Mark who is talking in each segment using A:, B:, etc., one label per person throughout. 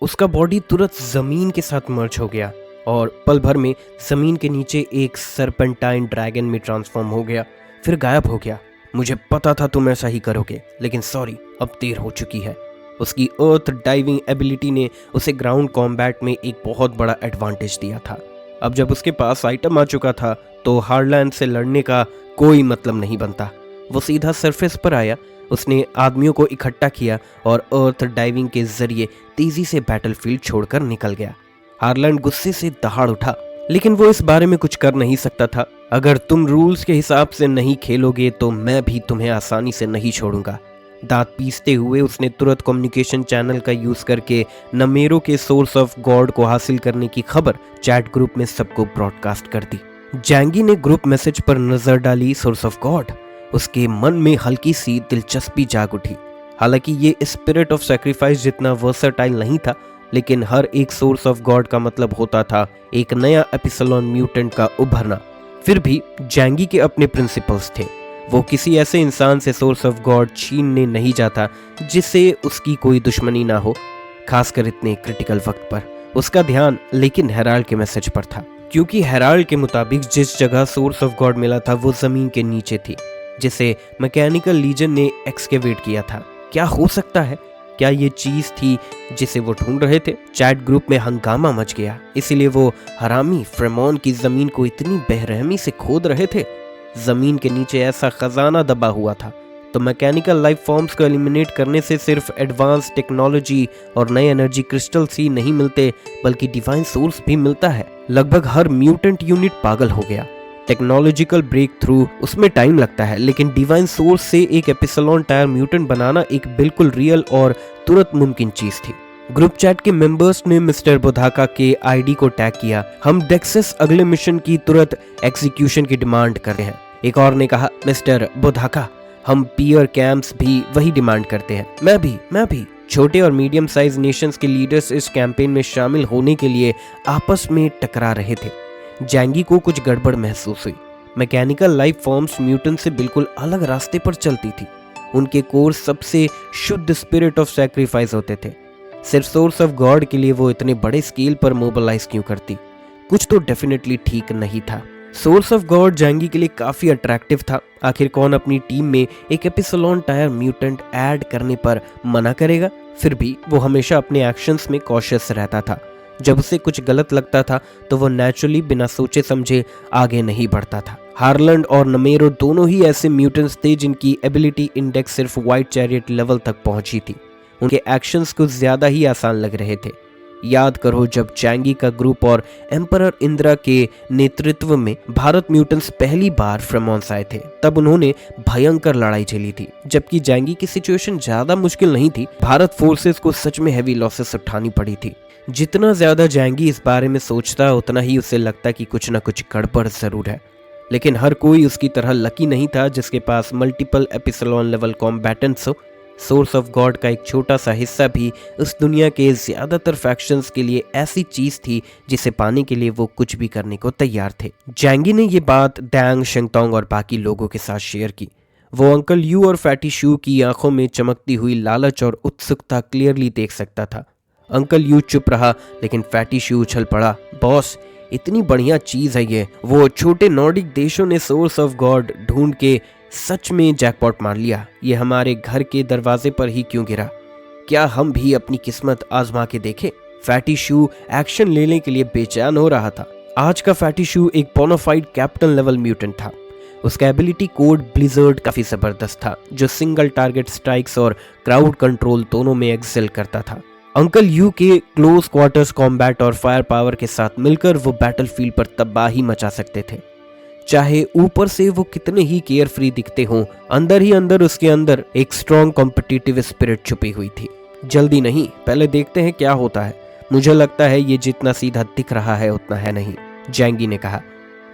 A: उसका बॉडी तुरंत जमीन के साथ मर्ज हो गया और पल भर में जमीन के नीचे एक सरपेंटाइन ड्रैगन में ट्रांसफॉर्म हो गया, फिर गायब हो गया। मुझे पता था तुम ऐसा ही करोगे, लेकिन सॉरी, अब देर हो चुकी है। उसकी अर्थ डाइविंग एबिलिटी ने उसे ग्राउंड कॉम्बैट में एक बहुत बड़ा एडवांटेज दिया था। अब जब उसके पास आइटम आ चुका था तो हार्लैंड से लड़ने का कोई मतलब नहीं बनता। वो सीधा सरफेस पर आया, उसने आदमियों को इकट्ठा किया और अर्थ डाइविंग के जरिए तेजी से बैटलफील्ड छोड़कर निकल गया। हार्लैंड गुस्से से दहाड़ उठा, लेकिन वो इस बारे में कुछ कर नहीं सकता था। अगर तुम रूल्स के हिसाब से नहीं खेलोगे तो मैं भी तुम्हें आसानी से नहीं छोड़ूंगा। दांत पीसते हुए उसने तुरंत कम्युनिकेशन चैनल का यूज करके नमेरो के सोर्स ऑफ गॉड को हासिल करने की खबर चैट ग्रुप में सबको ब्रॉडकास्ट कर दी। जैंगी ने ग्रुप मैसेज पर नजर डाली, सोर्स ऑफ गॉड। उसके मन में हल्की सी दिलचस्पी जाग उठी। हालांकि ये स्पिरिट ऑफ सैक्रिफाइस जितना वर्सेटाइल नहीं था, लेकिन हर एक सोर्स ऑफ गॉड का मतलब होता था एक नया एपिसलोन म्यूटेंट का उभरना। फिर भी जैंगी के अपने प्रिंसिपल्स थे। वो किसी ऐसे इंसान से सोर्स ऑफ गॉड छीनने नहीं जाता जिससे उसकी कोई दुश्मनी ना हो, खासकर इतने क्रिटिकल वक्त पर। उसका ध्यान लेकिन हेराल्ड के मैसेज पर था, क्योंकि हेराल्ड के मुताबिक जिस जगह सोर्स ऑफ गॉड मिला था वो जमीन के नीचे थी, जिसे मैकेनिकल लीजन ने एक्सकेवेट किया था। क्या हो सकता है? क्या ये चीज थी जिसे वो ढूंढ रहे थे? चैट ग्रुप में हंगामा मच गया, इसीलिए वो हरामी फ्रेमोन की जमीन को इतनी बेरहमी से खोद रहे थे। जमीन के नीचे ऐसा खजाना दबा हुआ था, तो मैकेनिकल लाइफ फॉर्म्स को एलिमिनेट करने से सिर्फ एडवांस टेक्नोलॉजी और नए एनर्जी क्रिस्टल्स ही नहीं मिलते, बल्कि डिवाइन सोर्स भी मिलता है। लगभग हर म्यूटेंट यूनिट पागल हो गया। टेक्नोलॉजिकल ब्रेक थ्रू उसमें टाइम लगता है, लेकिन डिवाइन सोर्स से एक एपिसलोन टायर म्यूटेंट बनाना एक बिल्कुल रियल और तुरंत मुमकिन चीज थी। ग्रुप चैट के मेंबर्स ने मिस्टर बोधाका के आईडी को टैग किया। हम डेक्सस अगले मिशन की तुरंत एग्जीक्यूशन की डिमांड कर रहे हैं। एक और ने कहा, मिस्टर बोधाका, हम पियर कैंप्स भी वही डिमांड करते हैं। मैं भी। छोटे और मीडियम साइज नेशंस के लीडर्स इस कैंपेन में शामिल होने के लिए आपस में टकरा रहे थे। जैंगी को कुछ गड़बड़ महसूस हुई। मैकेनिकल लाइफ फॉर्म्स म्यूटेंट से बिल्कुल अलग रास्ते पर चलती थी। उनके कोर सबसे शुद्ध स्पिरिट ऑफ सैक्रिफाइस होते थे। सिर्फ सोर्स ऑफ गॉड के लिए वो इतने बड़े स्केल पर मोबिलाइज क्यों करती? कुछ तो डेफिनेटली ठीक नहीं था। सोर्स ऑफ गॉड जैंगी के लिए काफी अट्रैक्टिव था। आखिर कौन अपनी टीम में एक एपिसलोन टायर म्यूटेंट ऐड करने पर मना करेगा? फिर भी वो हमेशा अपने एक्शंस में कॉशियस रहता था। जब उसे कुछ गलत लगता था तो वो नेचुरली बिना सोचे समझे आगे नहीं बढ़ता था। हार्लैंड और नमेरो दोनों ही ऐसे म्यूटेंट्स थे जिनकी एबिलिटी इंडेक्स सिर्फ व्हाइट चैरियट लेवल तक पहुंची थी। उनके एक्शंस कुछ ज्यादा ही आसान लग रहे थे। याद करो, जब जैंगी का ग्रुप और एम्परर इंदिरा के नेतृत्व में भारत म्यूटेंट्स पहली बार फ्रेमोन्स आए थे, तब उन्होंने भयंकर लड़ाई झेली थी। जबकि जैंगी की सिचुएशन ज्यादा मुश्किल नहीं थी। भारत फोर्सेस को सच में हैवी लॉसेस उठानी पड़ी थी। जितना ज्यादा जैंगी इस बारे में सोचता, उतना ही उसे लगता कि कुछ न कुछ गड़बड़ जरूर है। लेकिन हर कोई उसकी तरह लकी नहीं था जिसके पास मल्टीपल एपिसलोन लेवल कॉम्बैटेंट्स हो। सोर्स ऑफ गॉड का एक छोटा सा हिस्सा भी उस दुनिया के ज्यादातर फैक्शंस के लिए ऐसी चीज थी जिसे पाने के लिए वो कुछ भी करने को तैयार थे। जैंगी ने ये बात डैंग, शेंगतोंग और बाकी लोगों के साथ शेयर की। वो अंकल यू और फैटी शू की आंखों में चमकती हुई लालच और उत्सुकता क्लियरली देख सकता था। अंकल यू चुप रहा, लेकिन फैटी शू उछल पड़ा, बॉस, इतनी बढ़िया चीज है ये। वो छोटे नॉर्डिक देशों ने सोर्स ऑफ गॉड ढूंढ के सच में जैकपॉट मार लिया। ये हमारे घर के दरवाजे पर ही क्यों गिरा? क्या हम भी अपनी किस्मत आजमा के देखें? फैटी शू एक्शन लेने के लिए बेचैन हो रहा था। आज का फैटी शू एक बोनाफाइड कैप्टन लेवल म्यूटेंट था। उसका एबिलिटी कोड ब्लिजर्ड काफी जबरदस्त था, जो सिंगल टारगेट स्ट्राइक्स और क्राउड कंट्रोल दोनों में एक्सेल करता था। अंकल यू के क्लोज क्वार्टर्स कॉम्बैट और फायर पावर के साथ मिलकर वो बैटलफील्ड पर तबाही मचा सकते थे। चाहे ऊपर से वो कितने ही केयर फ्री दिखते हों, अंदर ही अंदर उसके अंदर एक स्ट्रॉन्ग कॉम्पिटिटिव स्पिरिट छुपी हुई थी। जल्दी नहीं, पहले देखते हैं क्या होता है। मुझे लगता है ये जितना सीधा दिख रहा है उतना है नहीं, जैंगी ने कहा।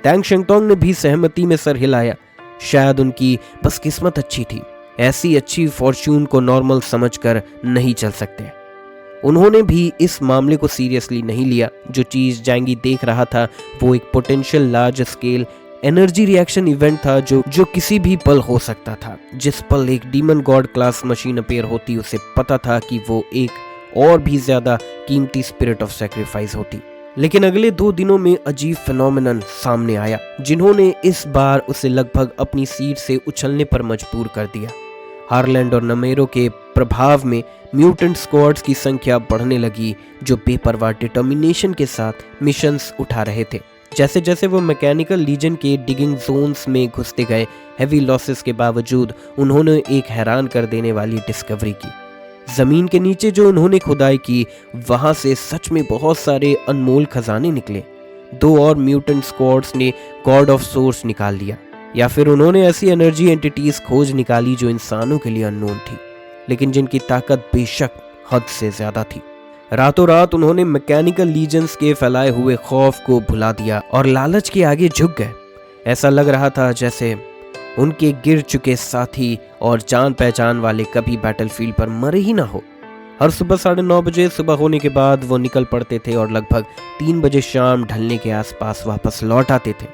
A: डैंग शेंगतोंग ने भी सहमति में सर हिलाया। शायद उनकी बस किस्मत अच्छी थी। ऐसी अच्छी फॉर्च्यून को नॉर्मल समझकर नहीं चल सकते। उन्होंने भी इस मामले को सीरियसली नहीं लिया। जो चीज जैंगी देख रहा था वो एक potential large scale energy reaction event था जो किसी भी पल हो सकता था। जिस पल एक demon God class machine appear होती, उसे पता था कि वो एक और भी ज्यादा कीमती स्पिरिट ऑफ सैक्रिफाइस होती। लेकिन अगले 2 दिनों में अजीब फिनोमिनन सामने आया, जिन्होंने इस बार उसे लगभग अपनी सीट से उछलने पर मजबूर कर दिया। हार्लैंड और नमेरो के प्रभाव में म्यूटेंट स्क्वाड्स की संख्या बढ़ने लगी, जो बेपरवाह डिटर्मिनेशन के साथ मिशंस उठा रहे थे। जैसे जैसे वो मैकेनिकल लीजन के डिगिंग जोन्स में घुसते गए, हेवी लॉसेस के बावजूद उन्होंने एक हैरान कर देने वाली डिस्कवरी की। जमीन के नीचे जो उन्होंने खुदाई की, वहां से सच में बहुत सारे अनमोल खजाने निकले। 2 और म्यूटेंट स्क्वाड्स ने गॉड ऑफ सोर्स निकाल लिया, या फिर उन्होंने ऐसी एनर्जी एंटिटीज खोज निकाली जो इंसानों के लिए अननोन थी, लेकिन जिनकी ताकत बेशक हद से ज्यादा थी। रातों रात उन्होंने मैकेनिकल लीजन्स के फैलाए हुए खौफ को भुला दिया और लालच के आगे झुक गए। ऐसा लग रहा था जैसे उनके गिर चुके साथी और जान पहचान वाले कभी बैटलफील्ड पर मरे ही ना हो। हर सुबह 9:30 बजे सुबह होने के बाद वो निकल पड़ते थे और लगभग 3 बजे शाम ढलने के आसपास वापस लौट आते थे।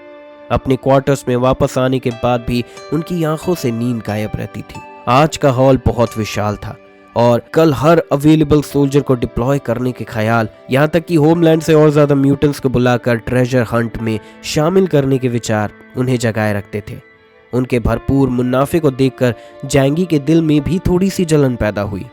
A: अपने क्वार्टर्स में वापस आने के बाद भी उनकी आंखों से नींद गायब रहती थी। आज का हॉल बहुत विशाल था और कल हर अवेलेबल सोल्जर को डिप्लॉय करने के ख्याल, यहाँ तक कि होमलैंड से और ज्यादा म्यूटेंट्स को बुलाकर ट्रेजर हंट में शामिल करने के विचार उन्हें जगाए रखते थे। उनके भरपूर मुनाफे को देखकर जैंगी के दिल में भी थोड़ी सी जलन पैदा हुई।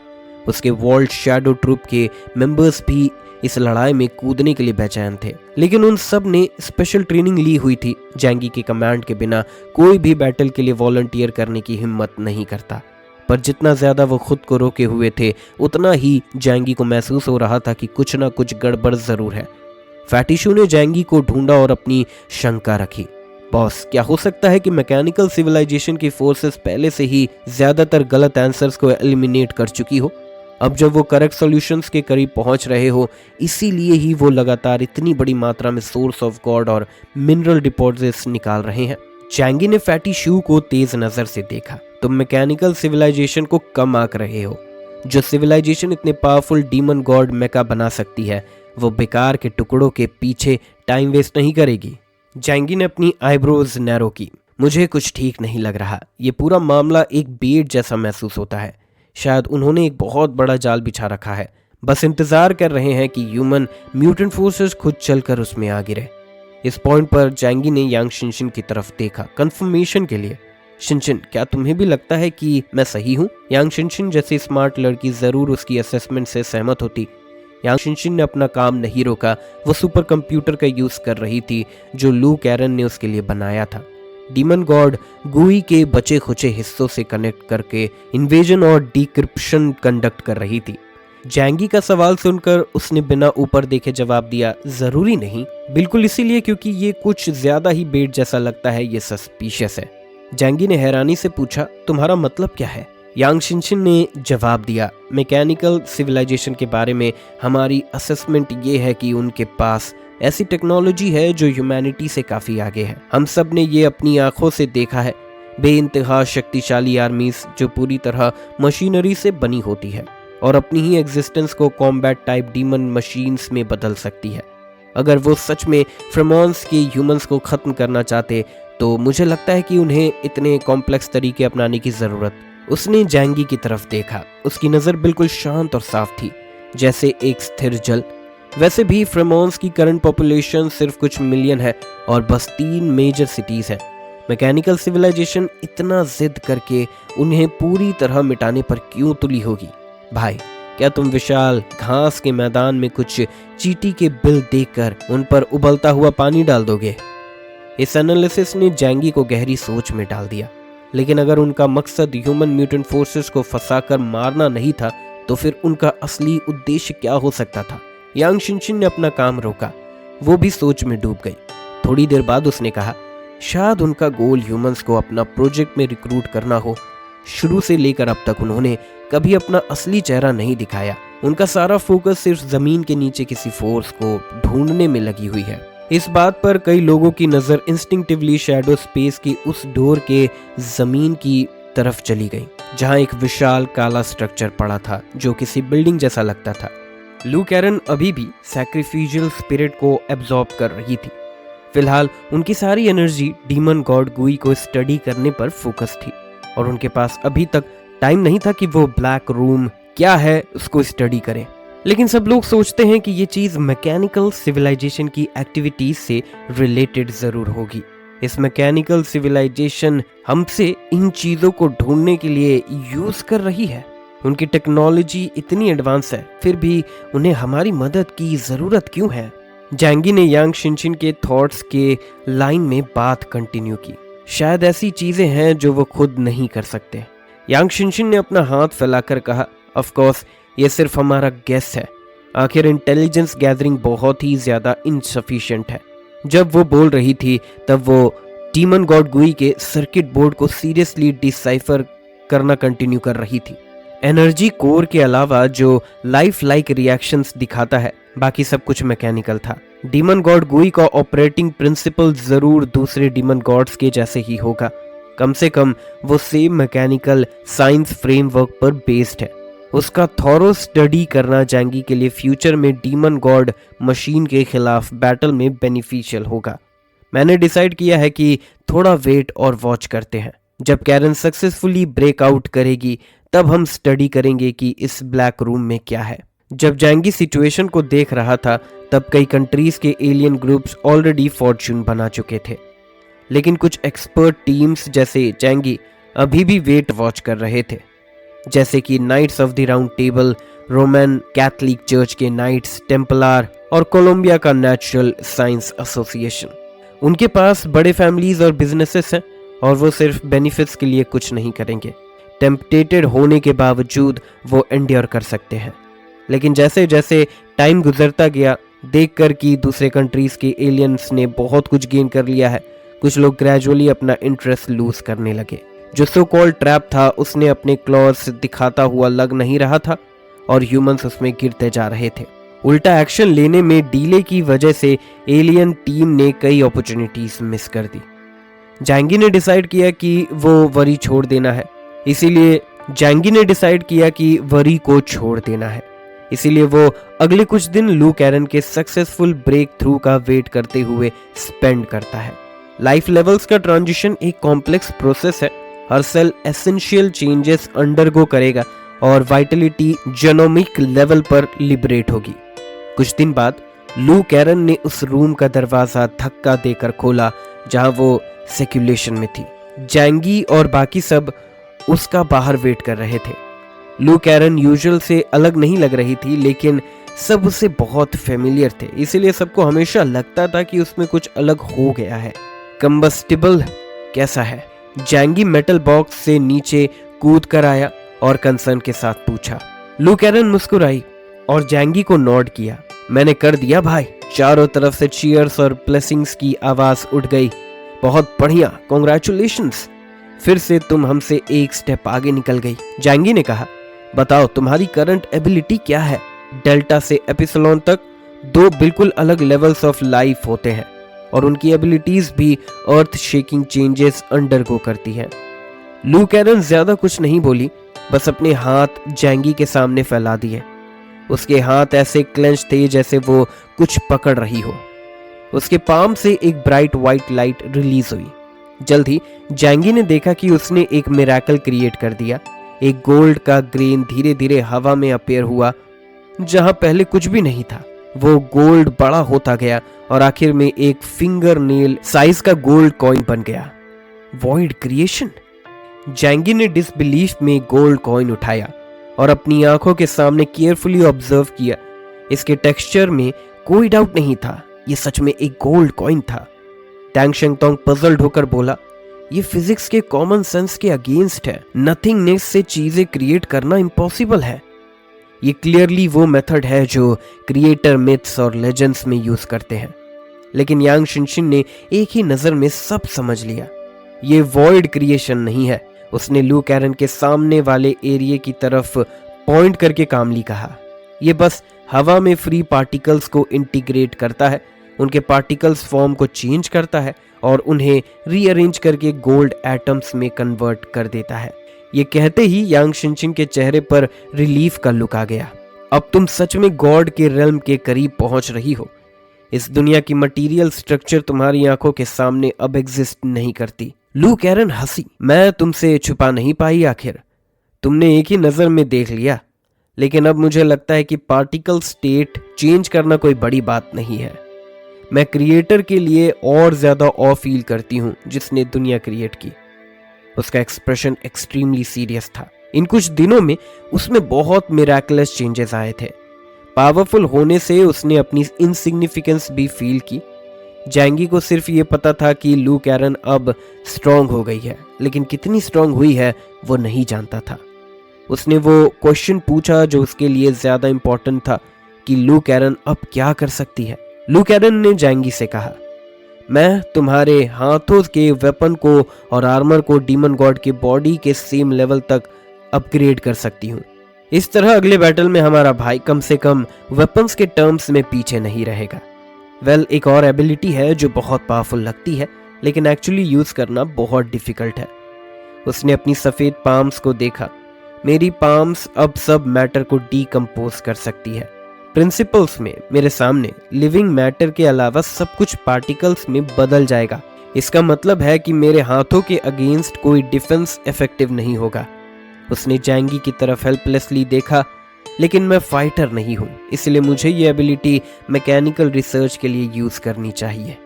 A: उसके वॉल्ट शैडो ट्रूप के मेंबर्स भी इस लड़ाई में कूदने के लिए बेचैन थे, लेकिन उन सब ने स्पेशल ट्रेनिंग ली हुई थी। जैंगी के कमांड के बिना कोई भी बैटल के लिए वॉलंटियर करने की हिम्मत नहीं करता, पर जितना ज्यादा वो खुद को रोके हुए थे, उतना ही जैंगी को महसूस हो रहा था कि कुछ ना कुछ गड़बड़ जरूर है। फैटिशू ने जैंगी को ढूंढा और अपनी शंका रखी। बॉस, क्या हो सकता है कि मैकेनिकल सिविलाइजेशन की फोर्सेस पहले से ही ज्यादातर गलत आंसर्स को एलिमिनेट कर चुकी हो? अब जब वो करेक्ट सॉल्यूशंस के करीब पहुंच रहे हो, इसीलिए ही वो लगातार इतनी बड़ी मात्रा में सोर्स ऑफ गॉड और मिनरल डिपॉजिट्स निकाल रहे हैं। जैंगी ने फैटी शू को तेज नजर से देखा। तुम मैकेनिकल सिविलाइजेशन को कम आंक रहे हो। जो सिविलाइजेशन इतने पावरफुल डीमन गॉड मेका बना सकती है, वो बेकार के टुकड़ों के पीछे टाइम वेस्ट नहीं करेगी। जैंगी ने अपनी आईब्रोज नैरो की। मुझे कुछ ठीक नहीं लग रहा। ये पूरा मामला एक बेट जैसा महसूस होता है। शायद उन्होंने एक बहुत बड़ा जाल बिछा रखा है, बस इंतजार कर रहे हैं कि ह्यूमन म्यूटेंट फोर्सेस खुद चलकर उसमें आ गिरे। इस पॉइंट पर जैंगी ने यांग शिनशिन की तरफ देखा कंफर्मेशन के लिए। शिनशिन, क्या तुम्हें भी लगता है कि मैं सही हूँ? यांग शिनशिन जैसी स्मार्ट लड़की जरूर उसकी असेसमेंट से सहमत होती। यांग शिनशिन ने अपना काम नहीं रोका। वो सुपर कंप्यूटर का यूज कर रही थी जो लू कैरन ने उसके लिए बनाया था। डीमन गॉड गुई के बचे खुचे हिस्सों से कनेक्ट करके इन्वेजन और डिक्रिप्शन कंडक्ट कर रही थी। जैंगी का सवाल सुनकर उसने बिना ऊपर देखे जवाब दिया, जरूरी नहीं, बिल्कुल इसीलिए क्योंकि ये कुछ ज्यादा ही बेट जैसा लगता है, ये सस्पिशियस है। जैंगी ने हैरानी से पूछा, तुम्हारा मतलब क्या है? यांग शिनशिन ने जवाब दिया, मैकेनिकल सिविलाइजेशन के बारे में हमारी असेसमेंट ये है कि उनके पास ऐसी टेक्नोलॉजी है जो ह्यूमैनिटी से काफी आगे है। हम सब ने ये अपनी आंखों से देखा है। बेइंतहा शक्तिशाली आर्मीज जो पूरी तरह मशीनरी से बनी होती है और अपनी ही एग्जिस्टेंस को कॉम्बैट टाइप डीमन मशीन्स में बदल सकती है। अगर वो सच में फ्रेमॉन्स के ह्यूमंस को खत्म करना चाहते तो मुझे लगता है कि उन्हें इतने कॉम्प्लेक्स तरीके अपनाने की जरूरत। उसने जैंगी की तरफ देखा। उसकी नजर बिल्कुल शांत और साफ थी, जैसे एक स्थिर जल। वैसे भी फ्रेमॉन्स की करंट पॉपुलेशन सिर्फ कुछ मिलियन है और बस 3 मेजर सिटीज है। मैकेनिकल सिविलाइजेशन इतना जिद करके उन्हें पूरी तरह मिटाने पर क्यों तुली होगी? भाई, क्या तुम विशाल घास के मैदान में कुछ चींटी के बिल देखकर उन पर उबलता हुआ पानी डाल दोगे? इस एनालिसिस ने जैंगी को गहरी सोच में डाल दिया। लेकिन अगर उनका मकसद ह्यूमन म्यूटेंट फोर्सेस को फंसाकर मारना नहीं था, तो फिर उनका असली उद्देश्य क्या हो सकता था? यांग शिनशिन ने अपना काम रोका। वो भी सोच में डूब गई। थोड़ी देर बाद उसने कहा, शायद उनका गोल ह्यूमंस को अपना प्रोजेक्ट में रिक्रूट करना हो। शुरू से लेकर अब तक उन्होंने कभी अपना असली चेहरा नहीं दिखाया। उनका सारा फोकस सिर्फ जमीन के नीचे किसी फोर्स को ढूंढने में लगी हुई है। इस बात पर कई लोगों की नजर इंस्टिंक्टिवली शैडो स्पेस की उस डोर के जमीन की तरफ चली गई, जहां एक विशाल काला स्ट्रक्चर पड़ा था जो किसी बिल्डिंग जैसा लगता था। लू कैरन अभी भी सैक्रिफिशियल स्पिरिट को एब्जॉर्ब कर रही थी। फिलहाल उनकी सारी एनर्जी डीमन गॉड गुई को स्टडी करने पर फोकस थी और उनके पास अभी तक टाइम नहीं था कि वो ब्लैक रूम क्या है उसको स्टडी करें। लेकिन सब लोग सोचते हैं कि ये चीज मैकेनिकल सिविलाइजेशन की एक्टिविटीज से रिलेटेड जरूर होगी। इस मैकेनिकल सिविलाइजेशन हमसे इन चीजों को ढूंढने के लिए यूज कर रही है। उनकी टेक्नोलॉजी इतनी एडवांस है, फिर भी उन्हें हमारी मदद की जरूरत क्यों है? जैंगी ने यांग शिनशिन के थॉट्स के लाइन में बात कंटिन्यू की। शायद ऐसी चीजें हैं जो वो खुद नहीं कर सकते। यांग शिनशिन ने अपना हाथ फैलाकर कहा, ऑफ कोर्स ये सिर्फ हमारा गेस है। आखिर इंटेलिजेंस गैदरिंग बहुत ही ज्यादा इनसफिशिएंट है। जब वो बोल रही थी तब वो डीमन गॉड गुई के सर्किट बोर्ड को सीरियसली डिसाइफर करना कंटिन्यू कर रही थी। एनर्जी कोर के अलावा जो लाइफ लाइक रिएक्शंस दिखाता है, बाकी सब कुछ मैकेनिकल था। डीमन गॉड गुई का ऑपरेटिंग प्रिंसिपल जरूर दूसरे डीमन गॉड्स के जैसे ही होगा। कम से कम वो सेम मैकेनिकल साइंस फ्रेमवर्क पर बेस्ड है। उसका थॉरो स्टडी करना जैंगी के लिए फ्यूचर में डीमन गॉड मशीन के खिलाफ बैटल में बेनिफिशियल होगा। मैंने डिसाइड किया है कि थोड़ा वेट और वॉच करते हैं। जब कैरन सक्सेसफुली ब्रेकआउट करेगी तब हम स्टडी करेंगे कि इस ब्लैक रूम में क्या है। जब जैंगी सिचुएशन को देख रहा था तब कई कंट्रीज के एलियन ग्रुप्स ऑलरेडी फॉर्च्यून बना चुके थे, लेकिन कुछ एक्सपर्ट टीम्स जैसे जैंगी अभी भी वेट वॉच कर रहे थे, जैसे कि knights of the round table, Roman Catholic church के नाइट्स टेम्पलार और कोलंबिया का नेचुरल साइंस एसोसिएशन। उनके पास बड़े फैमिलीज और बिजनेसेस हैं और वो सिर्फ बेनिफिट्स के लिए कुछ नहीं करेंगे। टेम्पटेटेड होने के बावजूद वो एंड्योर कर सकते हैं। लेकिन जैसे जैसे टाइम गुजरता गया, देखकर कि दूसरे कंट्रीज के एलियंस ने बहुत कुछ गेन कर लिया है, कुछ लोग ग्रेजुअली अपना इंटरेस्ट लूज करने लगे। जो सो कॉल्ड ट्रैप था उसने अपने क्लॉज दिखाता हुआ लग नहीं रहा था और ह्यूमंस उसमें गिरते जा रहे थे। उल्टा एक्शन लेने में डीले की वजह से एलियन टीम ने कई अपॉर्चुनिटीज मिस कर दी। जैंगी ने डिसाइड किया कि वो वरी छोड़ देना है, इसीलिए वो अगले कुछ दिन लू कैरन के सक्सेसफुल ब्रेक थ्रू का वेट करते हुए स्पेंड करता है। लाइफ लेवल्स का ट्रांजिशन एक कॉम्प्लेक्स प्रोसेस है। हर सेल एसेंशियल चेंजेस अंडरगो करेगा और वाइटलिटी जेनोमिक लेवल पर लिबरेट होगी। कुछ दिन बाद लू कैरन ने उस रूम का दरवाजा धक्का देकर खोला जहां वो सेक्युलेशन में थी। जैंगी और बाकी सब उसका बाहर वेट कर रहे थे। लू कैरन यूजुअल से अलग नहीं लग रही थी, लेकिन सब उससे बहुत फेमिलियर थे, इसीलिए सबको हमेशा लगता था कि उसमें कुछ अलग हो गया है। कंबस्टिबल कैसा है? जैंगी मेटल बॉक्स से नीचे कूद कर आया और कंसर्न के साथ पूछा। लू कैरन मुस्कुराई और जैंगी को नॉड किया। मैंने कर दिया भाई। चारों तरफ से चीयर्स और ब्लेसिंग्स की आवाज उठ गई। बहुत बढ़िया, कांग्रेचुलेशंस, फिर से तुम हमसे एक स्टेप आगे निकल गई। जैंगी ने कहा, बताओ तुम्हारी करंट एबिलिटी क्या है? डेल्टा से एपिसिलॉन तक दो बिल्कुल अलग लेवल्स ऑफ लाइफ होते हैं और उनकी एबिलिटीज भी अर्थ शेकिंग चेंजेस अंडरगो करती हैं। लू कैरन ज्यादा कुछ नहीं बोली, बस अपने हाथ जैंगी के सामने फैला दिए। उसके हाथ ऐसे क्लेंच थे जैसे वो कुछ पकड़ रही हो। उसके पाम से एक ब्राइट व्हाइट लाइट रिलीज हुई। जल्द ही जैंगी ने देखा कि उसने एक मिरेकल क्रिएट कर दिया। एक गोल्ड का ग्रेन धीरे धीरे हवा में अपीयर हुआ जहां पहले कुछ भी नहीं था। वो गोल्ड बड़ा होता गया और आखिर में एक फिंगर नेल साइज का गोल्ड कॉइन बन गया। Void creation. जैंगी ने डिसबिलीफ में गोल्ड कॉइन उठाया और अपनी आंखों के सामने केयरफुली ऑब्जर्व किया। इसके टेक्सचर में कोई डाउट नहीं था, ये सच में एक गोल्ड कॉइन था। टैंग शेंगतोंग पजल्ड होकर बोला, ये फिजिक्स के कॉमन सेंस के अगेंस्ट है। नथिंगनेस से चीजें क्रिएट करना इम्पॉसिबल है। ये क्लियरली वो मेथड है जो क्रिएटर मिथ्स और लेजेंड्स में यूज करते हैं। लेकिन यांग शिनशिन ने एक ही नजर में सब समझ लिया। ये वॉइड क्रिएशन नहीं है। उसने लू कैरन के सामने वाले एरिया की तरफ पॉइंट करके कामली कहा, ये बस हवा में फ्री पार्टिकल्स को इंटीग्रेट करता है, उनके पार्टिकल्स फॉर्म को चेंज करता है और उन्हें रीअरेंज करके गोल्ड एटम्स में कन्वर्ट कर देता है। ये कहते ही यांग शिनशिन के चेहरे पर रिलीफ का लुक आ गया। अब तुम सच में गॉड के रेल्म के करीब पहुंच रही हो। इस दुनिया की मटेरियल स्ट्रक्चर तुम्हारी आंखों के सामने अब एग्जिस्ट नहीं करती। लू कैरन हंसी। मैं तुमसे छुपा नहीं पाई, आखिर तुमने एक ही नजर में देख लिया। लेकिन अब मुझे लगता है कि पार्टिकल स्टेट चेंज करना कोई बड़ी बात नहीं है। मैं क्रिएटर के लिए और ज़्यादा ऑ फील करती हूँ जिसने दुनिया क्रिएट की। उसका एक्सप्रेशन एक्सट्रीमली सीरियस था। इन कुछ दिनों में उसमें बहुत मिराकुलस चेंजेस आए थे। पावरफुल होने से उसने अपनी इनसिग्निफिकेंस भी फील की। जैंगी को सिर्फ ये पता था कि लू कैरन अब स्ट्रांग हो गई है, लेकिन कितनी स्ट्रांग हुई है वो नहीं जानता था। उसने वो क्वेश्चन पूछा जो उसके लिए ज़्यादा इम्पोर्टेंट था कि लू कैरन अब क्या कर सकती है। लू कैरन ने जैंगी से कहा, मैं तुम्हारे हाथों के वेपन को और आर्मर को डीमन गॉड के बॉडी के सेम लेवल तक अपग्रेड कर सकती हूँ। इस तरह अगले बैटल में हमारा भाई कम से कम वेपन्स के टर्म्स में पीछे नहीं रहेगा। एक और एबिलिटी है जो बहुत पावरफुल लगती है, लेकिन एक्चुअली यूज करना बहुत डिफिकल्ट है। उसने अपनी सफेद पाम्स को देखा। मेरी पाम्स अब सब मैटर को डीकंपोज कर सकती है। प्रिंसिपल्स में मेरे सामने लिविंग मैटर के अलावा सब कुछ पार्टिकल्स में बदल जाएगा। इसका मतलब है कि मेरे हाथों के अगेंस्ट कोई डिफेंस इफेक्टिव नहीं होगा। उसने जैंगी की तरफ हेल्पलेसली देखा, लेकिन मैं फाइटर नहीं हूँ, इसलिए मुझे ये एबिलिटी मैकेनिकल रिसर्च के लिए यूज करनी चाहिए।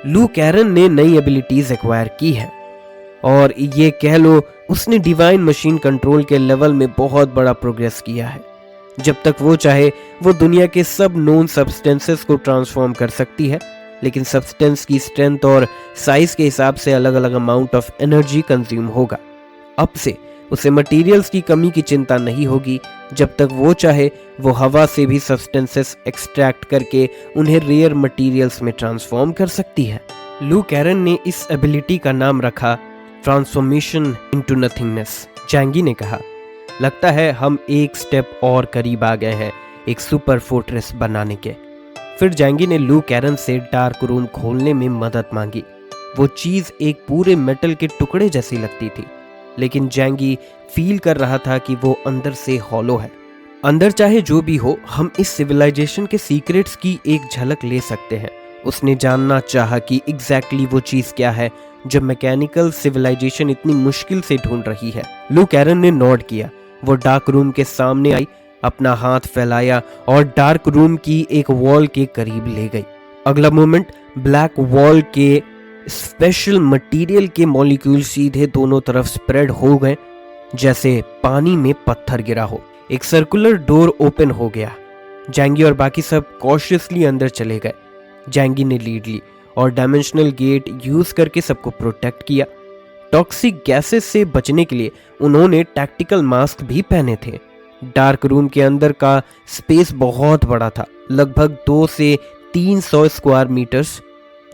A: लू कैरन ने नई एबिलिटीज एक्वायर की है और ये कह लो उसने डिवाइन मशीन कंट्रोल के लेवल में बहुत बड़ा प्रोग्रेस किया है। जब तक वो चाहे वो दुनिया के सब नोन सब्सटेंसेस को ट्रांसफॉर्म कर सकती है, लेकिन सब्सटेंस की स्ट्रेंथ और साइज के हिसाब से अलग अलग अमाउंट ऑफ एनर्जी कंज्यूम होगा। अब से उसे मटेरियल्स की कमी की चिंता नहीं होगी। जब तक वो चाहे वो हवा से भी सब्सटेंसेस एक्सट्रैक्ट करके उन्हें रेयर मटेरियल्स में ट्रांसफॉर्म कर सकती है। लू कैरन ने इस एबिलिटी का नाम रखा ट्रांसफॉर्मेशन इनटू नथिंगनेस। जैंगी ने कहा, लगता है हम एक स्टेप और करीब आ गए हैं एक सुपर फोर्ट्रेस बनाने के। फिर जैंगी ने लू कैरन से डार्क रूम खोलने में मदद मांगी। वो चीज एक पूरे मेटल के टुकड़े जैसी लगती थी, लेकिन जैंगी फील कर रहा था कि वो अंदर से हॉलो है। अंदर चाहे जो भी हो, हम इस सिविलाइजेशन के सीक्रेट्स की एक झलक ले सकते हैं। उसने जानना चाहा कि एग्जैक्टली वो चीज क्या है जो मैकेनिकल सिविलाइजेशन इतनी मुश्किल से ढूंढ रही है। लू कैरन ने नॉड किया। वो डार्क रूम के सामने आई, अपना हाथ फैलाया और डार्क रूम की एक वॉल के करीब ले गई। अगला मोमेंट ब्लैक वॉल के स्पेशल मटेरियल के मॉलिक्यूल सीधे दोनों तरफ स्प्रेड हो गए, जैसे पानी में पत्थर गिरा हो। एक सर्कुलर डोर ओपन हो गया। जैंगी और बाकी सब कॉशियसली अंदर चले गए। जैंगी ने लीड ली और डायमेंशनल गेट यूज करके सबको प्रोटेक्ट किया। टॉक्सिक गैसेस से बचने के लिए उन्होंने टैक्टिकल मास्क भी पहने थे। डार्क रूम के अंदर का स्पेस बहुत बड़ा था, लगभग 2 से 300 स्क्वायर मीटर्स।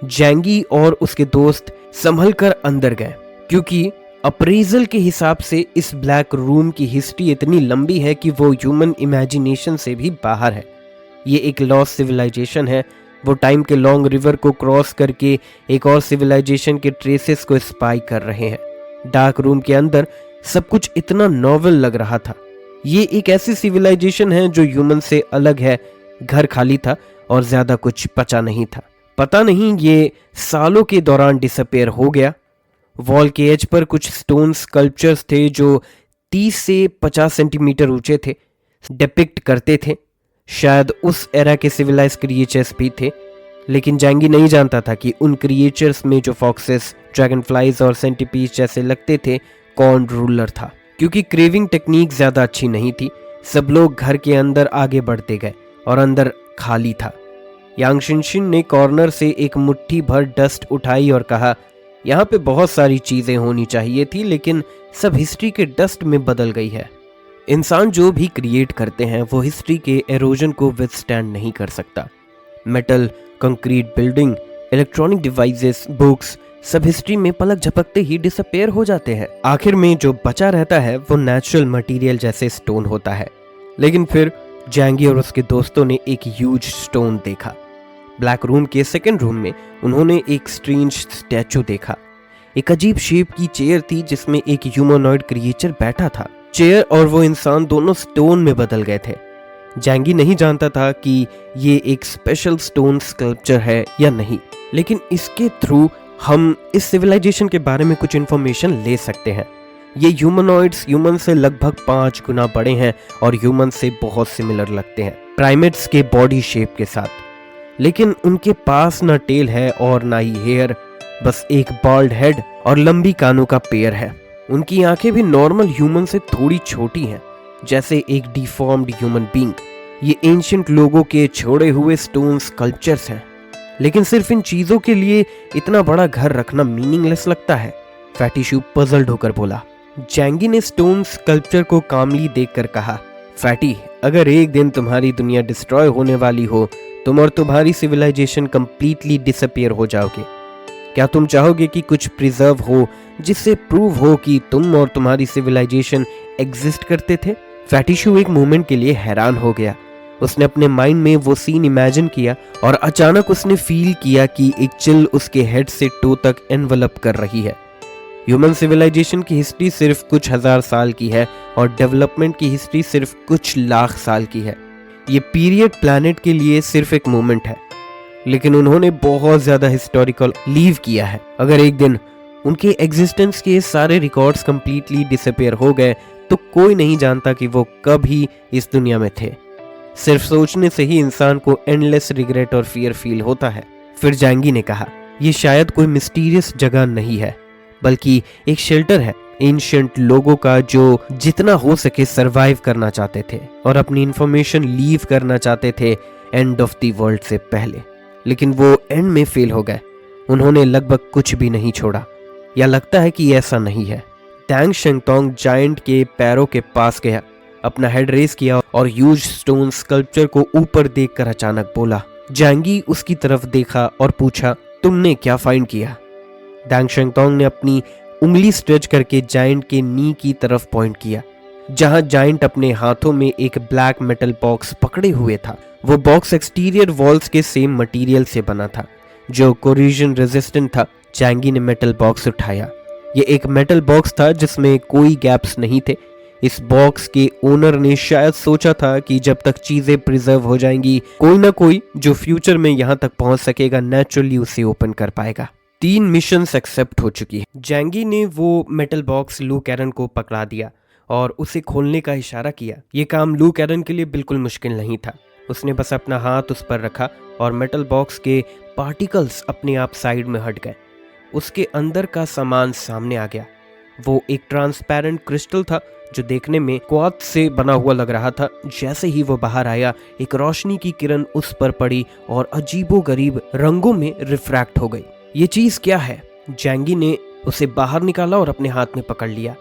A: जैंगी और उसके दोस्त संभल कर अंदर गए, क्योंकि अप्रेजल के हिसाब से इस ब्लैक रूम की हिस्ट्री इतनी लंबी है कि वो ह्यूमन इमेजिनेशन से भी बाहर है। ये एक लॉस्ट सिविलाइजेशन है। वो टाइम के लॉन्ग रिवर को क्रॉस करके एक और सिविलाइजेशन के ट्रेसेस को स्पाई कर रहे हैं। डार्क रूम के अंदर सब कुछ इतना नॉवल लग रहा था। ये एक ऐसी सिविलाइजेशन है जो ह्यूमन से अलग है। घर खाली था और ज्यादा कुछ बचा नहीं था। पता नहीं ये सालों के दौरान डिसअपेयर हो गया। वॉल के एज पर कुछ स्टोन स्कल्पचर्स थे जो 30 से 50 सेंटीमीटर ऊंचे थे, डिपिक्ट करते थे शायद उस एरा के सिविलाइज क्रिएचर्स भी थे। लेकिन जैंगी नहीं जानता था कि उन क्रिएचर्स में जो फॉक्सेस, ड्रैगन फ्लाइज और सेंटीपीड जैसे लगते थे, कौन रूलर था। क्योंकि क्रेविंग टेक्निक ज्यादा अच्छी नहीं थी, सब लोग घर के अंदर आगे बढ़ते गए और अंदर खाली था। यांग शिनशिन ने कॉर्नर से एक मुट्ठी भर डस्ट उठाई और कहा, यहाँ पे बहुत सारी चीजें होनी चाहिए थी, लेकिन सब हिस्ट्री के डस्ट में बदल गई है। इंसान जो भी क्रिएट करते हैं वो हिस्ट्री के एरोजन को विथस्टैंड नहीं कर सकता। Metal, concrete building, electronic devices, books, सब हिस्ट्री में पलक झपकते ही डिसअपेयर हो जाते हैं। आखिर में जो बचा रहता है वो नेचुरल मटेरियल जैसे स्टोन होता है। लेकिन फिर जैंगी और उसके दोस्तों ने एक ह्यूज स्टोन देखा। ब्लैक रूम के सेकंड रूम में उन्होंने एक स्ट्रेंज स्टैचू देखा। एक अजीब शेप की चेयर थी जिसमें एक ह्यूमनॉइड क्रिएचर बैठा था। चेयर और वो इंसान दोनों स्टोन में बदल गए थे। जैंगी नहीं जानता था कि ये एक स्पेशल स्टोन स्कल्पचर है या नहीं, लेकिन इसके थ्रू हम इस सिविलाइजेशन के बारे में कुछ इंफॉर्मेशन ले सकते हैं। ये ह्यूमनॉइड्स ह्यूमन से लगभग 5 गुना बड़े हैं और ह्यूमन से बहुत सिमिलर लगते हैं, प्राइमेट्स के बॉडी शेप के साथ। लेकिन उनके पास ना टेल है और ना ही हेयर, बस एक बाल्ड हेड और लंबी कानों का पेयर है। उनकी आंखें भी नॉर्मल ह्यूमन से थोड़ी छोटी हैं, जैसे एक डिफॉर्म्ड ह्यूमन बीइंग। ये एंशिएंट लोगों के छोड़े हुए स्टोन स्कल्पचर्स हैं। लेकिन सिर्फ इन चीजों के लिए इतना बड़ा घर रखना मीनिंगलेस लगता है, फैटी शू पजल्ड होकर बोला। जैंगी ने स्टोन स्कल्पचर को कामली देखकर कहा, फैटी, अगर एक दिन तुम्हारी दुनिया डिस्ट्रॉय होने वाली हो, तुम और तुम्हारी सिविलाइजेशन कंप्लीटली डिसअपियर हो जाओगे। क्या तुम चाहोगे कि कुछ प्रिजर्व हो जिससे प्रूव हो कि तुम और तुम्हारी सिविलाइजेशन एग्जिस्ट करते थे? फैटी शू एक मोमेंट के लिए हैरान हो गया। उसने अपने माइंड में वो सीन इमेजिन किया और अचानक उसने फील किया कि एक चिल उसके हेड से टो तक एनवलप कर रही है। ह्यूमन सिविलाइजेशन की हिस्ट्री सिर्फ कुछ हजार साल की है और डेवलपमेंट की हिस्ट्री सिर्फ कुछ लाख साल की है। ये पीरियड प्लैनेट के लिए सिर्फ एक मोमेंट है, लेकिन उन्होंने बहुत ज्यादा हिस्टोरिकल लीव किया है। अगर एक दिन उनके एग्जिस्टेंस के सारे रिकॉर्ड्स कंप्लीटली डिसअपियर हो गए तो कोई नहीं जानता कि वो कब ही इस दुनिया में थे। सिर्फ सोचने से ही इंसान को एंडलेस रिग्रेट और फियर फील होता है। फिर जैंगी ने कहा, ये शायद कोई मिस्टीरियस जगह नहीं है, बल्कि एक शेल्टर है एंशिएंट लोगों का जो जितना हो सके सरवाइव करना चाहते थे और अपनी इंफॉर्मेशन लीव करना चाहते थे एंड ऑफ द वर्ल्ड से पहले। लेकिन वो एंड में फेल हो गए। उन्होंने लगभग कुछ भी नहीं छोड़ा, या लगता है कि ऐसा नहीं है। टैंग शेंगतोंग जायंट के पैरों के पास गया, अपना हेड रेस किया और ह्यूज स्टोन स्कल्पचर को ऊपर देखकर अचानक बोला। जैंगी उसकी तरफ देखा और पूछा, तुमने क्या फाइंड किया? टैंग शेंगतोंग ने अपनी उंगली स्ट्रेच करके जायंट के नी की तरफ पॉइंट किया, जहां जायंट अपने हाथों में एक ब्लैक मेटल बॉक्स पकड़े हुए था। वो बॉक्स एक्सटीरियर वॉल्स के सेम मटेरियल से बना था जो कोरिजन रेजिस्टेंट था। जैंगी ने मेटल बॉक्स उठाया। ये एक मेटल बॉक्स था जिसमें कोई गैप्स नहीं थे। इस बॉक्स के ओनर ने शायद सोचा था कि जब तक चीजें प्रिजर्व हो जाएंगी, कोई ना कोई जो फ्यूचर में यहाँ तक पहुंच सकेगा नेचुरली उसे ओपन कर पाएगा। 3 मिशंस एक्सेप्ट हो चुकी है। जैंगी ने वो मेटल बॉक्स लू कैरन को पकड़ा दिया और उसे खोलने का इशारा किया। ये काम लू कैरन के लिए बिल्कुल मुश्किल नहीं था। उसने बस अपना हाथ उस पर रखा और मेटल बॉक्स के पार्टिकल्स अपने आप साइड में हट गए। उसके अंदर का सामान सामने आ गया। वो एक ट्रांसपेरेंट क्रिस्टल था जो देखने में क्वार्ट्ज से बना हुआ लग रहा था। जैसे ही वो बाहर आया, एक रोशनी की किरण उस पर पड़ी और अजीबोगरीब रंगों में रिफ्रैक्ट हो गई। ये चीज क्या है? जैंगी ने उसे बाहर निकाला और अपने हाथ में पकड़ लिया।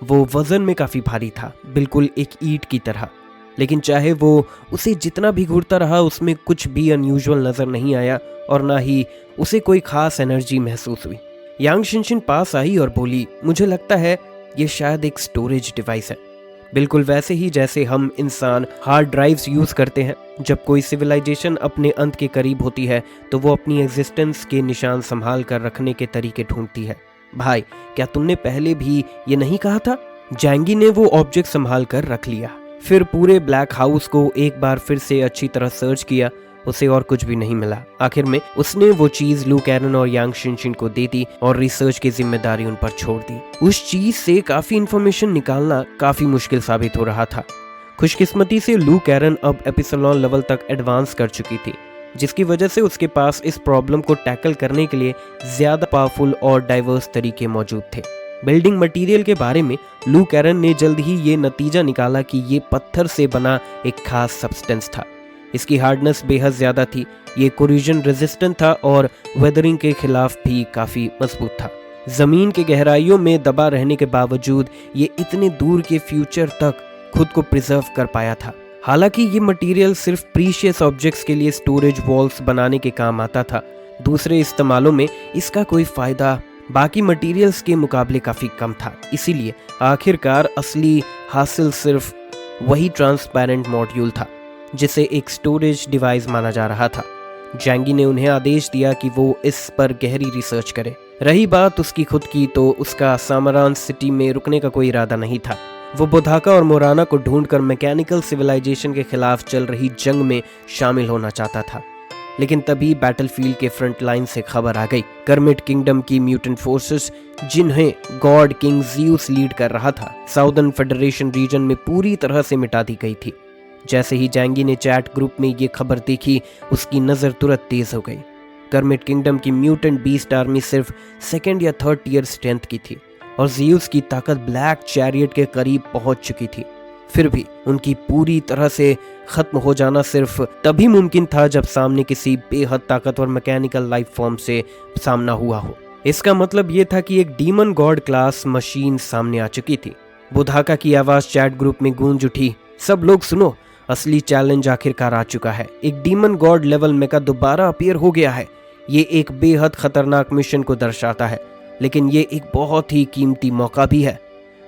A: वो वजन में काफी भारी था, बिल्कुल एक ईंट की तरह। लेकिन चाहे वो उसे जितना भी घूरता रहा, उसमें कुछ भी अनयूजुअल नजर नहीं आया और ना ही उसे कोई खास एनर्जी महसूस हुई। यांग शिनशिन पास आई और बोली, मुझे लगता है ये शायद एक स्टोरेज डिवाइस है, बिल्कुल वैसे ही जैसे हम इंसान हार्ड ड्राइव्स यूज करते हैं। जब कोई सिविलाइजेशन अपने अंत के करीब होती है तो वो अपनी एग्जिस्टेंस के निशान संभाल कर रखने के तरीके ढूंढती है। भाई, क्या तुमने पहले भी ये नहीं कहा था? जैंगी ने वो ऑब्जेक्ट संभाल कर रख लिया। फिर पूरे ब्लैक हाउस को एक बार फिर से अच्छी तरह सर्च किया। उसे और कुछ भी नहीं मिला। आखिर में उसने वो चीज लू कैरन और यांग शिनशिन को दे दी और रिसर्च की जिम्मेदारी उन पर छोड़ दी। उस चीज से काफी इंफॉर्मेशन निकालना काफी मुश्किल साबित हो रहा था। खुशकिस्मती से लू कैरन अब एपिसलॉन लेवल तक एडवांस कर चुकी थी, जिसकी वजह से उसके पास इस प्रॉब्लम को टैकल करने के लिए ज्यादा पावरफुल और डाइवर्स तरीके मौजूद थे। बिल्डिंग मटेरियल के बारे में लू कैरन ने जल्द ही ये नतीजा निकाला कि ये पत्थर से बना एक खास सब्सटेंस था। इसकी हार्डनेस बेहद ज्यादा थी, ये कोरिजन रेजिस्टेंट था और वेदरिंग के खिलाफ भी काफी मजबूत था। जमीन के गहराइयों में दबा रहने के बावजूद ये इतने दूर के फ्यूचर तक खुद को प्रिजर्व कर पाया था। हालांकि ये मटेरियल सिर्फ प्रीशियस ऑब्जेक्ट्स के लिए स्टोरेज वॉल्स बनाने के काम आता था, दूसरे इस्तेमालों में इसका कोई फायदा बाकी मटेरियल्स के मुकाबले काफी कम था। इसीलिए आखिरकार असली हासिल सिर्फ वही ट्रांसपेरेंट मॉड्यूल था जिसे एक स्टोरेज डिवाइस माना जा रहा था। जैंगी ने उन्हें आदेश दिया कि वो इस पर गहरी रिसर्च करे। रही बात उसकी खुद की, तो उसका सामरान सिटी में रुकने का कोई इरादा नहीं था। वो बुधाका और मोराना को ढूंढकर मैकेनिकल सिविलाइजेशन के खिलाफ चल रही जंग में शामिल होना चाहता था। लेकिन तभी बैटलफील्ड के फ्रंट लाइन से खबर आ गई। कर्मिट किंगडम की म्यूटेंट फोर्सेस, जिन्हें गॉड किंग ज़्यूस लीड कर रहा था, साउदर्न फेडरेशन रीजन में पूरी तरह से मिटा दी गई थी। जैसे ही जैंगी ने चैट ग्रुप में ये खबर देखी, उसकी नज़र तुरंत तेज हो गई। कर्मिट किंगडम की म्यूटेंट बीस्ट आर्मी सिर्फ सेकेंड या थर्ड टियर स्ट्रेंथ की थी और ज़्यूस की ताकत ब्लैक चैरियट के करीब पहुंच चुकी थी। फिर भी उनकी पूरी तरह से खत्म हो जाना सिर्फ तभी मुमकिन था जब सामने किसी बेहद ताकतवर मैकेनिकल लाइफ फॉर्म से सामना हुआ हो। इसका मतलब ये था कि एक डीमन गॉड क्लास मशीन सामने आ चुकी थी। बुधाका की आवाज चैट ग्रुप में गूंज उठी, सब लोग सुनो, असली चैलेंज आखिरकार आ चुका है। एक डीमन गॉड लेवल मेका दोबारा अपीयर हो गया है। ये एक बेहद खतरनाक मिशन को दर्शाता है, लेकिन ये एक बहुत ही कीमती मौका भी है।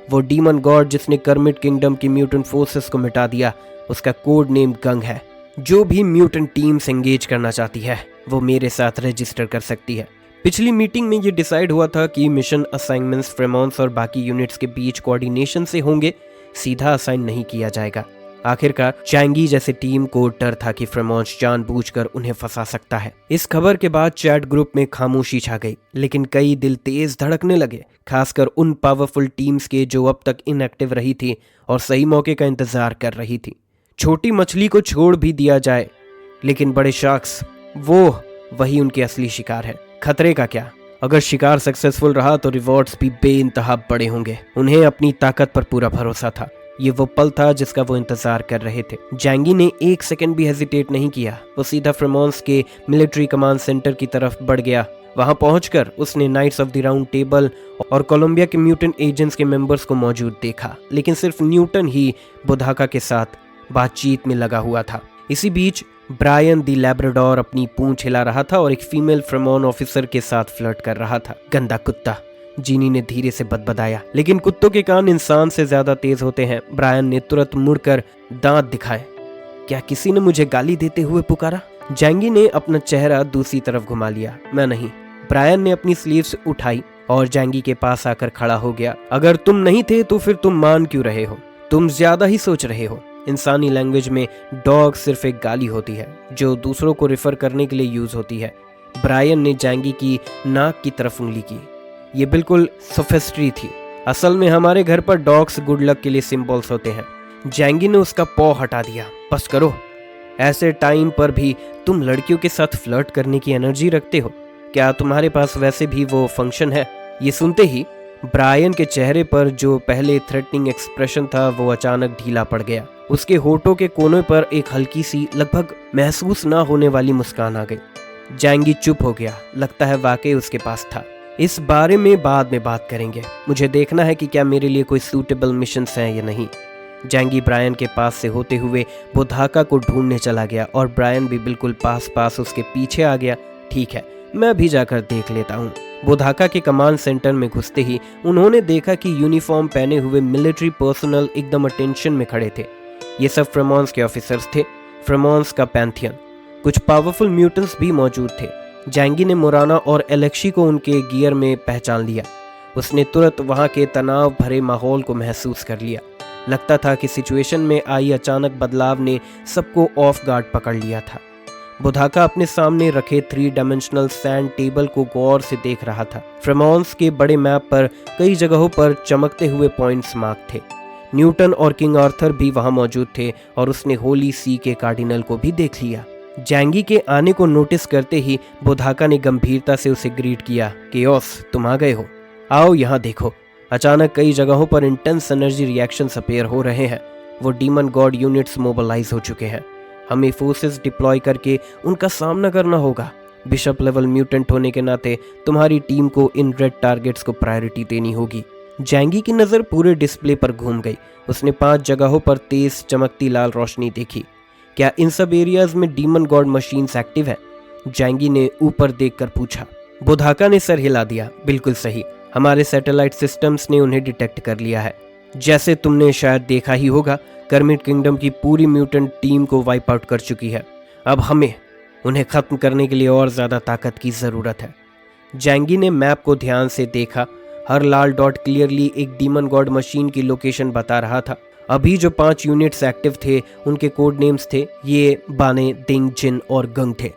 A: वो डीमन गॉड जिसने कर्मिट किंगडम की म्यूटेंट फोर्सेस को मिटा दिया, उसका कोड नेम गंग है। जो भी म्यूटेंट टीम्स एंगेज करना चाहती है, वो मेरे साथ रजिस्टर कर सकती है। पिछली मीटिंग में ये डिसाइड हुआ था कि मिशन असाइनमेंट्स फ्रेमॉन्स और बाकी यूनिट्स के बीच कोऑर्डिनेशन से होंगे, सीधा असाइन नहीं किया जाएगा। आखिरकार चैंगी जैसे टीम को डर था कि फ्रेमॉन्स जानबूझकर उन्हें फंसा सकता है। इस खबर के बाद चैट ग्रुप में खामोशी छा गई, लेकिन कई दिल तेज धड़कने लगे, खासकर उन पावरफुल टीम्स के जो अब तक इनएक्टिव रही थी और सही मौके का इंतजार कर रही थी। छोटी मछली को छोड़ भी दिया जाए, लेकिन बड़े शार्क्स, वो वही उनके असली शिकार है। खतरे का क्या, अगर शिकार सक्सेसफुल रहा तो रिवॉर्ड्स भी बेइंतहा बड़े होंगे। उन्हें अपनी ताकत पर पूरा भरोसा था। ये वो पल था जिसका वो इंतजार कर रहे थे। जैंगी ने एक सेकंड भी हेजिटेट नहीं किया। वो सीधा फ्रेमॉन्स के मिलिट्री कमांड सेंटर की तरफ बढ़ गया। वहां पहुंचकर उसने knights of the round table और कोलंबिया के म्यूटेंट एजेंट्स के मेंबर्स को मौजूद देखा, लेकिन सिर्फ न्यूटन ही बुधाका के साथ बातचीत में लगा हुआ था। इसी बीच ब्रायन दी लैब्राडोर अपनी पूंछ हिला रहा था और एक फीमेल फ्रेमॉन ऑफिसर के साथ फ्लर्ट कर रहा था। गंदा कुत्ता, जीनी ने धीरे से बदबदाया, लेकिन कुत्तों के कान इंसान से ज्यादा तेज होते हैं। ब्रायन ने तुरंत मुड़कर दांत दिखाए। क्या किसी ने मुझे गाली देते हुए पुकारा? जैंगी ने अपना चेहरा दूसरी तरफ घुमा लिया। मैं नहीं। ब्रायन ने अपनी स्लीव्स उठाई और जैंगी के पास आकर खड़ा हो गया। अगर तुम नहीं थे तो फिर तुम मान क्यों रहे हो? तुम ज्यादा ही सोच रहे हो। इंसानी लैंग्वेज में डॉग सिर्फ एक गाली होती है जो दूसरों को रिफर करने के लिए यूज होती है। ब्रायन ने जैंगी की नाक की तरफ उंगली की। ये बिल्कुल सोफिस्ट्री थी। असल में हमारे घर पर डॉग्स गुड लक के लिए सिंबल्स होते हैं। जैंगी ने उसका पॉ हटा दिया। बस करो, ऐसे टाइम पर भी तुम लड़कियों के साथ फ्लर्ट करने की एनर्जी रखते हो? क्या तुम्हारे पास वैसे भी वो फंक्शन है? ये सुनते ही ब्रायन के चेहरे पर जो पहले थ्रेटनिंग एक्सप्रेशन था वो अचानक ढीला पड़ गया। उसके होठों के कोने पर एक हल्की सी, लगभग महसूस ना होने वाली मुस्कान आ गई। जैंगी चुप हो गया। लगता है वाकई उसके पास था। इस बारे में बाद में बात करेंगे। मुझे देखना है कि क्या मेरे लिए कोई सूटेबल मिशंस हैं या नहीं। जैंगी ब्रायन के पास से होते हुए बुधाका को ढूंढने चला गया और ब्रायन भी बिल्कुल पास उसके पीछे आ गया। ठीक है, मैं भी जाकर देख लेता हूँ। बुधाका के कमांड सेंटर में घुसते ही उन्होंने देखा कि यूनिफॉर्म पहने हुए मिलिट्री पर्सनल एकदम अटेंशन में खड़े थे। ये सब फ्रेमॉन्स के ऑफिसर्स थे, फ्रेमॉन्स का पैंथियन। कुछ पावरफुल म्यूटेंट्स भी मौजूद थे। जैंगी ने मोराना और एलेक्सी को उनके गियर में पहचान लिया। उसने तुरंत वहां के तनाव भरे माहौल को महसूस कर लिया। लगता था कि सिचुएशन में आई अचानक बदलाव ने सबको ऑफ गार्ड पकड़ लिया था। बुधाका अपने सामने रखे 3 डायमेंशनल सैंड टेबल को गौर से देख रहा था। फ्रेमॉन्स के बड़े मैप पर कई जगहों पर चमकते हुए पॉइंट्स मार्क थे। न्यूटन और किंग आर्थर भी वहां मौजूद थे और उसने होली सी के कार्डिनल को भी देख लिया। जैंगी के आने को नोटिस करते ही बुधाका ने गंभीरता से उसे ग्रीट किया। केओस, तुम आ गए हो, आओ यहाँ देखो। अचानक कई जगहों पर इंटेंस एनर्जी रिएक्शंस अपीयर हो रहे हैं। वो डीमन गॉड यूनिट्स मोबिलाइज हो चुके हैं। हमें फोर्सेस डिप्लॉय करके उनका सामना करना होगा। बिशप लेवल म्यूटेंट होने के नाते तुम्हारी टीम को इन रेड टारगेट्स को प्रायोरिटी देनी होगी। जैंगी की नज़र पूरे डिस्प्ले पर घूम गई। उसने 5 जगहों पर तेज चमकती लाल रोशनी देखी। क्या इन सब एरियाज में डीमन गॉड मशीन्स एक्टिव है? जैंगी ने ऊपर देखकर पूछा। बुधाका ने सर हिला दिया। बिल्कुल सही, हमारे सैटेलाइट सिस्टम्स ने उन्हें डिटेक्ट कर लिया है। जैसे तुमने शायद देखा ही होगा, कर्मिट किंगडम की पूरी म्यूटेंट टीम को वाइप आउट कर चुकी है। अब हमें उन्हें खत्म करने के लिए और ज्यादा ताकत की जरूरत है। जैंगी ने मैप को ध्यान से देखा। हर लाल डॉट क्लियरली एक डीमन गॉड मशीन की लोकेशन बता रहा था। अभी जो 5 यूनिट्स एक्टिव थे उनके कोड नेम्स थे ये बाने, दिंग, जिन और गंग थे।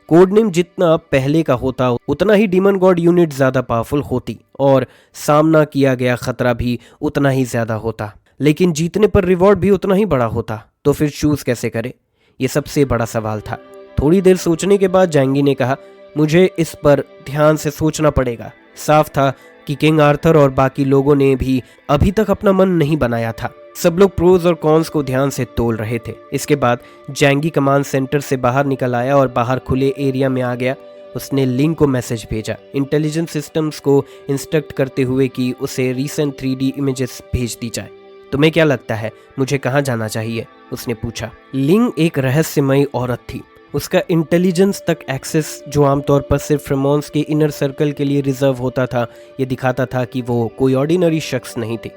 A: कोड नेम जितना पहले का होता उतना ही डीमन गॉड यूनिट ज्यादा पावरफुल होती और सामना किया गया खतरा भी उतना ही ज्यादा होता, लेकिन जीतने पर रिवॉर्ड भी उतना ही बड़ा होता। तो फिर चूज कैसे करे, ये सबसे बड़ा सवाल था। थोड़ी देर सोचने के बाद जैंगी ने कहा, मुझे इस पर ध्यान से सोचना पड़ेगा। साफ था कि किंग आर्थर और बाकी लोगों ने भी अभी तक अपना मन नहीं बनाया था। सब लोग प्रोज और कॉन्स को ध्यान से तोल रहे थे। इसके बाद जैंगी कमांड सेंटर से बाहर निकल आया और बाहर खुले एरिया में आ गया। उसने लिंग को मैसेज भेजा, इंटेलिजेंस सिस्टम्स को इंस्ट्रक्ट करते हुए कि उसे रीसेंट 3D इमेजेस भेज दी जाए। तुम्हें क्या लगता है मुझे कहाँ जाना चाहिए, उसने पूछा। लिंग एक रहस्यमयी औरत थी। उसका इंटेलिजेंस तक एक्सेस, जो आमतौर पर सिर्फ फ्रेमोन्स के इनर सर्कल के लिए रिजर्व होता था, ये दिखाता था कि वो कोई ऑर्डिनरी शख्स नहीं थी।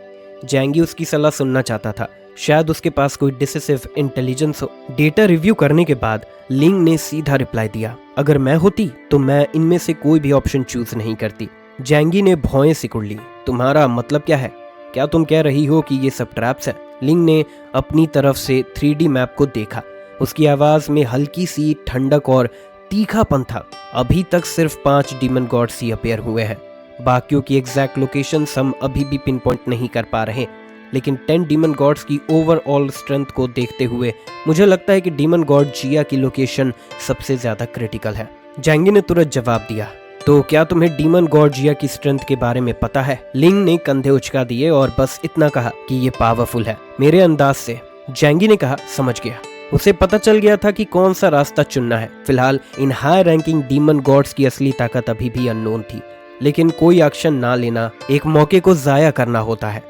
A: जैंगी उसकी सलाह सुनना चाहता था, शायद उसके पास कोई डिसिसिव इंटेलिजेंस हो। डेटा रिव्यू करने के बाद लिंग ने सीधा रिप्लाई दिया, अगर मैं होती तो मैं इनमें से कोई भी ऑप्शन चूज नहीं करती। जैंगी ने भौएं सिकुड़ ली, तुम्हारा मतलब क्या है? क्या तुम कह रही हो कि ये सब ट्रैप्स है? लिंग ने अपनी तरफ से 3D मैप को देखा। उसकी आवाज में हल्की सी ठंडक और तीखापन था। अभी तक सिर्फ 5 डीमन गॉड्स ही अपीयर हुए हैं। बाकियों की एग्जैक्ट लोकेशन हम अभी भी पिन पॉइंट नहीं कर पा रहे, लेकिन 10 डीमन गॉड्स की ओवरऑल स्ट्रेंथ को देखते हुए मुझे लगता है कि डीमन गॉड जिया की लोकेशन सबसे ज्यादा क्रिटिकल है। जैंगी ने तुरंत जवाब दिया, तो क्या तुम्हें डीमन गॉड जिया की स्ट्रेंथ के बारे में पता है? लिंग ने कंधे उचका दिए और बस इतना कहा कि ये पावरफुल है मेरे अंदाज से। जैंगी ने कहा, समझ गया। उसे पता चल गया था कि कौन सा रास्ता चुनना है। फिलहाल इन हाई रैंकिंग डीमन गॉड्स की असली ताकत अभी भी अननोन थी, लेकिन कोई एक्शन ना लेना एक मौके को जाया करना होता है।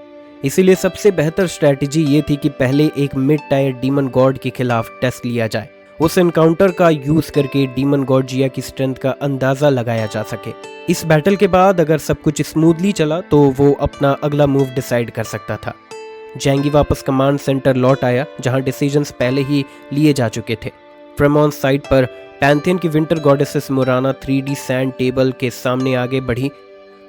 A: इसीलिए सबसे बेहतर स्ट्रेटजी ये थी कि पहले एक मिड टायर डीमन गॉड के खिलाफ टेस्ट लिया जाए। उस एनकाउंटर का यूज करके डीमन गॉड जिया की स्ट्रेंथ का अंदाजा लगाया जा सके। इस बैटल के बाद अगर सब कुछ स्मूथली चला तो वो अपना अगला मूव डिसाइड कर सकता था। जैंगी वापस कमांड सेंटर लौट आया, जहां डिसीजंस पहले ही लिए जा चुके थे। फ्रेमॉन्स साइड पर पैंथियन की winter goddesses Morana 3D sand table के सामने आगे बढ़ी।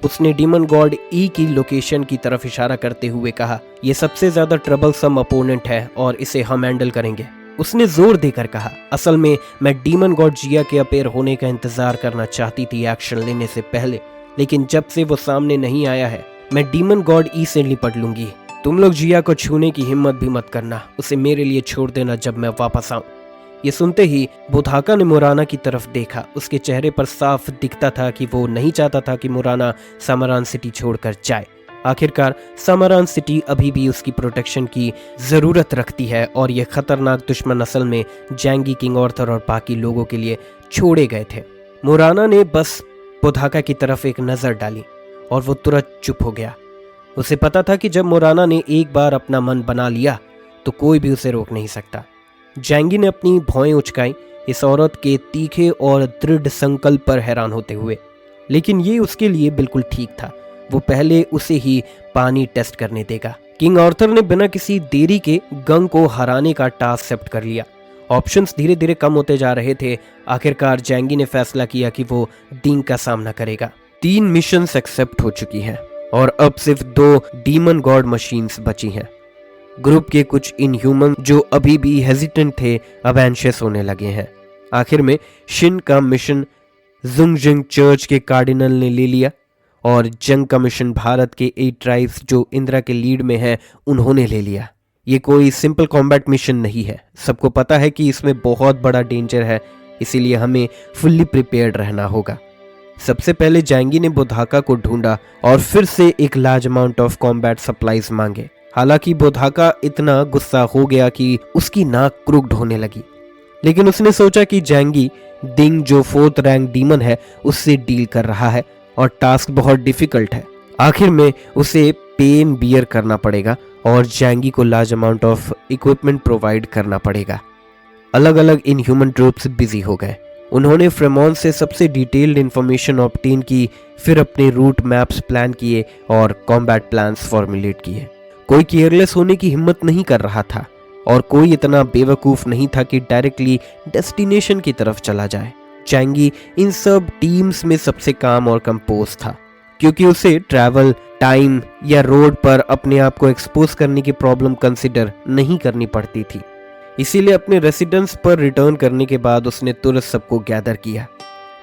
A: उसने डीमन गॉड ई की लोकेशन की तरफ इशारा करते हुए कहा, यह सबसे ज्यादा ट्रबलसम अपोनेंट है और इसे हम हैंडल करेंगे। उसने जोर देकर कहा, असल में मैं डीमन गॉड जिया के अपेयर होने का इंतजार करना चाहती थी एक्शन लेने से पहले, लेकिन जब से वो सामने नहीं आया है मैं डीमन गॉड ई से निपट लूंगी। तुम लोग जिया को छूने की हिम्मत भी मत करना, उसे मेरे लिए छोड़ देना जब मैं वापस आऊं। ये सुनते ही बुधाका ने मोराना की तरफ देखा। उसके चेहरे पर साफ दिखता था कि वो नहीं चाहता था कि मोराना सामरान सिटी छोड़कर जाए। आखिरकार सामरान सिटी अभी भी उसकी प्रोटेक्शन की जरूरत रखती है और ये खतरनाक दुश्मन असल में जैंगी, किंग आर्थर और बाकी लोगों के लिए छोड़े गए थे। मोराना ने बस बुधाका की तरफ एक नजर डाली और वो तुरंत चुप हो गया। उसे पता था कि जब मोराना ने एक बार अपना मन बना लिया तो कोई भी उसे रोक नहीं सकता। जैंगी ने अपनी भौएं उचकाई, इस औरत के तीखे और दृढ़ संकल्प पर हैरान होते हुए। लेकिन ये उसके लिए बिल्कुल ठीक था। वो पहले उसे ही पानी टेस्ट करने देगा। किंग आर्थर ने बिना किसी देरी के गंग को हराने का टास्क एक्सेप्ट कर लिया। ऑप्शंस धीरे धीरे कम होते जा रहे थे। आखिरकार जैंगी ने फैसला किया कि वो दिंग का सामना करेगा। 3 मिशंस एक्सेप्ट हो चुकी हैं और अब सिर्फ 2 डीमन गॉड मशीन्स बची हैं। ग्रुप के कुछ इनह्यूमन जो अभी भी हेजिटेंट थे अब एंशियस होने लगे हैं। आखिर में शिन का मिशन जुंगजिंग चर्च के कार्डिनल ने ले लिया और जंग का मिशन भारत के 8 ट्राइब्स जो इंदिरा के लीड में है उन्होंने ले लिया। ये कोई सिंपल कॉम्बैट मिशन नहीं है। सबको पता है कि इसमें बहुत बड़ा डेंजर है, इसीलिए हमें फुल्ली प्रिपेयर्ड रहना होगा। सबसे पहले जैंगी ने बुधाका को ढूंढा और फिर से एक large amount of combat supplies मांगे। हालांकि बुधाका इतना गुस्सा हो गया कि उसकी नाक क्रुक्ड होने लगी, लेकिन उसने सोचा कि जैंगी दिंग जो 4th रैंक डीमन है उससे डील कर रहा है और टास्क बहुत डिफिकल्ट है। आखिर में उसे पेन बियर करना पड़ेगा और जैंगी को large amount of equipment provide करना पड़ेगा। अलग अलग इनह्यूमन ट्रूप्स बिजी हो गए। उन्होंने फ्रेमॉन से सबसे डिटेल्ड इंफॉर्मेशन ऑब्टेन की, फिर अपने रूट मैप्स प्लान किए और कॉम्बैट प्लान्स फॉर्मुलेट किए। कोई केयरलेस होने की हिम्मत नहीं कर रहा था और कोई इतना बेवकूफ नहीं था कि डायरेक्टली डेस्टिनेशन की तरफ चला जाए। जैंगी इन सब टीम्स में सबसे काम और कंपोज था, क्योंकि उसे ट्रैवल टाइम या रोड पर अपने आप को एक्सपोज करने की प्रॉब्लम कंसिडर नहीं करनी पड़ती थी। इसीलिए अपने रेसिडेंस पर रिटर्न करने के बाद उसने तुरंत सबको गैदर किया।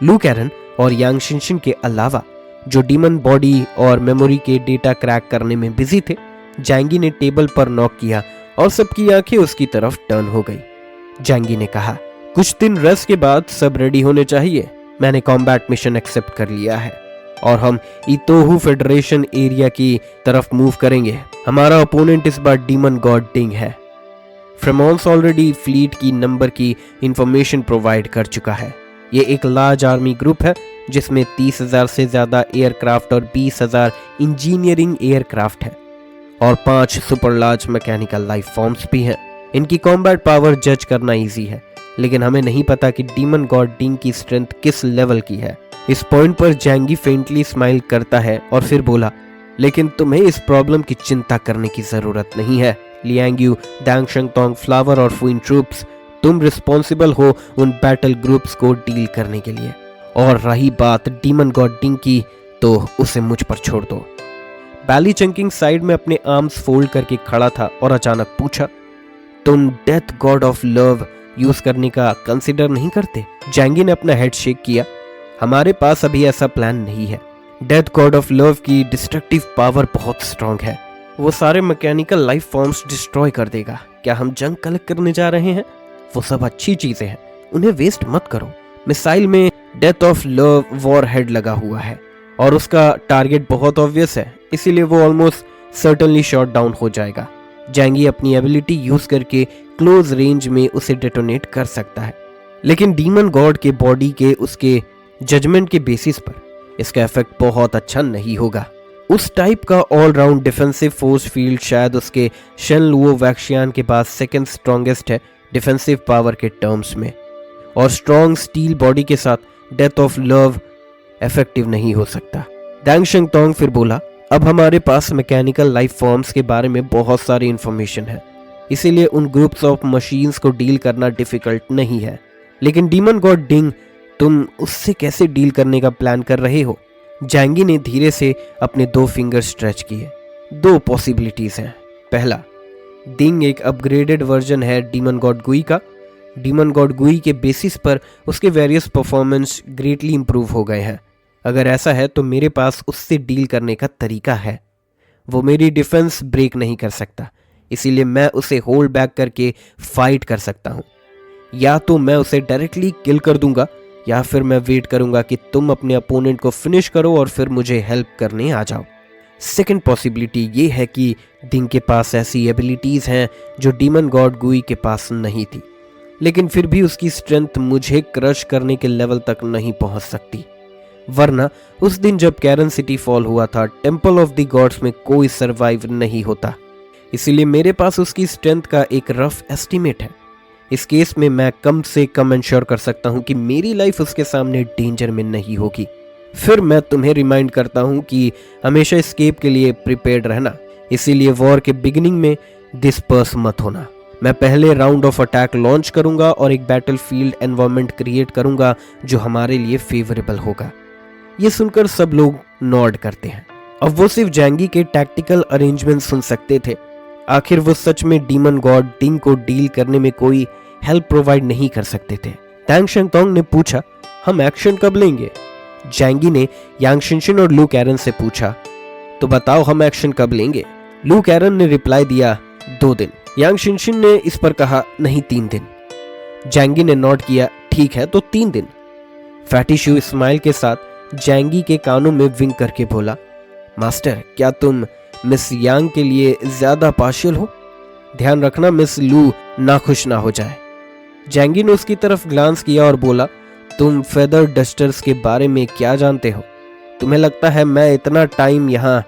A: लू कैरन और यांग शिनशिन के अलावा जो डीमन बॉडी और मेमोरी के डेटा क्रैक करने में बिजी थे, जैंगी ने टेबल पर नॉक किया और सबकी आंखें उसकी तरफ टर्न हो गई। जैंगी ने कहा, कुछ दिन रेस्ट के बाद सब रेडी होने चाहिए। मैंने कॉम्बैट मिशन एक्सेप्ट कर लिया है और हम इतोहू फेडरेशन एरिया की तरफ मूव करेंगे। हमारा ओपोनेंट इस बार डीमन गॉड डिंग है। फ्रेमोन्स ऑलरेडी फ्लीट की नंबर की इंफॉर्मेशन प्रोवाइड कर चुका है। ये एक लार्ज आर्मी ग्रुप है जिसमें 30,000 से ज्यादा एयरक्राफ्ट और 20,000 इंजीनियरिंग एयरक्राफ्ट है और 5 super large mechanical life forms भी हैं। इनकी कॉम्बैट पावर जज करना इजी है, लेकिन हमें नहीं पता कि डीमन गॉड डिंग की स्ट्रेंथ किस लेवल की है। इस पॉइंट पर जैंगी फेंटली स्माइल करता है और फिर बोला, लेकिन तुम्हें इस प्रॉब्लम की चिंता करने की जरूरत नहीं है। लियांगयू, दांग शंगतोंग, फ्लावर और फुइन ट्रूप्स, तुम रिस्पॉन्सिबल हो उन बैटल ग्रुप्स को डील करने के लिए। और रही बात डीमन गॉड डिंग की, तो उसे मुझ पर छोड़ दो। बैली चंकिंग साइड में अपने आर्म्स फोल्ड करके खड़ा था और अचानक पूछा, तुम death God of love use करने का कंसिडर नहीं करते? जैंगी ने अपना हेड शेक किया। हमारे पास अभी ऐसा प्लान नहीं है। डेथ गॉड ऑफ लव की डिस्ट्रक्टिव पावर बहुत स्ट्रांग है। वो सारे मैकेनिकल लाइफ फॉर्म्स डिस्ट्रॉय कर देगा। क्या हम जंग कलेक्ट करने जा रहे हैं? वो सब अच्छी चीजें हैं, उन्हें वेस्ट मत करो। मिसाइल में death of love war head लगा हुआ है और उसका टारगेट बहुत ऑब्वियस है, इसीलिए वो ऑलमोस्ट सर्टेनली शॉट डाउन हो जाएगा। जैंगी अपनी एबिलिटी यूज करके क्लोज रेंज में उसे डेटोनेट कर सकता है, लेकिन डीमन गॉड के बॉडी के उसके जजमेंट के बेसिस पर इसका इफेक्ट बहुत अच्छा नहीं होगा। उस टाइप का all round defensive force field शायद उसके शेन लुओ वैक्शियान के पास सेकंड स्ट्रॉन्गेस्ट है डिफेंसिव पावर के टर्म्स में, और स्ट्रॉन्ग स्टील बॉडी के साथ डेथ ऑफ लव इफेक्टिव नहीं हो सकता। दांग शंगतोंग फिर बोला, अब हमारे पास मैकेनिकल लाइफ फॉर्म्स के बारे में बहुत सारी इंफॉर्मेशन है, इसीलिए उन ग्रुप्स ऑफ मशीन्स को डील करना डिफिकल्ट नहीं है। लेकिन डीमन गॉड डिंग, तुम उससे कैसे डील करने का प्लान कर रहे हो? जैंगी ने धीरे से अपने 2 फिंगर स्ट्रेच किए। 2 पॉसिबिलिटीज हैं। पहला, डिंग एक अपग्रेडेड वर्जन है डीमन गॉड गुई का। डीमन गॉड गुई के बेसिस पर उसके वेरियस परफॉर्मेंस ग्रेटली इंप्रूव हो गए हैं। अगर ऐसा है तो मेरे पास उससे डील करने का तरीका है। वो मेरी डिफेंस ब्रेक नहीं कर सकता, इसीलिए मैं उसे होल्ड बैक करके फाइट कर सकता हूँ। या तो मैं उसे डायरेक्टली किल कर दूंगा, या फिर मैं वेट करूंगा कि तुम अपने अपोनेंट को फिनिश करो और फिर मुझे हेल्प करने आ जाओ। सेकंड पॉसिबिलिटी ये है कि डिंग के पास ऐसी एबिलिटीज हैं जो डीमन गॉड गुई के पास नहीं थी, लेकिन फिर भी उसकी स्ट्रेंथ मुझे क्रश करने के लेवल तक नहीं पहुंच सकती। वरना उस दिन जब कैरन सिटी फॉल हुआ था, टेंपल ऑफ द गॉड्स में कोई सरवाइव नहीं होता। इसीलिए मेरे पास उसकी स्ट्रेंथ का एक रफ एस्टिमेट है। इस केस में मैं कम से कम इंश्योर कर सकता हूं कि मेरी लाइफ उसके सामने डेंजर में नहीं होगी। फिर मैं तुम्हें रिमाइंड करता हूं कि हमेशा एस्केप के लिए प्रिपेयर्ड रहना, इसीलिए वॉर के बिगिनिंग में डिस्पर्स मत होना। मैं पहले राउंड ऑफ अटैक लॉन्च करूंगा और एक बैटलफील्ड एनवायरनमेंट क्रिएट करूंगा जो हमारे लिए फेवरेबल होगा। ये सुनकर सब लोग नॉड करते हैं। अब वो सिर्फ जैंगी के टैक्टिकल अरेंजमेंट सुन सकते थे। आखिर वो सच में डीमन गॉड डिंग को डील करने में कोई हेल्प प्रोवाइड नहीं कर सकते थे। दांग शंगतोंग ने पूछा, हम एक्शन कब लेंगे? जैंगी ने यांग शिनशिन और लू कैरन से पूछा, तो बताओ हम एक्शन कब लेंगे? लू कैरन ने रिप्लाई दिया, 2 दिन। यांग शिनशिन ने इस पर कहा, नहीं 3 दिन। जैंगी ने नोट किया, ठीक है तो 3 दिन। फैटी शू स्माइल के साथ जैंगी के कानों में विंक करके बोला, मास्टर क्या तुम मिस यांग के लिए ज्यादा पार्शियल हो? ध्यान रखना मिस लू नाखुश ना हो जाए। जैंगी ने उसकी तरफ ग्लांस किया और बोला, तुम फेदर डस्टर्स के बारे में क्या जानते हो? तुम्हें लगता है मैं इतना टाइम यहाँ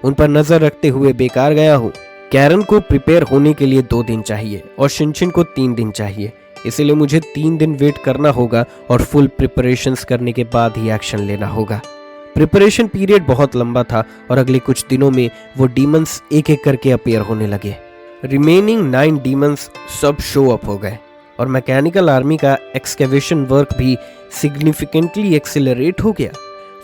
A: उन पर नजर रखते हुए बेकार गया हूँ? कैरन को प्रिपेयर होने के लिए 2 दिन चाहिए और शिनशिन को 3 दिन चाहिए, इसीलिए मुझे 3 दिन वेट करना होगा और फुल प्रिपरेशंस करने के बाद ही एक्शन लेना होगा। प्रिपरेशन पीरियड बहुत लंबा था और अगले कुछ दिनों में वो डीमंस एक एक करके अपीयर होने लगे। रिमेनिंग 9 डीमंस सब शो अप हो गए और मैकेनिकल आर्मी का एक्सकेवेशन वर्क भी सिग्निफिकेंटली एक्सेलरेट हो गया।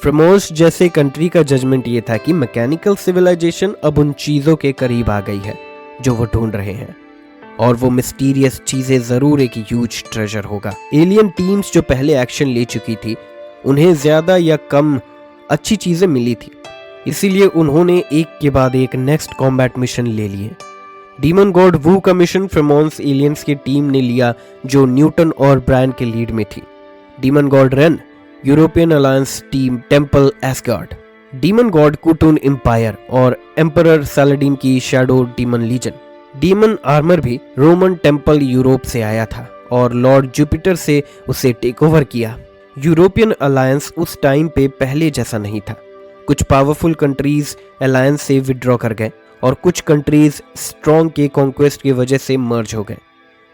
A: फ्रेमोस जैसे कंट्री का जजमेंट ये था कि मैकेनिकल सिविलाइजेशन अब उन चीजों के करीब आ गई है जो वो ढूंढ रहे हैं। और वो मिस्टीरियस चीजें जरूर एक ह्यूज ट्रेजर होगा। एलियन टीम्स जो पहले एक्शन ले चुकी थी उन्हें ज्यादा या कम अच्छी चीजें मिली थी, इसीलिए उन्होंने एक के बाद एक नेक्स्ट कॉम्बैट मिशन ले लिए। डीमन गॉड वू का मिशन फ्रेमोन्स एलियंस की टीम ने लिया जो न्यूटन और ब्रायन के लीड में थी। Demon god Rain European alliance team temple Asgard, demon god Kutun empire और एम्परर सैलाडिन की shadow demon legion. Demon armour भी रोमन टेम्पल यूरोप से आया था और लॉर्ड जुपिटर से उसे टेक ओवर किया। यूरोपियन अलायंस उस टाइम पे पहले जैसा नहीं था। कुछ पावरफुल कंट्रीज अलायंस से विड्रॉ कर गए और कुछ कंट्रीज स्ट्रॉन्ग के कॉन्क्वेस्ट की वजह से मर्ज हो गए।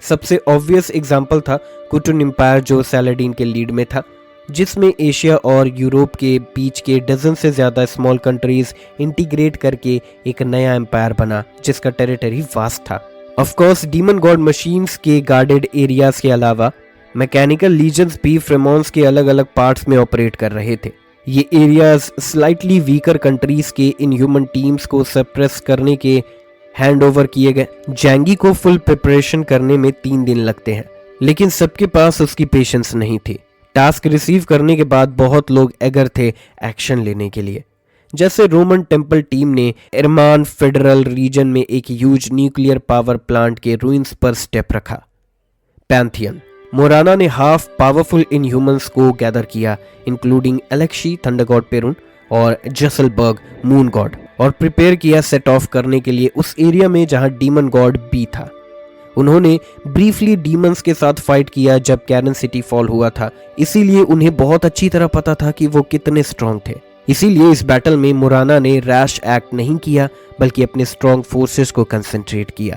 A: सबसे ऑब्वियस एग्जाम्पल था कुटुन एम्पायर जो सैलाडिन के लीड में था, जिसमें एशिया और यूरोप के बीच के डजन से ज्यादा स्मॉल कंट्रीज इंटीग्रेट करके एक नया एम्पायर बना जिसका टेरिटरी वास्ट था। Of course demon God machines के गार्डेड एरियाज के अलावा मैकेनिकल लीजन्स भी फ्रेमोन्स के अलग अलग पार्ट्स में ऑपरेट कर रहे थे। ये एरियाज स्लाइटली वीकर कंट्रीज के इनह्यूमन टीम्स को सप्रेस करने के हैंड ओवर किए गए। जैंगी को फुल प्रिपरेशन करने में 3 दिन लगते हैं, लेकिन सबके पास उसकी पेशेंस नहीं थी। टास्क रिसीव करने के बाद बहुत लोग एगर थे एक्शन लेने के लिए। जैसे रोमन टेम्पल टीम ने एरमान फेडरल रीजन में एक ह्यूज न्यूक्लियर पावर प्लांट के रूइंस पर स्टेप रखा। पैंथियन मोराना ने हाफ पावरफुल इनह्यूमंस को गैदर किया, इंक्लूडिंग एलेक्शी थंडर गॉड पेरुन और जसलबर्ग मून गॉड, और प्रिपेयर किया सेट ऑफ करने के लिए उस एरिया में जहां डीमन गॉड बी था। उन्होंने ब्रीफली डीमंस के साथ फाइट किया जब कैरन सिटी फॉल हुआ था, इसीलिए उन्हें बहुत अच्छी तरह पता था कि वो कितने स्ट्रांग थे। इसीलिए इस बैटल में मोराना ने रैश एक्ट नहीं किया बल्कि अपने स्ट्रांग फोर्सेस को कंसंट्रेट किया।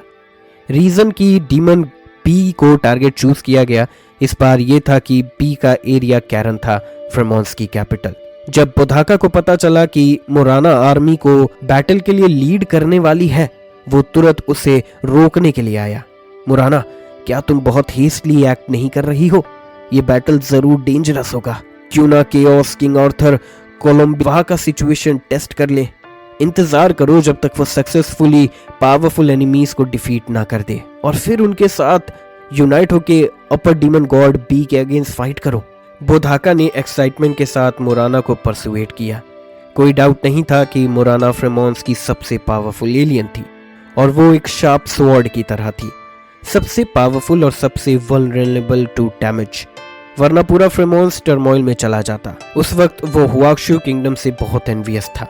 A: रीजन की डीमन बी को टारगेट चूज किया गया इस बार ये था कि बी का एरिया कैरन था, फ्रेमोन्स की कैपिटल। जब बोधाका को पता चला कि मोराना आर्मी को बैटल के लिए लीड करने वाली है, वो तुरंत उसे रोकने के लिए आया। मोराना, क्या तुम बहुत हेस्टली एक्ट नहीं कर रही हो? ये बैटल जरूर डेंजरस होगा। क्यों ना केओस किंग आर्थर कोलंबिया का सिचुएशन टेस्ट कर ले। इंतजार करो जब तक वो सक्सेसफुली पावरफुल एनिमीज को डिफीट ना कर दे, और फिर उनके साथ यूनाइट होके अपर डीमन गॉड बी के अगेंस्ट फाइट करो। बोधाका ने एक्साइटमेंट के साथ मोराना को परसुएट किया। कोई डाउट नहीं था कि मोराना फ्रेमोन्स की सबसे पावरफुल एलियन थी और वो एक शार्प स्वॉर्ड की तरह थी, सबसे पावरफुल और सबसे वल्नरेबल टू डैमेज, वरना पूरा फ्रेमोन्स टर्मोइल में चला जाता। उस वक्त वो हुआक्शू किंगडम से बहुत एनवियस था,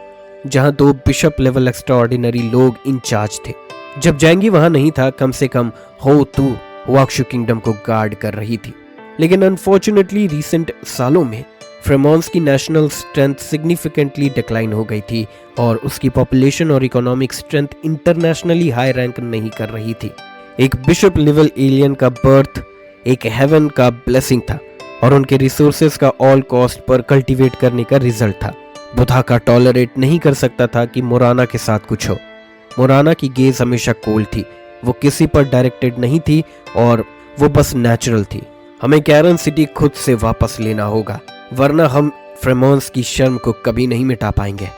A: जहां 2 बिशप लेवल एक्स्ट्राऑर्डिनरी लोग इंचार्ज थे। जब जैंगी वहां नहीं था, कम से कम हो तू हुआक्शू किंगडम को गार्ड कर रही थी। लेकिन अनफॉर्चुनेटली रिसेंट सालों में फ्रेमोन्स की नेशनल स्ट्रेंथ सिग्निफिकेंटली डिक्लाइन हो गई थी और उसकी पॉपुलेशन और economic strength internationally high rank नहीं कर रही थी। एक बिशप लेवल एलियन का बर्थ एक हेवन का ब्लेसिंग था और उनके रिसोर्सेज का ऑल कॉस्ट पर कल्टीवेट करने का रिजल्ट था। बोधाका टॉलरेट नहीं कर सकता था कि मोराना के साथ कुछ हो। मोराना की गेज हमेशा कोल्ड थी, वो किसी पर डायरेक्टेड नहीं थी और वो बस नेचुरल थी। हमें कैरन सिटी खुद से वापस लेना होगा, वरना हम फ्रेमोन्स की शर्म को कभी नहीं मिटा पाएंगे।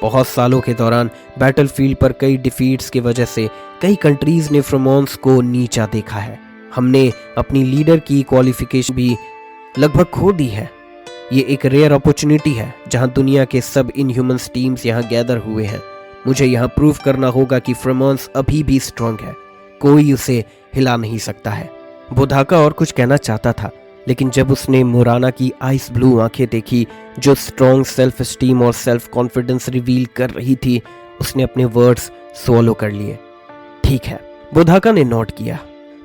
A: बहुत सालों के दौरान बैटलफील्ड पर कई डिफीट्स की वजह से कई कंट्रीज ने फ्रेमोन्स को नीचा देखा है। हमने अपनी लीडर की क्वालिफिकेशन भी लगभग खो दी है। ये एक रेयर अपॉर्चुनिटी है जहां दुनिया के सब इनह्यूमन्स टीम्स यहां गैदर हुए हैं। मुझे यहां प्रूव करना होगा कि फ्रेमोन्स अभी भी स्ट्रांग है, कोई उसे हिला नहीं सकता है। बोधाका और कुछ कहना चाहता था, लेकिन जब उसने मोराना की आइस ब्लू आंखें देखी जो स्ट्रांग सेल्फ स्टीम और सेल्फ कॉन्फिडेंस रिवील कर रही थी, उसने अपने वर्ड्स स्वॉलो कर लिए। ठीक है, बोधाका ने नोट किया,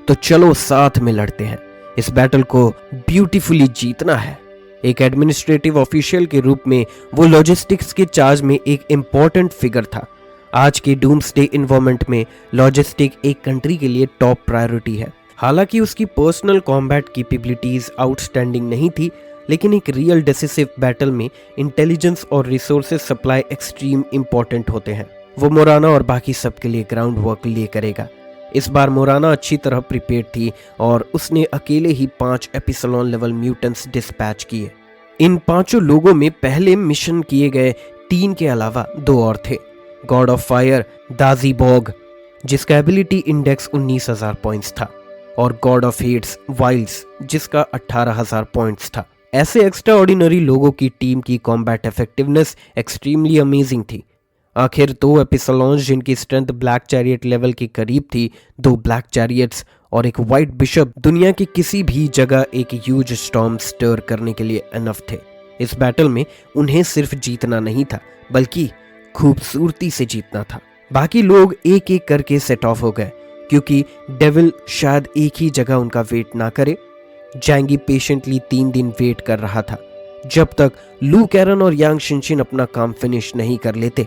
A: तो चलो साथ में लड़ते हैं। इस बैटल को ब्यूटीफुली जीतना है। एक एडमिनिस्ट्रेटिव ऑफिशियल के रूप में वो लॉजिस्टिक्स के चार्ज में एक इम्पॉर्टेंट फिगर था। आज के डूम्सडे एनवायरनमेंट में लॉजिस्टिक एक कंट्री के लिए टॉप प्रायोरिटी है। हालांकि उसकी पर्सनल कॉम्बैट कैपेबिलिटीज आउटस्टैंडिंग नहीं थी, लेकिन एक रियल डिसिसिव बैटल में इंटेलिजेंस और रिसोर्सेज सप्लाई एक्सट्रीम इंपॉर्टेंट होते हैं। वो मोराना और बाकी सबके लिए ग्राउंड वर्क लिए करेगा। इस बार मोराना अच्छी तरह प्रिपेयर्ड थी और उसने अकेले ही 5 एपिसलोन लेवल म्यूटेंट्स डिस्पैच किए। इन 5 लोगों में पहले मिशन किए गए 3 के अलावा 2 और थे, गॉड ऑफ फायर दाजीबॉग जिसका एबिलिटी इंडेक्स 19,000 पॉइंट्स था, और गॉड ऑफ हेट्स वाइल्ड्स जिसका 18,000 पॉइंट्स था। ऐसे एक्स्ट्रा ऑर्डिनरी लोगों की टीम की कॉम्बैट इफेक्टिवनेस एक्सट्रीमली अमेजिंग थी। आखिर 2 एपिसलॉन्स जिनकी स्ट्रेंथ ब्लैक चैरियट लेवल के करीब थी, 2 ब्लैक चैरियट्स और एक वाइट बिशप दुनिया की किसी भी जगह एक ह्यूज स्टॉर्म स्टर करने के लिए इनफ थे। इस बैटल में उन्हें सिर्फ जीतना नहीं था बल्कि खूबसूरती से जीतना था। बाकी लोग एक एक करके सेट ऑफ हो गए क्योंकि डेविल शायद एक ही जगह उनका वेट ना करे। जैंगी पेशेंटली 3 दिन वेट कर रहा था जब तक लू कैरन और यांग शिनशिन अपना काम फिनिश नहीं कर लेते।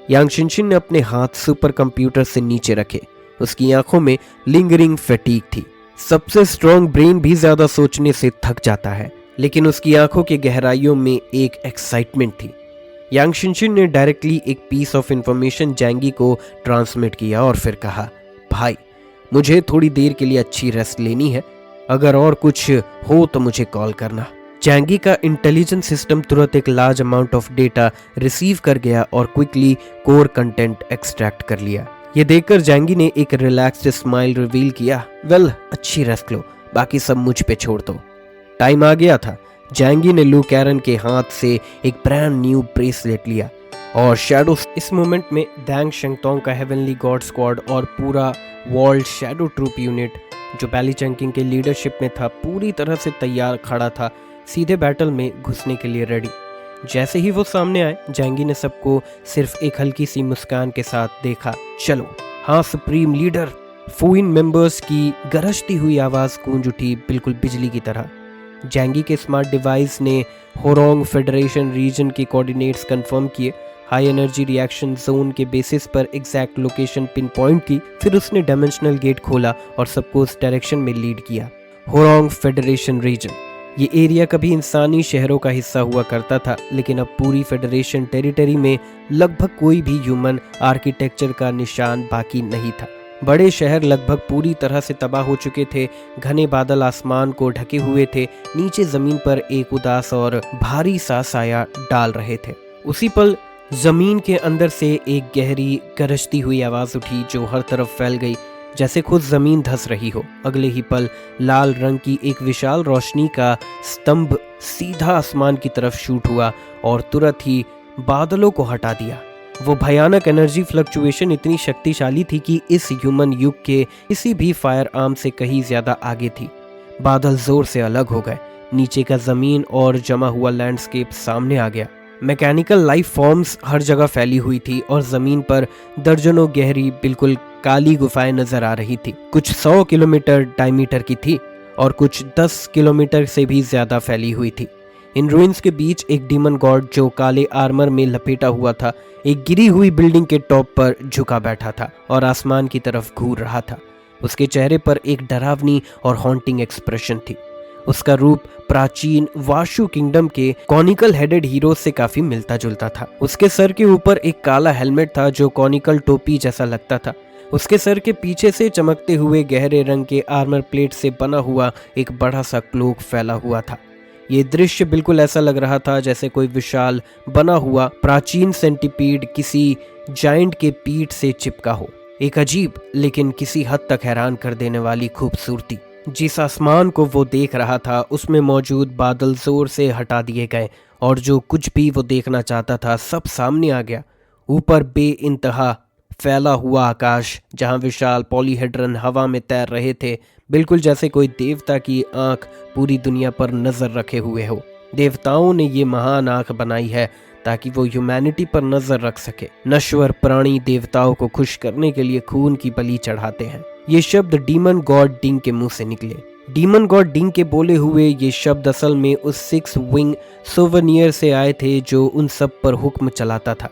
A: यांग शिनशिन ने अपने हाथ सुपर कंप्यूटर से नीचे रखे। उसकी आंखों में लिंगरिंग फैटीग थी। सबसे स्ट्रॉन्ग ब्रेन भी ज्यादा सोचने से थक जाता है, लेकिन उसकी आंखों की गहराइयों में एक एक्साइटमेंट थी। यांग शिनशिन ने डायरेक्टली एक पीस ऑफ इंफॉर्मेशन जैंगी को ट्रांसमिट किया और फिर कहा, भाई मुझे थोड़ी देर के लिए अच्छी रेस्ट लेनी है, अगर और कुछ हो तो मुझे कॉल करना। जैंगी का इंटेलिजेंस सिस्टम तुरंत एक large amount of data receive कर गया और क्विकली कोर कंटेंट एक्सट्रैक्ट कर लिया। ये देखकर जैंगी ने एक रिलैक्स्ड स्माइल रिवील किया, वेल अच्छी रेस्ट लो, बाकी सब मुझ पे छोड़ दो। टाइम आ गया था। जैंगी ने लू कैरन के हाथ से एक ब्रांड न्यू ब्रेसलेट लिया और शैडो इस मोमेंट में डैंग शेंगतोंग का हेवनली गॉड स्क्वाड और पूरा वर्ल्ड शैडो ट्रूप यूनिट जो बैली चंकिंग के लीडरशिप में था पूरी तरह से तैयार खड़ा था, सीधे बैटल में घुसने के लिए रेडी। जैसे ही वो सामने आए, जैंगी ने सबको सिर्फ एक हल्की सी मुस्कान के साथ देखा। चलो हाँ सुप्रीम लीडर। फूइन मेंबर्स की गरजती हुई आवाज गूंज उठी बिल्कुल बिजली की तरह। जैंगी के स्मार्ट डिवाइस ने होरोंग फेडरेशन रीजन के कोऑर्डिनेट्स कंफर्म किए, हाई एनर्जी रिएक्शन जोन के बेसिस पर एग्जैक्ट लोकेशन पिन पॉइंट की। फिर उसने डायमेंशनल गेट खोला और सबको उस डायरेक्शन में लीड किया। होरोंग फेडरेशन रीजन, ये एरिया कभी इंसानी शहरों का हिस्सा हुआ करता था, लेकिन अब पूरी फेडरेशन टेरिटरी में लगभग कोई भी ह्यूमन आर्किटेक्चर का निशान बाकी नहीं था। बड़े शहर लगभग पूरी तरह से तबाह हो चुके थे। घने बादल आसमान को ढके हुए थे। नीचे जमीन पर एक उदास और भारी सा साया डाल रहे थे। उसी पल जमीन के अंदर से एक गहरी गरजती हुई आवाज उठी जो हर तरफ फैल गई, जैसे खुद जमीन धंस रही हो। अगले ही पल लाल रंग की एक विशाल रोशनी का स्तंभ सीधा आसमान की तरफ शूट हुआ और तुरंत ही बादलों को हटा दिया। वो भयानक एनर्जी फ्लक्चुएशन इतनी शक्तिशाली थी कि इस ह्यूमन युग के किसी भी फायर आर्म से कहीं ज्यादा आगे थी। बादल जोर से अलग हो गए। नीचे का जमीन और जमा हुआ लैंडस्केप सामने आ गया। मैकेनिकल लाइफ फॉर्म्स हर जगह फैली हुई थी और जमीन पर दर्जनों गहरी बिल्कुल काली गुफाएं नजर आ रही थी। कुछ 100 किलोमीटर डायमीटर की थी और कुछ 10 किलोमीटर से भी ज्यादा फैली हुई थी। इन रूइंस के बीच एक डीमन गॉड जो काले आर्मर में लपेटा हुआ था, एक गिरी हुई बिल्डिंग के टॉप पर झुका बैठा था और आसमान की तरफ घूर रहा था। उसके चेहरे पर एक डरावनी और हॉन्टिंग एक्सप्रेशन थी। उसका रूप प्राचीन वाशु किंगडम के कॉनिकल हेडेड हीरो से काफी मिलता जुलता था। उसके सर के ऊपर एक काला हेलमेट था जो कॉनिकल टोपी जैसा लगता था। उसके सर के पीछे से चमकते हुए गहरे रंग के आर्मर प्लेट से बना हुआ एक बड़ा सा क्लोक फैला हुआ था। ये दृश्य बिल्कुल ऐसा लग रहा था जैसे कोई विशाल बना हुआ प्राचीन सेंटीपीड किसी जायंट के पीठ से चिपका हो। एक अजीब लेकिन किसी हद तक हैरान कर देने वाली खूबसूरती। जिस आसमान को वो देख रहा था उसमें मौजूद बादल जोर से हटा दिए गए और जो कुछ भी वो देखना चाहता था सब सामने आ गया। ऊपर बेइंतहा फैला हुआ आकाश जहां विशाल पॉलीहेड्रन हवा में तैर रहे थे, बिल्कुल जैसे कोई देवता की आंख पूरी दुनिया पर नजर रखे हुए हो। देवताओं ने ये महान आंख बनाई है ताकि वो ह्यूमैनिटी पर नजर रख सके। नश्वर प्राणी देवताओं को खुश करने के लिए खून की बलि चढ़ाते हैं। ये शब्द डीमन गॉड डिंग के मुंह से निकले। डीमन गॉड डिंग के बोले हुए ये शब्द असल में उस 6 विंग सोवेनियर से आए थे जो उन सब पर हुक्म चलाता था।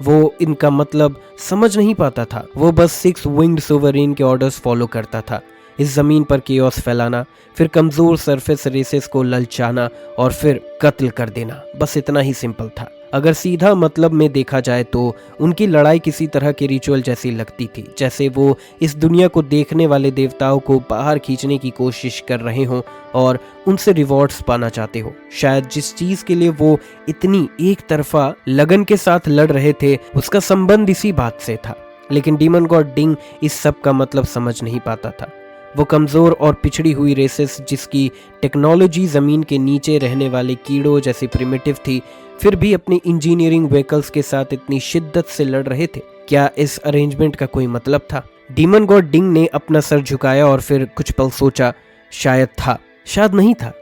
A: वो इनका मतलब समझ नहीं पाता था। वो बस 6 विंग्ड सोवरेन के ऑर्डर्स फॉलो करता था। इस जमीन पर केओस फैलाना, फिर कमजोर सरफेस रेसेस को ललचाना और फिर कत्ल कर देना, बस इतना ही सिंपल था। अगर सीधा मतलब में देखा जाए तो उनकी लड़ाई किसी तरह की रिचुअल जैसी लगती थी, जैसे वो इस दुनिया को देखने वाले देवताओं को बाहर खींचने की कोशिश कर रहे हों और उनसे रिवॉर्ड्स पाना चाहते हो। शायद जिस चीज के लिए वो इतनी एक तरफा लगन के साथ लड़ रहे थे उसका संबंध इसी बात से था। लेकिन डीमन गॉड डिंग इस सब का मतलब समझ नहीं पाता था। वो कमज़ोर और पिछड़ी हुई रेसेस जिसकी टेक्नोलॉजी ज़मीन के नीचे रहने वाले कीड़ों जैसी प्रिमिटिव थी, फिर भी अपनी इंजीनियरिंग व्हीकल्स के साथ इतनी शिद्दत से लड़ रहे थे। क्या इस अरेंजमेंट का कोई मतलब था? डीमन गॉड डिंग ने अपना सर झुकाया और फिर कुछ पल सोचा। शायद था, शायद नहीं था,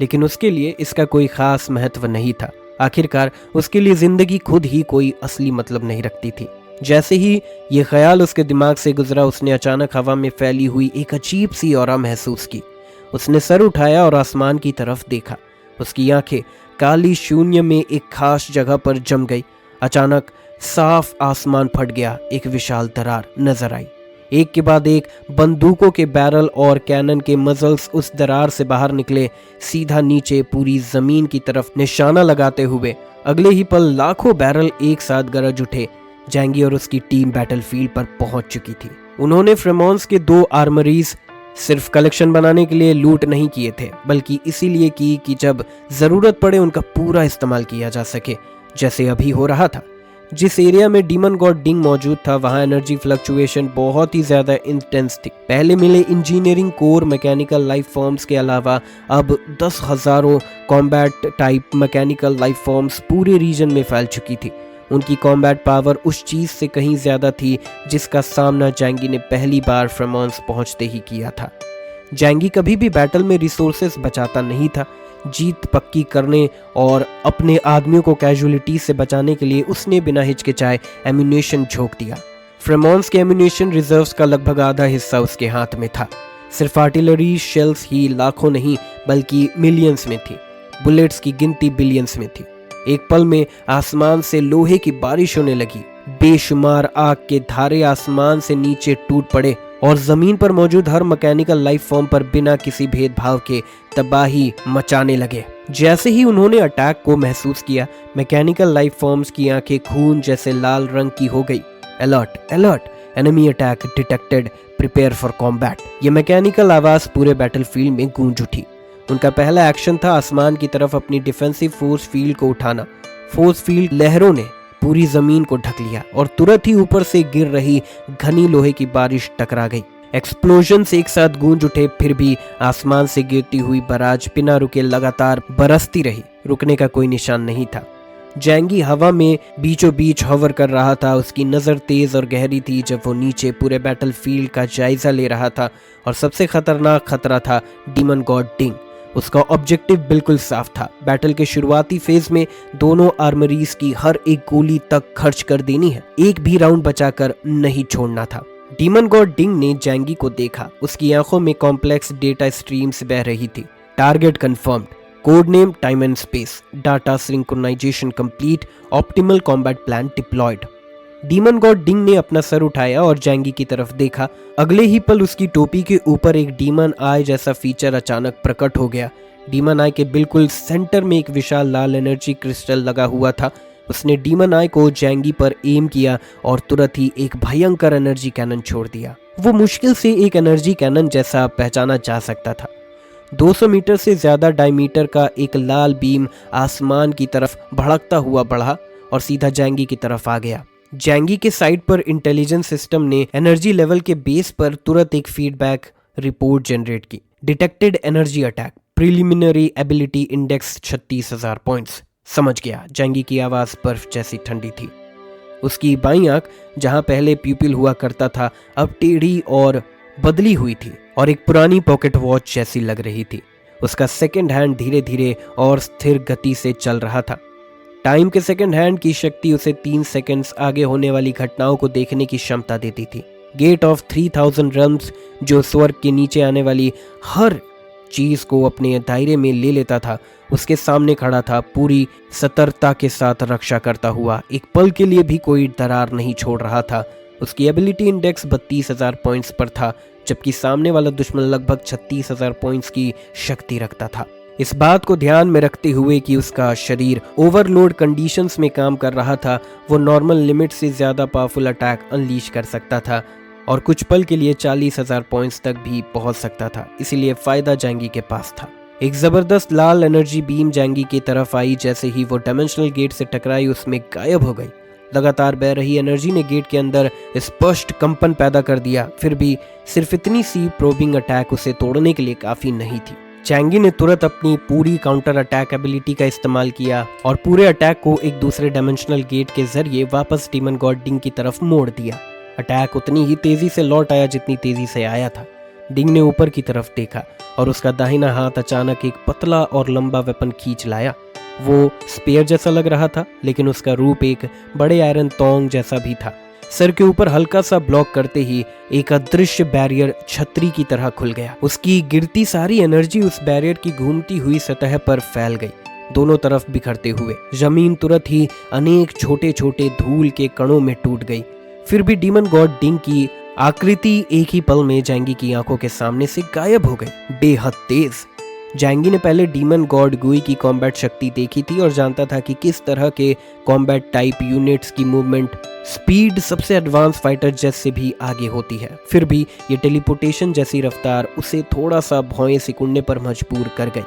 A: लेकिन उसके लिए इसका कोई खास महत्व नहीं था। आखिरकार उसके लिए जिंदगी खुद ही कोई असली मतलब नहीं रखती थी। जैसे ही ये ख्याल उसके दिमाग से गुजरा, उसने अचानक हवा में फैली हुई एक अजीब सी ऑरा महसूस की। उसने सर उठाया और आसमान की तरफ देखा। उसकी आंखें काली शून्य में एक खास जगह पर जम गई। अचानक साफ आसमान फट गया, एक विशाल दरार नजर आई। एक के बाद एक बंदूकों के बैरल और कैनन के मजल्स उस दरार से बाहर निकले, सीधा नीचे पूरी जमीन की तरफ निशाना लगाते हुए। अगले ही पल लाखों बैरल एक साथ गरज उठे। जैंगी और उसकी टीम बैटलफील्ड पर पहुंच चुकी थी। उन्होंने फ्रेमॉन्स के 2 आर्मरीज सिर्फ कलेक्शन बनाने के लिए लूट नहीं किए थे, बल्कि इसीलिए की कि जब जरूरत पड़े उनका पूरा इस्तेमाल किया जा सके, जैसे अभी हो रहा था। जिस एरिया में डीमन गॉड डिंग मौजूद था, वहां एनर्जी फ्लक्चुएशन बहुत ही ज्यादा इंटेंस थी। पहले मिले engineering core mechanical life forms के अलावा अब 10,000 combat type mechanical life forms पूरे रीजन में फैल चुकी थी। उनकी कॉम्बैट पावर उस चीज से कहीं ज्यादा थी जिसका सामना जैंगी ने पहली बार फ्रेमॉन्स पहुंचते ही किया था। जैंगी कभी भी बैटल में रिसोर्सेस बचाता नहीं था। जीत पक्की करने और अपने आदमियों को कैजुअलिटी से बचाने के लिए उसने बिना हिचकिचाए एम्यूनेशन झोंक दिया। फ्रेमॉन्स के एम्यूनेशन रिजर्व्स का लगभग आधा हिस्सा उसके हाथ में था। सिर्फ आर्टिलरी शेल्स ही लाखों नहीं बल्कि मिलियंस में थी। बुलेट्स की गिनती बिलियंस में थी। एक पल में आसमान से लोहे की बारिश होने लगी। बेशुमार आग के धारे आसमान से नीचे टूट पड़े और जमीन पर मौजूद हर मैकेनिकल लाइफ फॉर्म पर बिना किसी भेदभाव के तबाही मचाने लगे। जैसे ही उन्होंने अटैक को महसूस किया, मैकेनिकल लाइफ फॉर्म्स की आंखें खून जैसे लाल रंग की हो गई। Alert, alert, enemy attack detected, prepare for combat. ये मैकेनिकल आवाज पूरे बैटलफील्ड में गूंज उठी। उनका पहला एक्शन था आसमान की तरफ अपनी डिफेंसिव फोर्स फील्ड को उठाना। फोर्स फील्ड लहरों ने पूरी जमीन को ढक लिया और तुरंत ही ऊपर से गिर रही घनी लोहे की बारिश टकरा गई। एक्सप्लोजन्स एक साथ गूंज उठे, फिर भी आसमान से गिरती हुई बराज बिना रुके लगातार बरसती रही। रुकने का कोई निशान नहीं था। जैंगी हवा में बीचों बीच हवर कर रहा था। उसकी नजर तेज और गहरी थी जब वो नीचे पूरे बैटलफील्ड का जायजा ले रहा था। और सबसे खतरनाक खतरा था डीमन गॉड डिंग। उसका ऑब्जेक्टिव बिल्कुल साफ था। बैटल के शुरुआती फेज में दोनों आर्मरीज की हर एक गोली तक खर्च कर देनी है। एक भी राउंड बचाकर नहीं छोड़ना था। डीमन गॉड डिंग ने जैंगी को देखा। उसकी आंखों में कॉम्प्लेक्स डेटा स्ट्रीम्स बह रही थी। Target confirmed, code name time and space, data synchronisation complete, optimal combat plan deployed. Demon god Ding ने अपना सर उठाया और जैंगी की तरफ देखा। अगले ही पल उसकी टोपी के ऊपर एक डीमन आई जैसा फीचर अचानक प्रकट हो गया। डीमन आई के बिल्कुल सेंटर में एक विशाल लाल एनर्जी क्रिस्टल लगा हुआ था। उसने डीमन आई को जैंगी पर एम किया और तुरंत ही एक भयंकर एनर्जी कैनन छोड़ दिया। वो मुश्किल से एक एनर्जी कैनन जैसा पहचाना जा सकता था। 200 मीटर से ज्यादा डायमीटर का एक लाल बीम आसमान की तरफ भड़कता हुआ बढ़ा और सीधा जैंगी की तरफ आ गया। जैंगी के साइड पर इंटेलिजेंस सिस्टम ने एनर्जी लेवल के बेस पर तुरंत एक फीडबैक रिपोर्ट जनरेट की। Detected energy attack, preliminary ability index 36,000 points. समझ गया। जैंगी की आवाज बर्फ जैसी ठंडी थी। उसकी बाईं आंख जहां पहले प्यूपिल हुआ करता था अब टेढ़ी और बदली हुई थी और एक पुरानी पॉकेट वॉच जैसी लग रही थी। उसका सेकंड हैंड धीरे धीरे और स्थिर गति से चल रहा था। टाइम के सेकंड हैंड की शक्ति उसे 3 सेकंड्स आगे होने वाली घटनाओं को देखने की क्षमता देती थी। गेट ऑफ 3000 रम्स जो स्वर्ग के नीचे आने वाली हर चीज को अपने दायरे में ले लेता था, उसके सामने खड़ा था, पूरी सतर्कता के साथ रक्षा करता हुआ। एक पल के लिए भी कोई दरार नहीं छोड़ रहा था। उसकी एबिलिटी इंडेक्स 32,000 पॉइंट्स पर था, जबकि सामने वाला दुश्मन लगभग 36,000 पॉइंट्स की शक्ति रखता था। इस बात को ध्यान में रखते हुए कि उसका शरीर ओवरलोड कंडीशंस में काम कर रहा था, वो नॉर्मल लिमिट से ज्यादा पावरफुल अटैक अनलीश कर सकता था और कुछ पल के लिए 40,000 पॉइंट्स तक भी पहुंच सकता था। इसीलिए फायदा जैंगी के पास था। एक जबरदस्त लाल एनर्जी बीम जैंगी की तरफ आई। जैसे ही वो डायमेंशनल गेट से टकराई उसमें गायब हो गई। लगातार बह रही एनर्जी ने गेट के अंदर स्पष्ट कंपन पैदा कर दिया, फिर भी सिर्फ इतनी सी प्रोबिंग अटैक उसे तोड़ने के लिए काफी नहीं थी। चैंगी ने तुरंत अपनी पूरी काउंटर अटैक एबिलिटी का इस्तेमाल किया और पूरे अटैक को एक दूसरे डायमेंशनल गेट के जरिए वापस डीमन गॉड डिंग की तरफ मोड़ दिया। अटैक उतनी ही तेजी से लौट आया जितनी तेजी से आया था। डिंग ने ऊपर की तरफ देखा और उसका दाहिना हाथ अचानक एक पतला और लंबा वेपन खींच लाया। वो स्पेयर जैसा लग रहा था, लेकिन उसका रूप एक बड़े आयरन तोंग जैसा भी था। सर के ऊपर हल्का सा ब्लॉक करते ही एक अदृश्य बैरियर छतरी की तरह खुल गया। उसकी गिरती सारी एनर्जी उस बैरियर की घूमती हुई सतह पर फैल गई, दोनों तरफ बिखरते हुए। जमीन तुरंत ही अनेक छोटे छोटे धूल के कणों में टूट गई। फिर भी डीमन गॉड डिंग की आकृति एक ही पल में जैंगी की आंखों के सामने से गायब हो गई, बेहद तेज। जैंगी ने पहले डीमन गॉड गुई की कॉम्बैट शक्ति देखी थी और जानता था कि किस तरह के कॉम्बैट टाइप यूनिट्स की मूवमेंट स्पीड सबसे एडवांस फाइटर जेट से भी आगे होती है। फिर भी ये टेलीपोर्टेशन जैसी रफ्तार उसे थोड़ा सा भौएं सिकुड़ने पर मजबूर कर गई।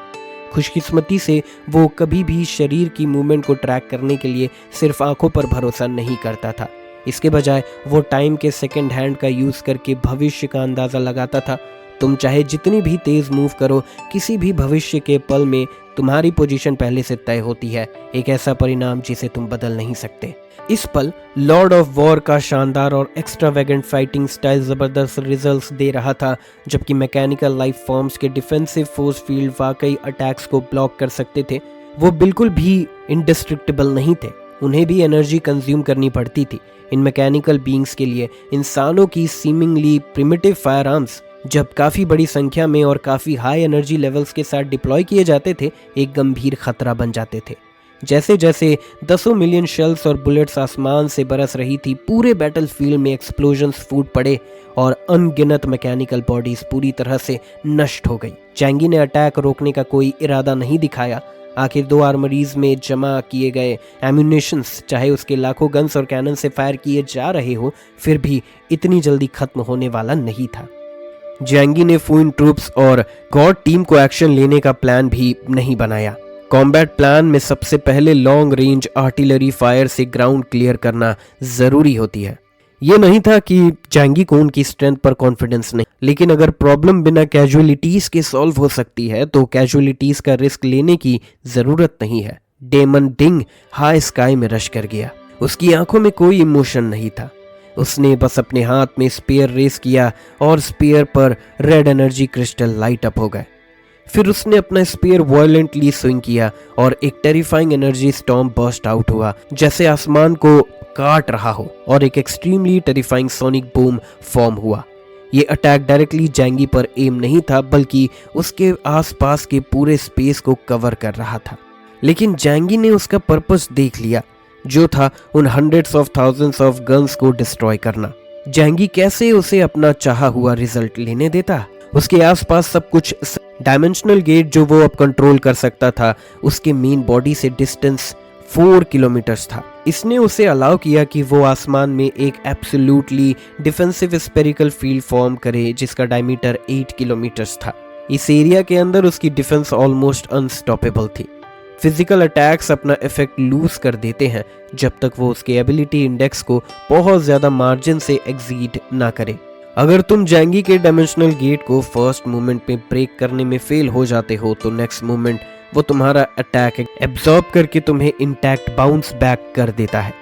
A: खुशकिस्मती से वो कभी भी शरीर की मूवमेंट को ट्रैक करने के लिए सिर्फ आंखों पर भरोसा नहीं करता था। इसके बजाय वो टाइम के सेकंड हैंड का यूज करके भविष्य का अंदाजा लगाता था। तुम चाहे जितनी भी तेज मूव करो, किसी भी भविष्य के पल में तुम्हारी पोजीशन पहले से तय होती है, एक ऐसा परिणाम जिसे तुम बदल नहीं सकते। इस पल लॉर्ड ऑफ वॉर का शानदार और एक्स्ट्रावेगेंट फाइटिंग स्टाइल जबरदस्त रिजल्ट्स दे रहा था, जबकि मैकेनिकल लाइफ फॉर्म्स के डिफेंसिव फोर्स फील्ड वाकई अटैक्स को ब्लॉक कर सकते थे। वो बिल्कुल भी इंडिस्ट्रक्टेबल नहीं थे, उन्हें भी एनर्जी कंज्यूम करनी पड़ती थी। इन मैकेनिकल बीइंग्स के लिए इंसानों की सीमिंगली प्रिमिटिव फायर आर्म्स जब काफ़ी बड़ी संख्या में और काफ़ी हाई एनर्जी लेवल्स के साथ डिप्लॉय किए जाते थे, एक गंभीर खतरा बन जाते थे। जैसे जैसे दसों मिलियन शेल्स और बुलेट्स आसमान से बरस रही थी, पूरे बैटलफील्ड में एक्सप्लोजन्स फूट पड़े और अनगिनत मैकेनिकल बॉडीज पूरी तरह से नष्ट हो गई। चैंगी ने अटैक रोकने का कोई इरादा नहीं दिखाया। आखिर दो आर्मरीज में जमा किए गए एम्यूनेशंस, चाहे उसके लाखों गन्स और कैनन से फायर किए जा रहे हो, फिर भी इतनी जल्दी खत्म होने वाला नहीं था। जैंगी ने फुइन ट्रूप्स और गॉड टीम को एक्शन लेने का प्लान भी नहीं बनाया। कॉम्बैट प्लान में सबसे पहले लॉन्ग रेंज आर्टिलरी फायर से ग्राउंड क्लियर करना जरूरी होती है। ये नहीं था कि जैंगी को उनकी स्ट्रेंथ पर कॉन्फिडेंस नहीं, लेकिन अगर प्रॉब्लम बिना कैजुअलिटीज के सॉल्व हो सकती है तो कैजुअलिटीज का रिस्क लेने की जरूरत नहीं है। डेमन डिंग हाई स्काई में रश कर गया। उसकी आंखों में कोई इमोशन नहीं था। उसने बस अपने हाथ में स्पेयर रेस किया और स्पेयर पर red energy crystal light up हो गए। फिर उसने अपना स्पेयर वायलेंटली स्विंग किया और एक terrifying energy storm burst out हुआ, जैसे आसमान को काट रहा हो, और एक extremely terrifying sonic boom form हुआ। ये अटैक डायरेक्टली जैंगी पर एम नहीं था, बल्कि उसके आसपास के पूरे स्पेस को कवर कर रहा था। लेकिन जैंगी ने उसका पर्पस देख लिया, जो था उन hundreds of thousands of guns को डिस्ट्रॉय करना। जैंगी कैसे उसे अपना चाहा हुआ रिजल्ट लेने देता? उसके आसपास सब कुछ डायमेंशनल गेट जो वो अब कंट्रोल कर सकता था, उसके मेन बॉडी से डिस्टेंस 4 किलोमीटर्स था। इसने उसे अलाउ किया कि वो आसमान में एक absolutely defensive spherical field form करे जिसका डायमीटर 8 किलोमीटर्स था। इस एरिया के अंदर उसकी डिफेंस ऑलमोस्ट अनस्टॉपेबल थी। फिजिकल अटैक्स अपना इफेक्ट लूज कर देते हैं जब तक वो उसके एबिलिटी इंडेक्स को बहुत ज्यादा मार्जिन से एक्सीड ना करे। अगर तुम जैंगी के डायमेंशनल गेट को फर्स्ट मूवमेंट में ब्रेक करने में फेल हो जाते हो तो नेक्स्ट मूवमेंट वो तुम्हारा अटैक एब्जॉर्ब करके तुम्हें इंटैक्ट बाउंस बैक कर देता है।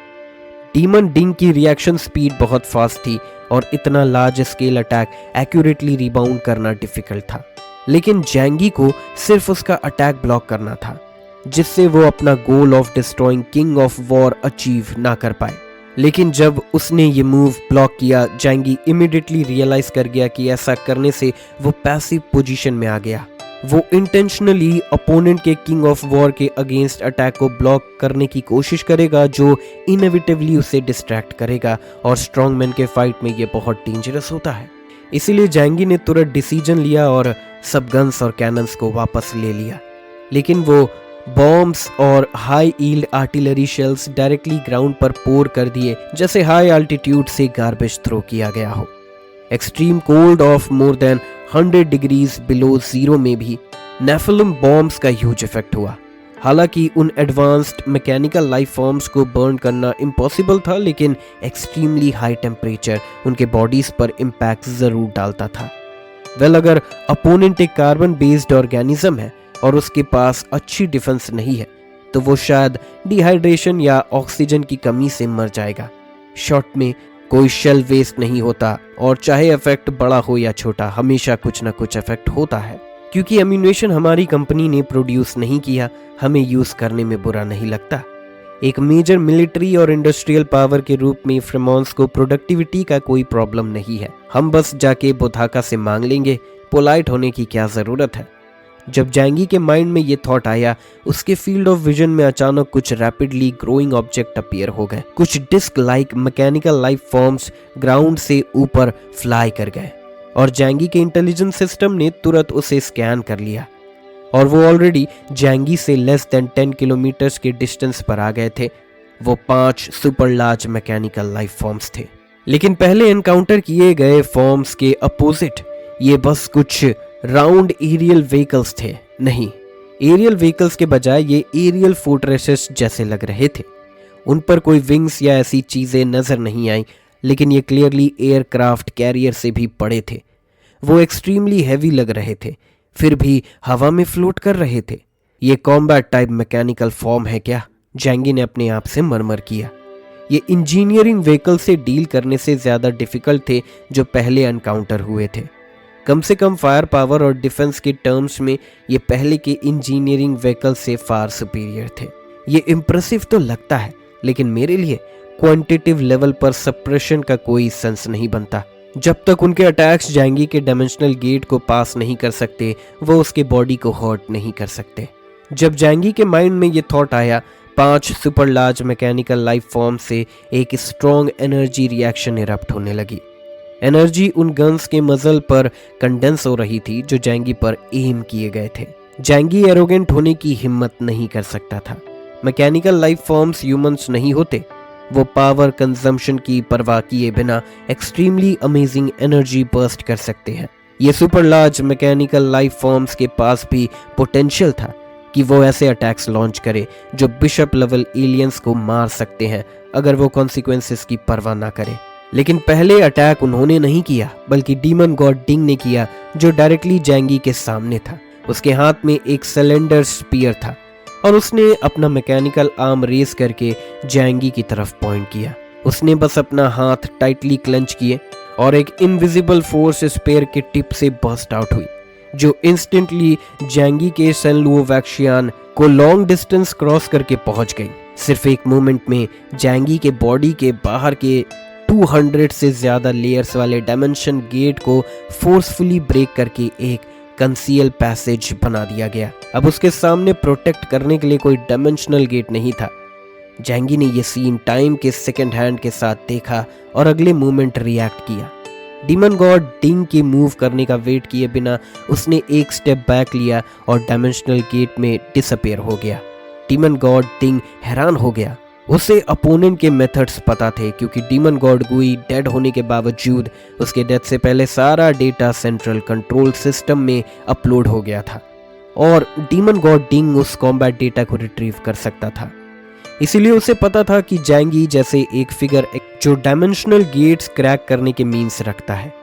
A: डीमन डिंग की रिएक्शन स्पीड बहुत फास्ट थी और इतना large scale attack accurately rebound करना डिफिकल्ट था। लेकिन जैंगी को सिर्फ उसका अटैक ब्लॉक करना था, जिससे वो अपना goal of destroying king of war achieve ना कर पाए। लेकिन जब उसने ये मूव ब्लॉक किया, जैंगी इमीडिएटली रियलाइज कर गया कि ऐसा करने से वो पैसिव पोजीशन में आ गया। वो इंटेंशनली अपोनेंट के किंग ऑफ वॉर के अगेंस्ट अटैक को ब्लॉक करने की कोशिश करेगा, जो इनएविटेबली उसे डिस्ट्रैक्ट करेगा, और स्ट्रॉन्ग मैन के फाइट में ये बहुत डेंजरस होता है। इसीलिए जैंगी ने तुरंत डिसीजन लिया और सब गन्स और कैनन्स को वापस ले लिया। लेकिन वो बॉम्ब्स और high yield artillery shells directly ground पर पोर कर दिए, जैसे हाई अल्टीट्यूड से गार्बेज थ्रो किया गया हो। Extreme cold of more than 100 degrees below zero में भी नेफिलिम बॉम्ब्स का ह्यूज इफेक्ट हुआ। हालांकि उन एडवांस्ड मैकेनिकल लाइफ फॉर्म्स को बर्न करना इम्पॉसिबल था, लेकिन एक्सट्रीमली हाई टेम्परेचर उनके बॉडीज पर इम्पैक्ट ज़रूर डालता था। अगर अपोनेंट एक कार्बन बेस्ड ऑर्गेनिज्म है और उसके पास अच्छी डिफेंस नहीं है, तो वो शायद डिहाइड्रेशन या ऑक्सीजन की कमी से मर जाएगा। शॉर्ट में कोई शेल वेस्ट नहीं होता, और चाहे इफेक्ट बड़ा हो या छोटा, हमेशा कुछ ना कुछ इफेक्ट होता है। क्योंकि एम्यूनेशन हमारी कंपनी ने प्रोड्यूस नहीं किया, हमें यूज करने में बुरा नहीं लगता। एक मेजर मिलिट्री और इंडस्ट्रियल पावर के रूप में फ्रेमॉन्स को प्रोडक्टिविटी का कोई प्रॉब्लम नहीं है। हम बस जाके बुधाका से मांग लेंगे, पोलाइट होने की क्या जरूरत है। जब जैंगी के माइंड में ये थॉट आया, उसके फील्ड ऑफ विजन में अचानक कुछ रैपिडली ग्रोइंग ऑब्जेक्ट अपीयर हो गए। कुछ disc like mechanical life forms ground से ऊपर फ्लाई कर गए, और जैंगी के इंटेलिजेंस सिस्टम ने तुरंत उसे स्कैन कर लिया, और वो ऑलरेडी जैंगी से लेस देन 10 किलोमीटर्स के डिस्टेंस पर आ गए थे। वो 5 super large mechanical life forms थे। लेकिन पहले एनकाउंटर किए गए फॉर्म्स के अपोजिट ये बस कुछ राउंड एरियल व्हीकल्स थे। नहीं, एरियल व्हीकल्स के बजाय ये एरियल फोर्ट्रेसेस जैसे लग रहे थे। उन पर कोई विंग्स या ऐसी चीजें नजर नहीं आई, लेकिन ये क्लियरली एयरक्राफ्ट कैरियर से भी बड़े थे। वो एक्सट्रीमली हैवी लग रहे थे, फिर भी हवा में फ्लोट कर रहे थे। ये कॉम्बैट टाइप मैकेनिकल फॉर्म है क्या? जैंगी ने अपने आप से मरमर किया। ये इंजीनियरिंग व्हीकल से डील करने से ज्यादा डिफिकल्ट थे जो पहले एनकाउंटर हुए थे। कम से कम फायर पावर और डिफेंस के टर्म्स में ये पहले के इंजीनियरिंग व्हीकल से फार सुपीरियर थे। ये इम्प्रेसिव तो लगता है, लेकिन मेरे लिए क्वांटिटिव लेवल पर सप्रेशन का कोई सेंस नहीं बनता। जब तक उनके अटैक्स जैंगी के डायमेंशनल गेट को पास नहीं कर सकते, वो उसके बॉडी को हर्ट नहीं कर सकते। जब जैंगी के माइंड में ये थॉट आया, 5 super large mechanical life form से एक स्ट्रॉन्ग एनर्जी रिएक्शन इरप्ट होने लगी। एनर्जी उन गन्स के मजल पर कंडेंस हो रही थी जो जैंगी पर एम किए गए थे। जैंगी एरोगेंट होने की हिम्मत नहीं कर सकता था। मैकेनिकल लाइफ फॉर्म्स ह्यूमंस नहीं होते। वो पावर कंजम्पशन की परवाह किए बिना एक्सट्रीमली अमेजिंग एनर्जी बर्स्ट कर सकते हैं। ये super large mechanical life forms के पास भी पोटेंशियल था कि वो ऐसे अटैक्स लॉन्च करे जो बिशप लेवल एलियंस को मार सकते हैं अगर वो कॉन्सिक्वेंसेस की परवाह ना करे। लेकिन पहले अटैक उन्होंने नहीं किया, बल्कि डीमन गॉड डिंग ने किया, जो डायरेक्टली जैंगी के सामने था। उसके हाथ में एक सिलेंडर स्पीयर था, और उसने अपना मैकेनिकल आर्म रेस करके जैंगी की तरफ पॉइंट किया। उसने बस अपना हाथ टाइटली क्लेंच किए, और एक इनविजिबल फोर्स स्पेयर के टिप से बर्स्ट आउट हुई, जो इंस्टेंटली जैंगी के सेनलुओवैक्शियान को लॉन्ग डिस्टेंस क्रॉस करके पहुंच गई। सिर्फ एक मोमेंट में जैंगी के बॉडी के बाहर के 200 से ज्यादा लेयर्स वाले डायमेंशन गेट को फोर्सफुली ब्रेक करके एक कंसील पैसेज बना दिया गया। अब उसके सामने प्रोटेक्ट करने के लिए कोई डायमेंशनल गेट नहीं था। जैंगी ने यह सीन टाइम के सेकंड हैंड के साथ देखा और अगले मोमेंट रिएक्ट किया। डीमन गॉड डिंग के मूव करने का वेट किए बिना उसने एक स्टेप बैक लिया और डायमेंशनल गेट में डिसअपीयर हो गया। डीमन गॉड डिंग हैरान हो गया। उसे अपोनेंट के मेथड्स पता थे, क्योंकि डीमन गॉड गुई डेड होने के बावजूद उसके डेथ से पहले सारा डेटा सेंट्रल कंट्रोल सिस्टम में अपलोड हो गया था, और डीमन गॉड डिंग उस कॉम्बैट डेटा को रिट्रीव कर सकता था। इसीलिए उसे पता था कि जैंगी जैसे एक फिगर जो डायमेंशनल गेट्स क्रैक करने के मीन्स रखता है।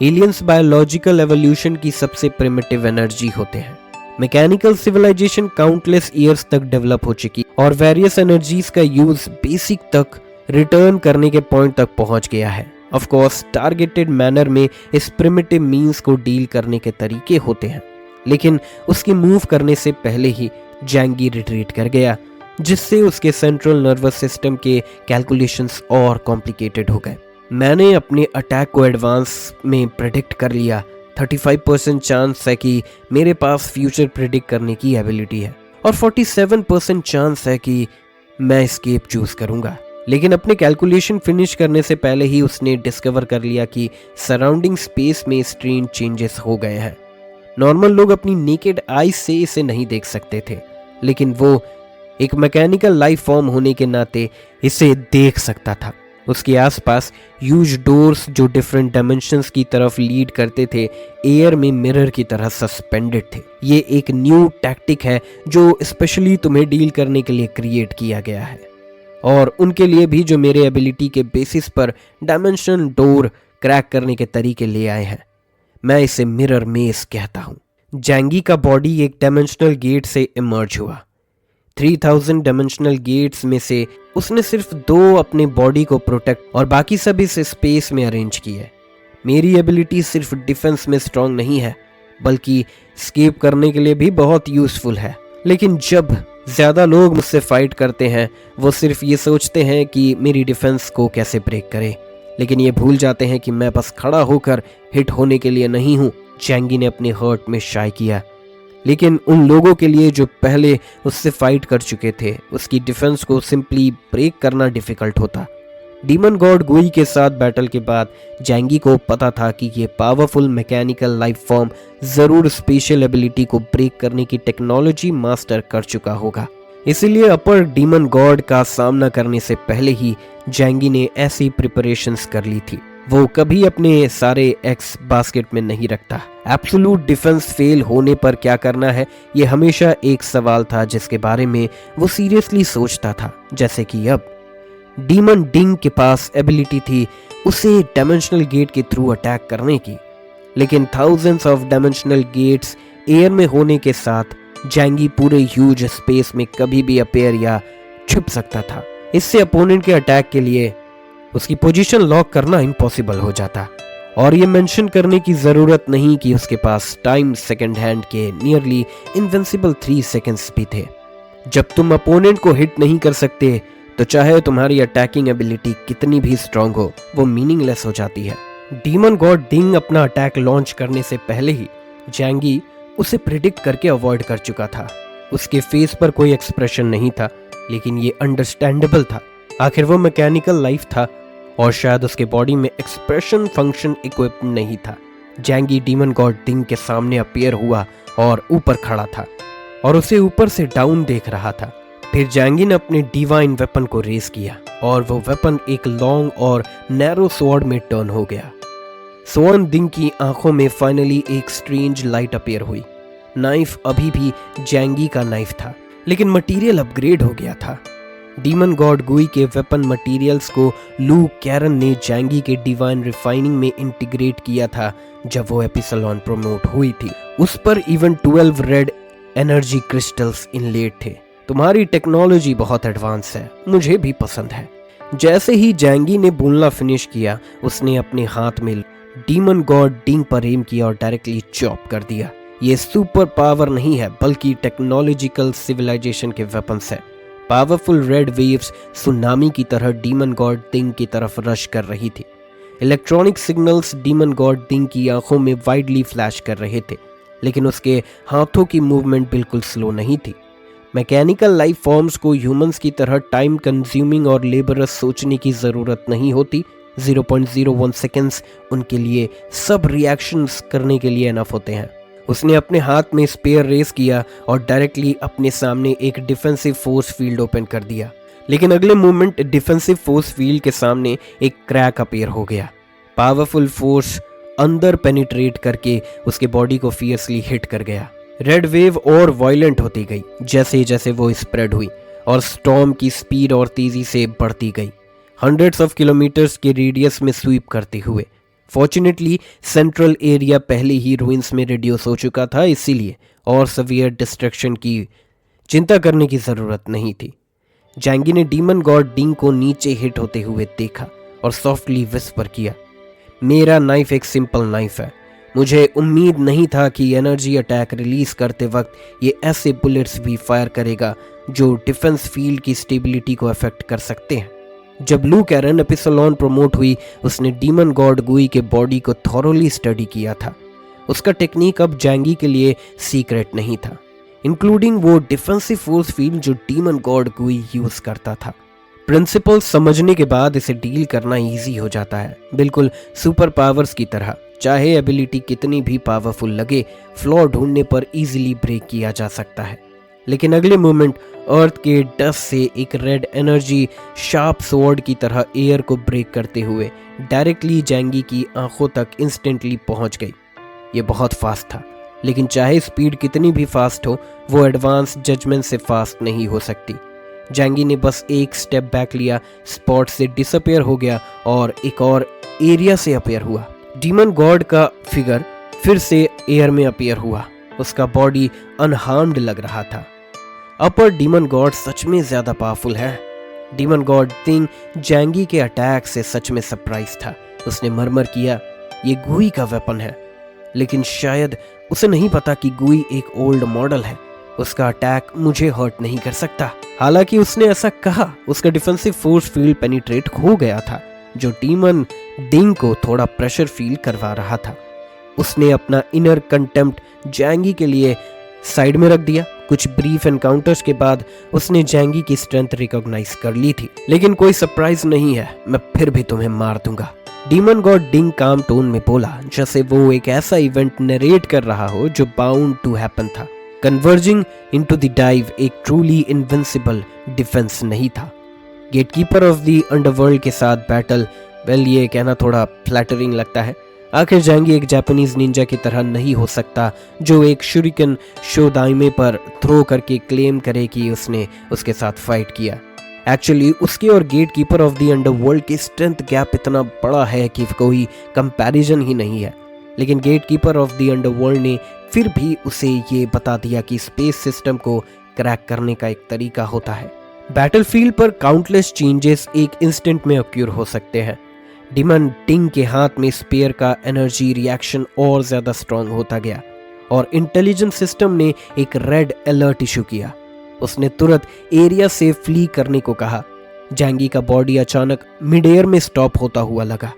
A: एलियंस बायोलॉजिकल एवोल्यूशन की सबसे प्रिमिटिव एनर्जी होते हैं। मैकेनिकल सिविलाइजेशन काउंटलेस ईयर्स तक डेवलप हो चुकी और वेरियस एनर्जीज का यूज बेसिक तक रिटर्न करने के पॉइंट तक पहुंच गया है। ऑफ कोर्स टारगेटेड मैनर में इस प्रिमिटिव मीन्स को डील करने के तरीके होते हैं, लेकिन उसके मूव करने से पहले ही जैंगी रिट्रीट कर गया, जिससे उसके सेंट्रल नर्वस सिस्टम के कैलकुलेशंस और कॉम्प्लिकेटेड हो गए। मैंने अपने अटैक को एडवांस में प्रेडिक्ट कर लिया। 35% चांस है कि मेरे पास फ्यूचर प्रेडिक्ट करने की एबिलिटी है, और 47% चांस है कि मैं एस्केप चूज करूंगा। लेकिन अपने कैलकुलेशन फिनिश करने से पहले ही उसने डिस्कवर कर लिया कि सराउंडिंग स्पेस में स्ट्रेन चेंजेस हो गए हैं। नॉर्मल लोग अपनी नेकेड आई से इसे नहीं देख सकते थे, लेकिन वो एक मैकेनिकल लाइफ फॉर्म होने के नाते इसे देख सकता था। उसके आसपास ह्यूज डोर्स जो डिफरेंट डायमेंशंस की तरफ लीड करते थे एयर में मिरर की तरह सस्पेंडेड थे। ये एक न्यू टैक्टिक है जो स्पेशली तुम्हें डील करने के लिए क्रिएट किया गया है, और उनके लिए भी जो मेरे एबिलिटी के बेसिस पर डायमेंशन डोर क्रैक करने के तरीके ले आए हैं। मैं इसे मिरर मेज कहता हूँ। जैंगी का बॉडी एक डायमेंशनल गेट से इमर्ज हुआ। 3000 डायमेंशनल गेट्स में से उसने सिर्फ 2 अपने बॉडी को प्रोटेक्ट और बाकी सब इस स्पेस में अरेंज किए। मेरी एबिलिटी सिर्फ डिफेंस में स्ट्रांग नहीं है बल्कि स्केप करने के लिए भी बहुत यूजफुल है। लेकिन जब ज़्यादा लोग मुझसे फाइट करते हैं वो सिर्फ ये सोचते हैं कि मेरी डिफेंस को कैसे ब्रेक करें, लेकिन ये भूल जाते हैं कि मैं बस खड़ा होकर हिट होने के लिए नहीं हूँ। जैंगी ने अपने हर्ट में शाय किया, लेकिन उन लोगों के लिए जो पहले उससे फाइट कर चुके थे उसकी डिफेंस को सिंपली ब्रेक करना डिफिकल्ट होता। डीमन गॉड गुई के साथ बैटल के बाद जैंगी को पता था कि ये पावरफुल मैकेनिकल लाइफ फॉर्म ज़रूर स्पेशल एबिलिटी को ब्रेक करने की टेक्नोलॉजी मास्टर कर चुका होगा। इसीलिए अपर डीमन गॉड का सामना करने से पहले ही जैंगी ने ऐसी प्रिपरेशंस कर ली थी। वो कभी अपने सारे एग्स बास्केट में नहीं रखता। एब्सोल्यूट डिफेंस फेल होने पर क्या करना है ये हमेशा एक सवाल था जिसके बारे में वो सीरियसली सोचता था। जैसे कि अब डीमन डिंग के पास एबिलिटी थी उसे डायमेंशनल गेट के थ्रू अटैक करने की, लेकिन thousands of dimensional gates air में होने के साथ जैंगी पूरे ह्यूज स्पेस में कभी भी अपेयर या छुप सकता था। इससे अपोनेंट के अटैक के लिए उसकी पोजीशन लॉक करना इम्पॉसिबल हो जाता। और ये मेंशन करने की ज़रूरत नहीं कि उसके पास टाइम सेकंड हैंड के नियरली इनविंसिबल 3 सेकंड्स भी थे। जब तुम अपोनेंट को हिट नहीं कर सकते तो चाहे तुम्हारी अटैकिंग एबिलिटी कितनी भी स्ट्रांग हो वो मीनिंगलेस हो जाती है। डीमन गॉड डिंग अपना अटैक लॉन्च करने से पहले ही जैंगी उसे प्रिडिक्ट करके अवॉइड कर चुका था। उसके फेस पर कोई एक्सप्रेशन नहीं था, लेकिन ये अंडरस्टैंडेबल था। आखिर वो मैकेनिकल लाइफ था और शायद उसके बॉडी में एक्सप्रेशन फंक्शन इक्विप्ड नहीं था। जैंगी डीमन गॉड डिंग के सामने अपीयर हुआ और ऊपर खड़ा था और उसे ऊपर से डाउन देख रहा था। फिर जैंगी ने अपने डिवाइन वेपन को रेस किया और वो वेपन एक लॉन्ग और नैरो स्वॉर्ड में टर्न हो गया। स्वॉर्ड डिंग की आंखों में फाइनली एक स्ट्रेंज लाइट अपीयर हुई। नाइफ अभी भी जैंगी का नाइफ था, लेकिन मटेरियल अपग्रेड हो गया था। डीमन गॉड गुई के वेपन मटेरियल्स को लू कैरन ने जैंगी के डिवाइन रिफाइनिंग में इंटीग्रेट किया था जब वो एपिसलोन प्रमोट हुई थी। उस पर even 12 red energy crystals inlet थे। तुम्हारी टेक्नोलॉजी बहुत एडवांस है, मुझे भी पसंद है। जैसे ही जैंगी ने बोलना फिनिश किया उसने अपने हाथ में डीमन गॉड डिंग पर एम किया और डायरेक्टली चॉप कर दिया। ये सुपर पावर नहीं है बल्कि टेक्नोलॉजिकल सिविलाइजेशन के वेपन्स है। पावरफुल रेड वेव्स सुनामी की तरह डीमन गॉड डिंग की तरफ रश कर रही थी। इलेक्ट्रॉनिक सिग्नल्स डीमन गॉड डिंग की आंखों में वाइडली फ्लैश कर रहे थे, लेकिन उसके हाथों की मूवमेंट बिल्कुल स्लो नहीं थी। मैकेनिकल लाइफ फॉर्म्स को ह्यूमंस की तरह टाइम कंज्यूमिंग और लेबरस सोचने की ज़रूरत नहीं होती। 0.01 सेकेंड्स उनके लिए सब रिएक्शंस करने के लिए इनफ होते हैं। उसने अपने हाथ में स्पेयर रेस किया और डायरेक्टली अपने सामने एक डिफेंसिव फोर्स फील्ड ओपन कर दिया, लेकिन अगले मोमेंट डिफेंसिव फोर्स फील्ड के सामने एक क्रैक अपीयर हो गया। पावरफुल फोर्स अंदर पेनिट्रेट करके उसके बॉडी को फियर्सली हिट कर गया। रेड वेव और वायलेंट होती गई जैसे जैसे वो स्प्रेड हुई और स्टॉर्म की स्पीड और तेजी से बढ़ती गई, हंड्रेड्स ऑफ किलोमीटर्स के रेडियस में स्वीप करते हुए। फॉर्चुनेटली सेंट्रल एरिया पहले ही रुइंस में रिड्यूस हो चुका था, इसीलिए और सवियर डिस्ट्रक्शन की चिंता करने की ज़रूरत नहीं थी। जैंगी ने डीमन गॉड डिंग को नीचे हिट होते हुए देखा और सॉफ्टली विस्पर किया, मेरा नाइफ एक सिंपल नाइफ है। मुझे उम्मीद नहीं था कि एनर्जी अटैक रिलीज करते वक्त ये ऐसे बुलेट्स भी फायर करेगा जो डिफेंस फील्ड की स्टेबिलिटी को अफेक्ट कर सकते हैं। जब लू कैरन एपिसलोन प्रमोट हुई उसने डीमन गॉड गुई के बॉडी को थॉरोली स्टडी किया था। उसका टेक्निक अब जैंगी के लिए सीक्रेट नहीं था, इंक्लूडिंग वो डिफेंसिव फोर्स फील्ड जो डीमन गॉड गुई यूज करता था। प्रिंसिपल समझने के बाद इसे डील करना इजी हो जाता है, बिल्कुल सुपर पावर्स की तरह। चाहे एबिलिटी कितनी भी पावरफुल लगे, फ्लॉ ढूंढने पर इजीली ब्रेक किया जा सकता है। लेकिन अगले मोमेंट अर्थ के डस्ट से एक रेड एनर्जी शार्प स्वॉर्ड की तरह एयर को ब्रेक करते हुए डायरेक्टली जैंगी की आंखों तक इंस्टेंटली पहुंच गई। ये बहुत फास्ट था, लेकिन चाहे स्पीड कितनी भी फास्ट हो, वो एडवांस जजमेंट से फास्ट नहीं हो सकती। जैंगी ने बस एक स्टेप बैक लिया, स्पॉट से डिसअपेयर हो गया और एक और एरिया से अपेयर हुआ। डीमन गॉड का फिगर फिर से एयर में अपेयर हुआ। उसका बॉडी अनहार्म्ड लग रहा था। अपर डीमन गॉड सच में ज्यादा पावरफुल है। डीमन गॉड थिंग जैंगी के अटैक से सच में सरप्राइज था। उसने मरमर किया, ये गुई का वेपन है, लेकिन शायद उसे नहीं पता कि गुई एक ओल्ड मॉडल है। उसका अटैक मुझे हर्ट नहीं कर सकता। हालांकि उसने ऐसा कहा, उसका डिफेंसिव फोर्स फील्ड पेनिट्रेट हो गया था, जो डीमन डिंग को थोड़ा प्रेशर फील करवा रहा था। उसने अपना इनर कंटेम्प्ट जैंगी के लिए साइड में रख दिया। कुछ ब्रीफ एनकाउंटर्स के बाद उसने जैंगी की स्ट्रेंथ रिकॉग्नाइज कर ली थी। लेकिन कोई सरप्राइज नहीं है, मैं फिर भी तुम्हें मार दूंगा। डीमन गॉड डिंग काम टोन में बोला, जैसे वो एक ऐसा इवेंट नरेट कर रहा हो जो बाउंड टू हैपन था। कन्वर्जिंग इनटू द डाइव एक ट्रूली इनविंसिबल डिफेंस नहीं था। गेटकीपर ऑफ द अंडरवर्ल्ड के साथ बैटल, वेल ये कहना थोड़ा फ्लैटरिंग लगता है। आखिर जैंगी एक जापानीज निंजा की तरह नहीं हो सकता जो एक शुरिकन शोदाइमे पर थ्रो करके क्लेम करे कि उसने उसके साथ फाइट किया। एक्चुअली उसके और गेटकीपर ऑफ द अंडरवर्ल्ड की स्ट्रेंथ गैप इतना बड़ा है कि कोई कंपैरिजन ही नहीं है। लेकिन गेटकीपर ऑफ द अंडरवर्ल्ड ने फिर भी उसे ये बता दिया कि स्पेस सिस्टम को क्रैक करने का एक तरीका होता है। बैटलफील्ड पर काउंटलेस चेंजेस एक इंस्टेंट में ऑक्यूर हो सकते हैं। डीमन डिंग के हाथ में स्पेयर का एनर्जी रिएक्शन और ज्यादा स्ट्रांग होता गया और इंटेलिजेंस सिस्टम ने एक रेड अलर्ट इशू किया। उसने तुरंत एरिया से फ्ली करने को कहा। जैंगी का बॉडी अचानक मिड एयर में स्टॉप होता हुआ लगा।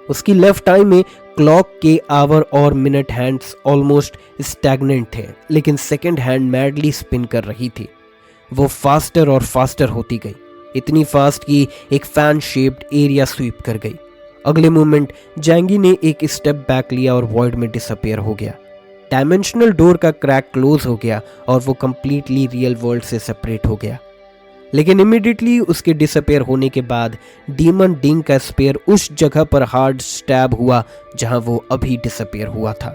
A: उसकी लेफ्ट आई में क्लॉक के आवर और मिनट हैंड्स ऑलमोस्ट स्टैग्नेंट थे, लेकिन सेकंड हैंड मैडली स्पिन कर रही थी। वो फास्टर और फास्टर होती गई, इतनी फास्ट कि एक फैन शेप्ड एरिया स्वीप कर गई। अगले मोमेंट जैंगी ने एक स्टेप बैक लिया और वॉइड में डिसअपेयर हो गया। डायमेंशनल डोर का क्रैक क्लोज हो गया और वो कंप्लीटली रियल वर्ल्ड से सेपरेट हो गया। लेकिन इमीडिएटली उसके डिसअपेयर होने के बाद डीमन डिंग का स्पेयर उस जगह पर हार्ड स्टैब हुआ जहां वो अभी डिसअपेयर हुआ था।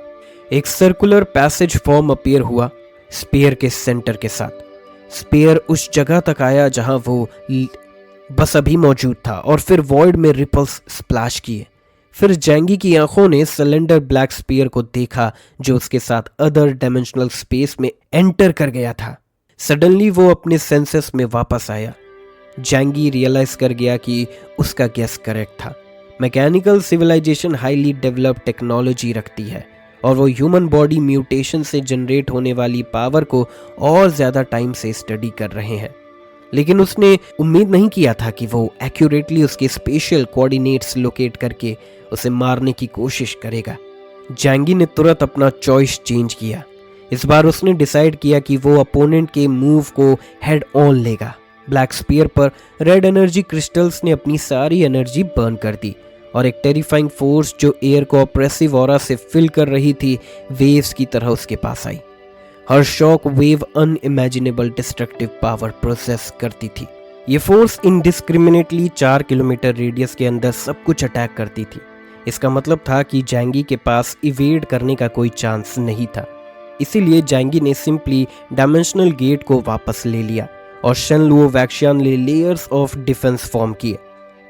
A: एक सर्कुलर पैसेज फॉर्म अपीयर हुआ स्पेयर के सेंटर के साथ। स्पेयर उस जगह तक आया जहां वो बस अभी मौजूद था और फिर वॉइड में रिपल्स स्प्लैश किए। फिर जैंगी की आंखों ने सिलेंडर ब्लैक स्पेयर को देखा जो उसके साथ अदर डायमेंशनल स्पेस में एंटर कर गया था। सडनली वो अपने सेंसेस में वापस आया। जैंगी रियलाइज कर गया कि उसका गेस करेक्ट था। Mechanical civilization highly developed technology रखती है और वो ह्यूमन बॉडी म्यूटेशन से जनरेट होने वाली पावर को और ज्यादा टाइम से स्टडी कर रहे हैं। लेकिन उसने उम्मीद नहीं किया था कि वो एक्यूरेटली उसके स्पेशल कोऑर्डिनेट्स लोकेट करके उसे मारने की कोशिश करेगा। जैंगी ने तुरंत अपना चॉइस चेंज किया। इस बार उसने डिसाइड किया कि वो अपोनेंट के मूव को हेड ऑन लेगा। ब्लैक स्पीयर पर रेड एनर्जी क्रिस्टल्स ने अपनी सारी एनर्जी बर्न कर दी और एक टेरिफाइंग फोर्स जो एयर को ऑप्रेसिव ऑरा से फिल कर रही थी, वेव्स की तरह उसके पास आई। हर shock wave unimaginable destructive power process करती थी। ये फोर्स इनडिस्क्रिमिनेटली 4 किलोमीटर रेडियस के अंदर सब कुछ अटैक करती थी। इसका मतलब था कि जैंगी के पास इवेड करने का कोई चांस नहीं था। इसीलिए जैंगी ने सिंपली डायमेंशनल गेट को वापस ले लिया और शेनलुओ वैक्शियान ने लेयर्स ऑफ डिफेंस फॉर्म किए।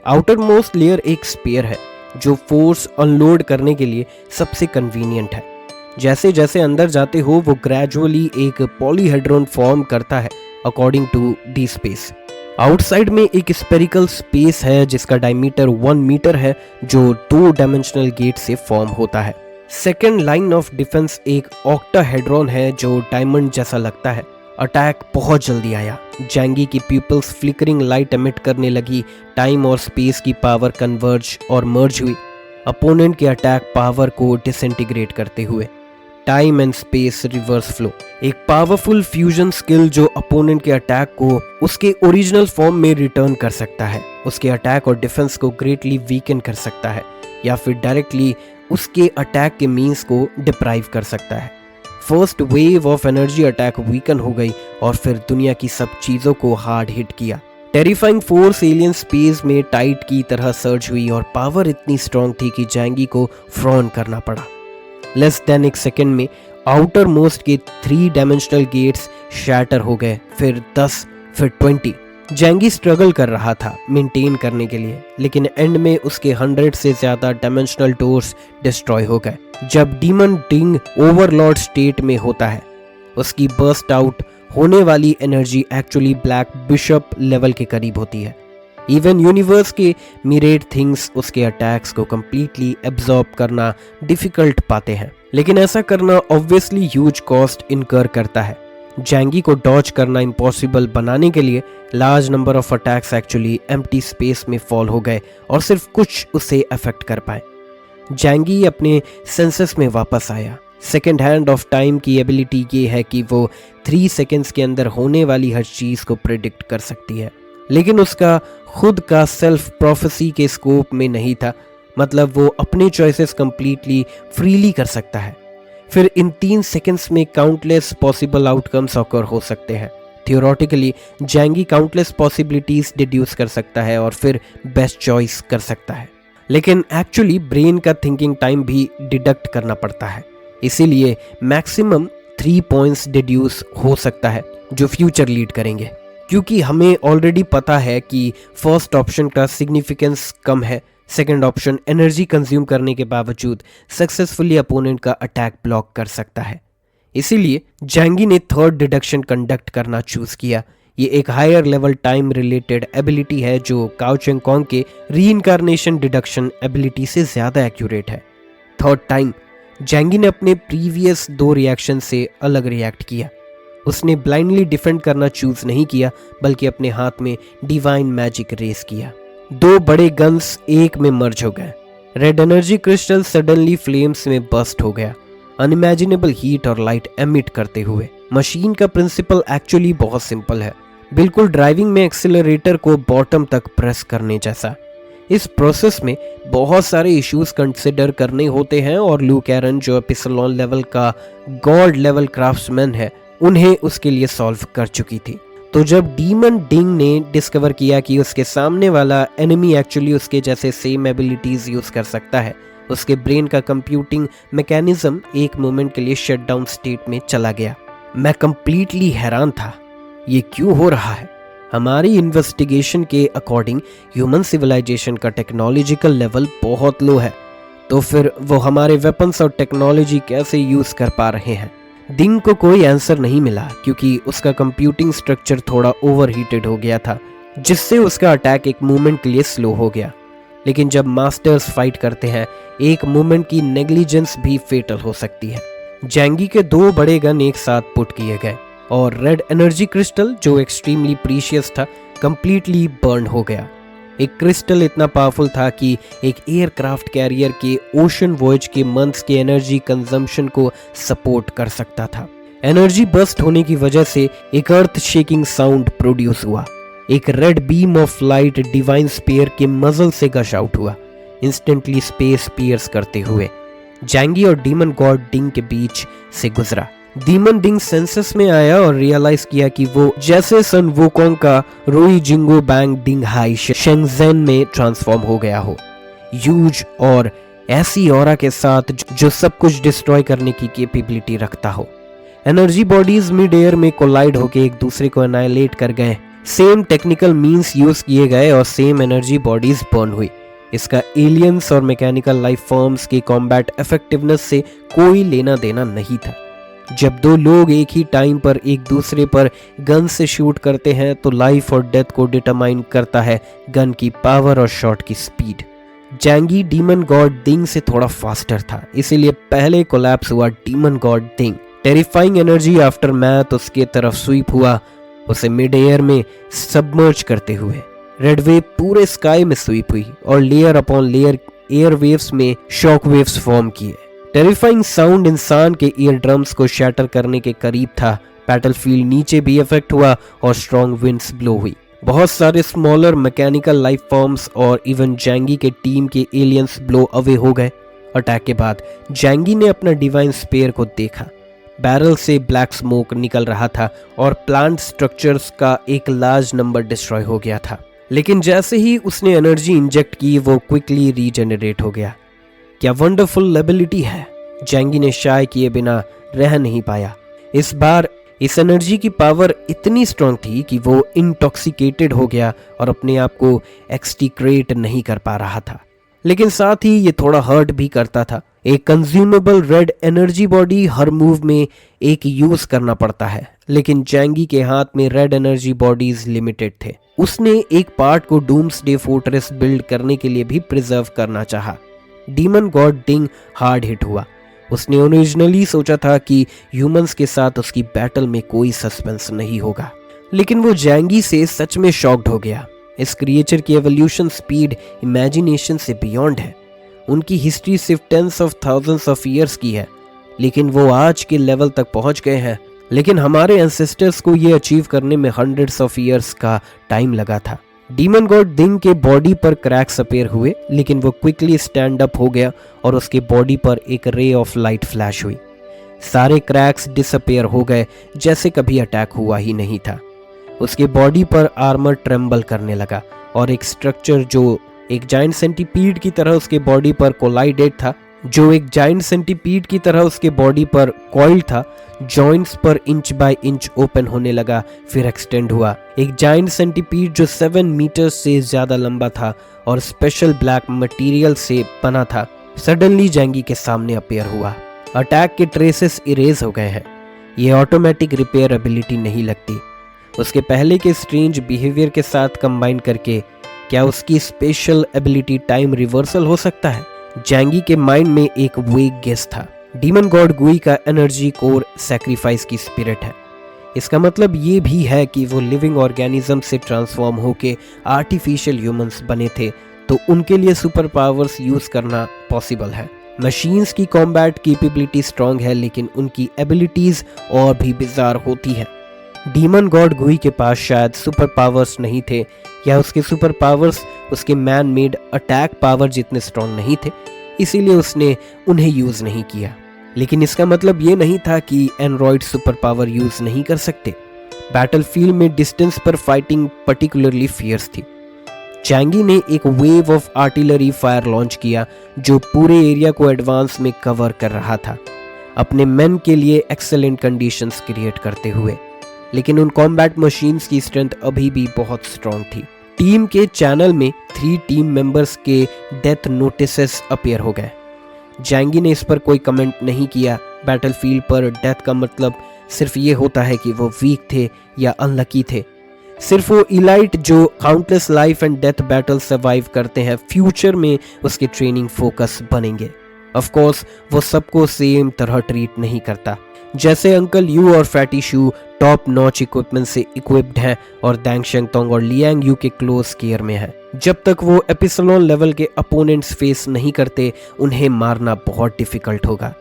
A: आउटर मोस्ट लेयर एक स्पेयर है जो फोर्स अनलोड करने के लिए सबसे कन्वीनियंट है। जैसे जैसे अंदर जाते हो वो ग्रेजुअली एक पॉलीहेड्रॉन फॉर्म करता है according to the space. Outside में एक स्पेरिकल स्पेस है जिसका डायमीटर 1 मीटर है जो 2 डायमेंशनल गेट से फॉर्म होता है। सेकेंड लाइन ऑफ डिफेंस एक ऑक्टाहेड्रॉन है जो डायमंड जैसा लगता है। अटैक बहुत जल्दी आया। जैंगी की पीपल्स फ्लिकरिंग लाइट एमिट करने लगी। टाइम और स्पेस की पावर कन्वर्ज और मर्ज हुई अपोनेंट के अटैक पावर को डिसइंटीग्रेट करते हुए। Time and space reverse flow एक पावरफुल फ्यूजन स्किल जो अपोनेंट के अटैक को उसके ओरिजिनल फॉर्म में रिटर्न कर सकता है, उसके अटैक और डिफेंस को ग्रेटली वीकन कर सकता है या फिर डायरेक्टली उसके अटैक के मीन्स को डिप्राइव कर सकता है। First wave of energy attack weaken हो गई और फिर दुनिया की सब चीजों को हार्ड हिट किया। टेरिफाइंग फोर्स एलियन स्पेस में टाइट की तरह सर्ज हुई और पावर इतनी स्ट्रांग थी कि जैंगी को फ्रॉन करना पड़ा। लेस देन एक सेकेंड में आउटर मोस्ट के 3 डायमेंशनल गेट्स शैटर हो गए, फिर 10, फिर 20। जैंगी स्ट्रगल कर रहा था मेंटेन करने के लिए, लेकिन एंड में उसके 100 से ज्यादा डायमेंशनल डोर्स डिस्ट्रॉय हो गए। जब डीमन डिंग ओवरलॉर्ड स्टेट में होता है, उसकी बर्स्ट आउट होने वाली energy actually black bishop level के करीब होती है। इवन यूनिवर्स के मिरेड थिंग्स उसके अटैक्स को कंप्लीटली एब्जॉर्ब करना डिफिकल्ट पाते हैं, लेकिन ऐसा करना ऑब्वियसली ह्यूज कॉस्ट इनकर करता है। जैंगी को डॉज करना इम्पॉसिबल बनाने के लिए large number of attacks actually empty space में फॉल हो गए और सिर्फ कुछ उसे अफेक्ट कर पाए। जैंगी अपने सेंसेस में वापस आया। सेकेंड हैंड ऑफ टाइम की एबिलिटी ये है कि वो 3 सेकेंड्स के अंदर होने वाली हर चीज को प्रिडिक्ट कर सकती है, लेकिन उसका खुद का सेल्फ प्रोफेसी के स्कोप में नहीं था। मतलब वो अपने चॉइसेस कंप्लीटली फ्रीली कर सकता है। फिर इन 3 सेकेंड्स में काउंटलेस पॉसिबल आउटकम्स ऑकर हो सकते हैं। थियोरेटिकली जैंगी काउंटलेस पॉसिबिलिटीज डिड्यूस कर सकता है और फिर बेस्ट चॉइस कर सकता है, लेकिन एक्चुअली ब्रेन का थिंकिंग टाइम भी डिडक्ट करना पड़ता है। इसीलिए मैक्सिमम 3 पॉइंट्स डिड्यूस हो सकता है जो फ्यूचर लीड करेंगे, क्योंकि हमें ऑलरेडी पता है कि फर्स्ट ऑप्शन का सिग्निफिकेंस कम है। सेकंड ऑप्शन एनर्जी कंज्यूम करने के बावजूद सक्सेसफुली अपोनेंट का अटैक ब्लॉक कर सकता है। इसीलिए जैंगी ने थर्ड डिडक्शन कंडक्ट करना चूज किया। ये एक higher level time related ability है जो काओ चेंग कॉन्ग के रीइंकार्नेशन डिडक्शन एबिलिटी से ज्यादा एक्यूरेट है। थर्ड टाइम जैंगी ने अपने प्रीवियस 2 रिएक्शन से अलग रिएक्ट किया। उसने ब्लाइंडली डिफेंड करना चूज नहीं किया, बल्कि अपने हाथ में डिवाइन मैजिक रेस किया। 2 बड़े गन्स एक में मर्ज हो गए। Red energy crystal suddenly flames में बस्ट हो गया, अनइमेजिनेबल हीट और लाइट एमिट करते हुए। मशीन का प्रिंसिपल एक्चुअली बहुत सिंपल है, बिल्कुल ड्राइविंग में एक्सीलरेटर को बॉटम तक प्रेस करने जैसा। इस प्रोसेस में बहुत सारे इश्यूज कंसिडर करने होते हैं और लू कैरन जो एपिसलॉन लेवल का गॉड लेवल क्राफ्ट्समैन है, उन्हें उसके लिए सॉल्व कर चुकी थी। तो जब डीमन डिंग ने डिस्कवर किया कि उसके सामने वाला एनिमी एक्चुअली उसके जैसे सेम एबिलिटीज यूज कर सकता है, उसके ब्रेन का कंप्यूटिंग मैकेनिज्म एक मोमेंट के लिए शटडाउन स्टेट में चला गया। मैं कंप्लीटली हैरान था, ये क्यों हो रहा है? हमारी इन्वेस्टिगेशन के अकॉर्डिंग ह्यूमन सिविलाइजेशन का टेक्नोलॉजिकल लेवल बहुत लो है, तो फिर वो हमारे वेपन्स और टेक्नोलॉजी कैसे यूज कर पा रहे हैं? डिंग को कोई आंसर नहीं मिला क्योंकि उसका कंप्यूटिंग स्ट्रक्चर थोड़ा ओवरहीटेड हो गया था, जिससे उसका अटैक एक मोमेंट के लिए स्लो हो गया। लेकिन जब मास्टर्स फाइट करते हैं, एक मोमेंट की नेग्लिजेंस भी फेटल हो सकती है। जैंगी के 2 बड़े गन एक साथ पुट किए गए और रेड एनर्जी क्रिस्टल जो एक्सट्रीमली प्रीशियस था कंप्लीटली बर्न हो गया। एक क्रिस्टल इतना पावरफुल था कि एक एयरक्राफ्ट कैरियर के ओशन वॉयज के मंथ्स के एनर्जी कंजम्पशन को सपोर्ट कर सकता था। एनर्जी बस्ट होने की वजह से एक अर्थ शेकिंग साउंड प्रोड्यूस हुआ। एक red beam of light divine spear के मजल से गश आउट हुआ, इंस्टेंटली स्पेस पियर्स करते हुए जैंगी और डीमन गॉड डिंग के बीच से गुजरा। डीमन डिंग सेंसेस में आया और रियलाइज किया कि वो जैसे सन वुकोंग का रोई जिंगो बैंग डिंग हाई शेंगजेन में ट्रांसफॉर्म हो गया हो, ह्यूज और ऐसी ऑरा के साथ जो सब कुछ डिस्ट्रॉय करने की कैपेबिलिटी रखता हो। एनर्जी बॉडीज मिड एयर में कोलाइड होके एक दूसरे को एनाइलेट कर गए। सेम टेक्निकल मीन्स यूज किए गए और सेम एनर्जी बॉडीज बर्न हुई। इसका एलियंस और मैकेनिकल लाइफ फॉर्म्स की कॉम्बैट इफेक्टिवनेस से कोई लेना देना नहीं था। जब 2 लोग एक ही टाइम पर एक दूसरे पर गन से शूट करते हैं तो लाइफ और डेथ को डिटरमाइन करता है गन की पावर और शॉट की स्पीड। जैंगी डीमन गॉड डिंग से थोड़ा फास्टर था, इसीलिए पहले कोलैप्स हुआ डीमन गॉड डिंग। टेरिफाइंग एनर्जी आफ्टर मैथ उसके तरफ स्वीप हुआ, उसे मिड एयर में सबमर्ज करते हुए। रेड वेव पूरे स्काई में स्वीप हुई और layer upon layer air waves में शॉक वेव्स फॉर्म किए। टेरिफाइंग साउंड इंसान के ईयर ड्रम्स को शैटर करने के करीब था। बैटलफील्ड नीचे भी इफेक्ट हुआ और स्ट्रॉन्ग विंड्स ब्लो हुई। बहुत सारे स्मॉलर मैकेनिकल लाइफ फॉर्म्स और इवन जैंगी के टीम के एलियंस ब्लो अवे हो गए। अटैक के बाद जैंगी ने अपना डिवाइन स्पेयर को देखा बैरल से ब्लैक स्मोक निकल रहा था और प्लांट स्ट्रक्चर्स का एक लार्ज नंबर डिस्ट्रॉय हो गया था। लेकिन जैसे ही उसने एनर्जी इंजेक्ट की वो क्विकली रीजनरेट हो गया। क्या वंडरफुल एबिलिटी है। जैंगी ने शाय किए बिना रह नहीं पाया। इस बार इस एनर्जी की पावर इतनी स्ट्रांग थी कि वो इंटॉक्सिकेटेड हो गया और अपने आप को एक्सटिक्रेट नहीं कर पा रहा था। लेकिन साथ ही ये थोड़ा हर्ट भी करता था। एक कंज्यूमेबल रेड एनर्जी बॉडी हर मूव में एक यूज करना पड़ता है, लेकिन जैंगी के हाथ में रेड एनर्जी बॉडीज लिमिटेड थे। उसने एक पार्ट को डूम्सडे फोर्ट्रेस बिल्ड करने के लिए भी प्रिजर्व करना चाहा। डीमन गॉड डिंग हार्ड हिट हुआ। उसने ओरिजिनली सोचा था कि ह्यूमंस के साथ उसकी बैटल में कोई सस्पेंस नहीं होगा, लेकिन वो जैंगी से सच में शॉक्ड हो गया। इस क्रिएचर की एवोल्यूशन स्पीड इमेजिनेशन से बियॉन्ड है। उनकी हिस्ट्री सिर्फ tens of thousands of years की है, लेकिन वो आज के लेवल तक पहुंच गए हैं। लेकिन हमारे एंसेस्टर्स को ये अचीव करने में हंड्रेड्स ऑफ ईयर्स का टाइम लगा था। डीमन गॉड डिंग के बॉडी पर क्रैक्स अपीयर हुए, लेकिन वो क्विकली स्टैंड अप हो गया और उसके बॉडी पर एक रे ऑफ लाइट फ्लैश हुई। सारे क्रैक्स डिसअपीयर हो गए जैसे कभी अटैक हुआ ही नहीं था। उसके बॉडी पर आर्मर ट्रेम्बल करने लगा और एक स्ट्रक्चर जो एक जाइंट सेंटीपीड की तरह उसके बॉडी पर कोलाइडेड था, कॉइल था, जॉइंट्स पर इंच बाय इंच ओपन होने लगा, फिर एक्सटेंड हुआ। एक जाइंट सेंटीपीड जो 7 मीटर से ज्यादा लंबा था और स्पेशल ब्लैक मटेरियल से बना था, सडनली जैंगी के सामने अपीयर हुआ। अटैक के ट्रेसेस इरेज हो गए हैं। ये ऑटोमेटिक रिपेयर एबिलिटी नहीं लगती। उसके पहले के स्ट्रेंज बिहेवियर के साथ कंबाइन करके क्या उसकी स्पेशल एबिलिटी टाइम रिवर्सल हो सकता है? जैंगी के माइंड में एक वेग गेस था। डीमन गॉड गुई का एनर्जी कोर सैक्रिफाइस की स्पिरिट है। इसका मतलब ये भी है कि वो लिविंग ऑर्गेनिज्म से ट्रांसफॉर्म होके आर्टिफिशियल ह्यूमंस बने थे, तो उनके लिए सुपर पावर्स यूज करना पॉसिबल है। मशीन्स की कॉम्बैट कैपेबिलिटी स्ट्रांग है, लेकिन उनकी एबिलिटीज और भी बिजार होती है। डीमन गॉड गुई के पास शायद सुपर पावर्स नहीं थे, या उसके सुपर पावर्स उसके मैन मेड अटैक पावर जितने स्ट्रांग नहीं थे, इसीलिए उसने उन्हें यूज नहीं किया। लेकिन इसका मतलब ये नहीं था कि एंड्रॉइड सुपर पावर यूज नहीं कर सकते। बैटलफील्ड में डिस्टेंस पर फाइटिंग पर्टिकुलरली फियर्स थी। जैंगी ने एक wave of artillery fire launch किया जो पूरे एरिया को एडवांस में कवर कर रहा था, अपने मेन के लिए एक्सेलेंट कंडीशंस क्रिएट करते हुए। लेकिन उन कॉम्बैट मशीन्स की स्ट्रेंथ अभी भी बहुत स्ट्रांग थी। टीम के चैनल में 3 टीम मेंबर्स के डेथ नोटिसेस अपीयर हो गए। जैंगी ने इस पर कोई कमेंट नहीं किया। बैटलफील्ड पर डेथ का मतलब सिर्फ ये होता है कि वो वीक थे या अनलकी थे। सिर्फ वो इलाइट जो countless life and death battle survive करते हैं फ्यूचर में उसके ट्रेनिंग फोकस बनेंगे। ऑफ कोर्स वो सबको सेम तरह ट्रीट नहीं करता। जैसे अंकल यू और फैटी शू टॉप नॉच इक्विपमेंट से इक्विप्ड हैं और दैंग शेंगतोंग और लियांग यू के क्लोज केयर में है। जब तक वो एपिसलोन लेवल के अपोनेंट्स फेस नहीं करते, उन्हें मारना बहुत डिफिकल्ट होगा।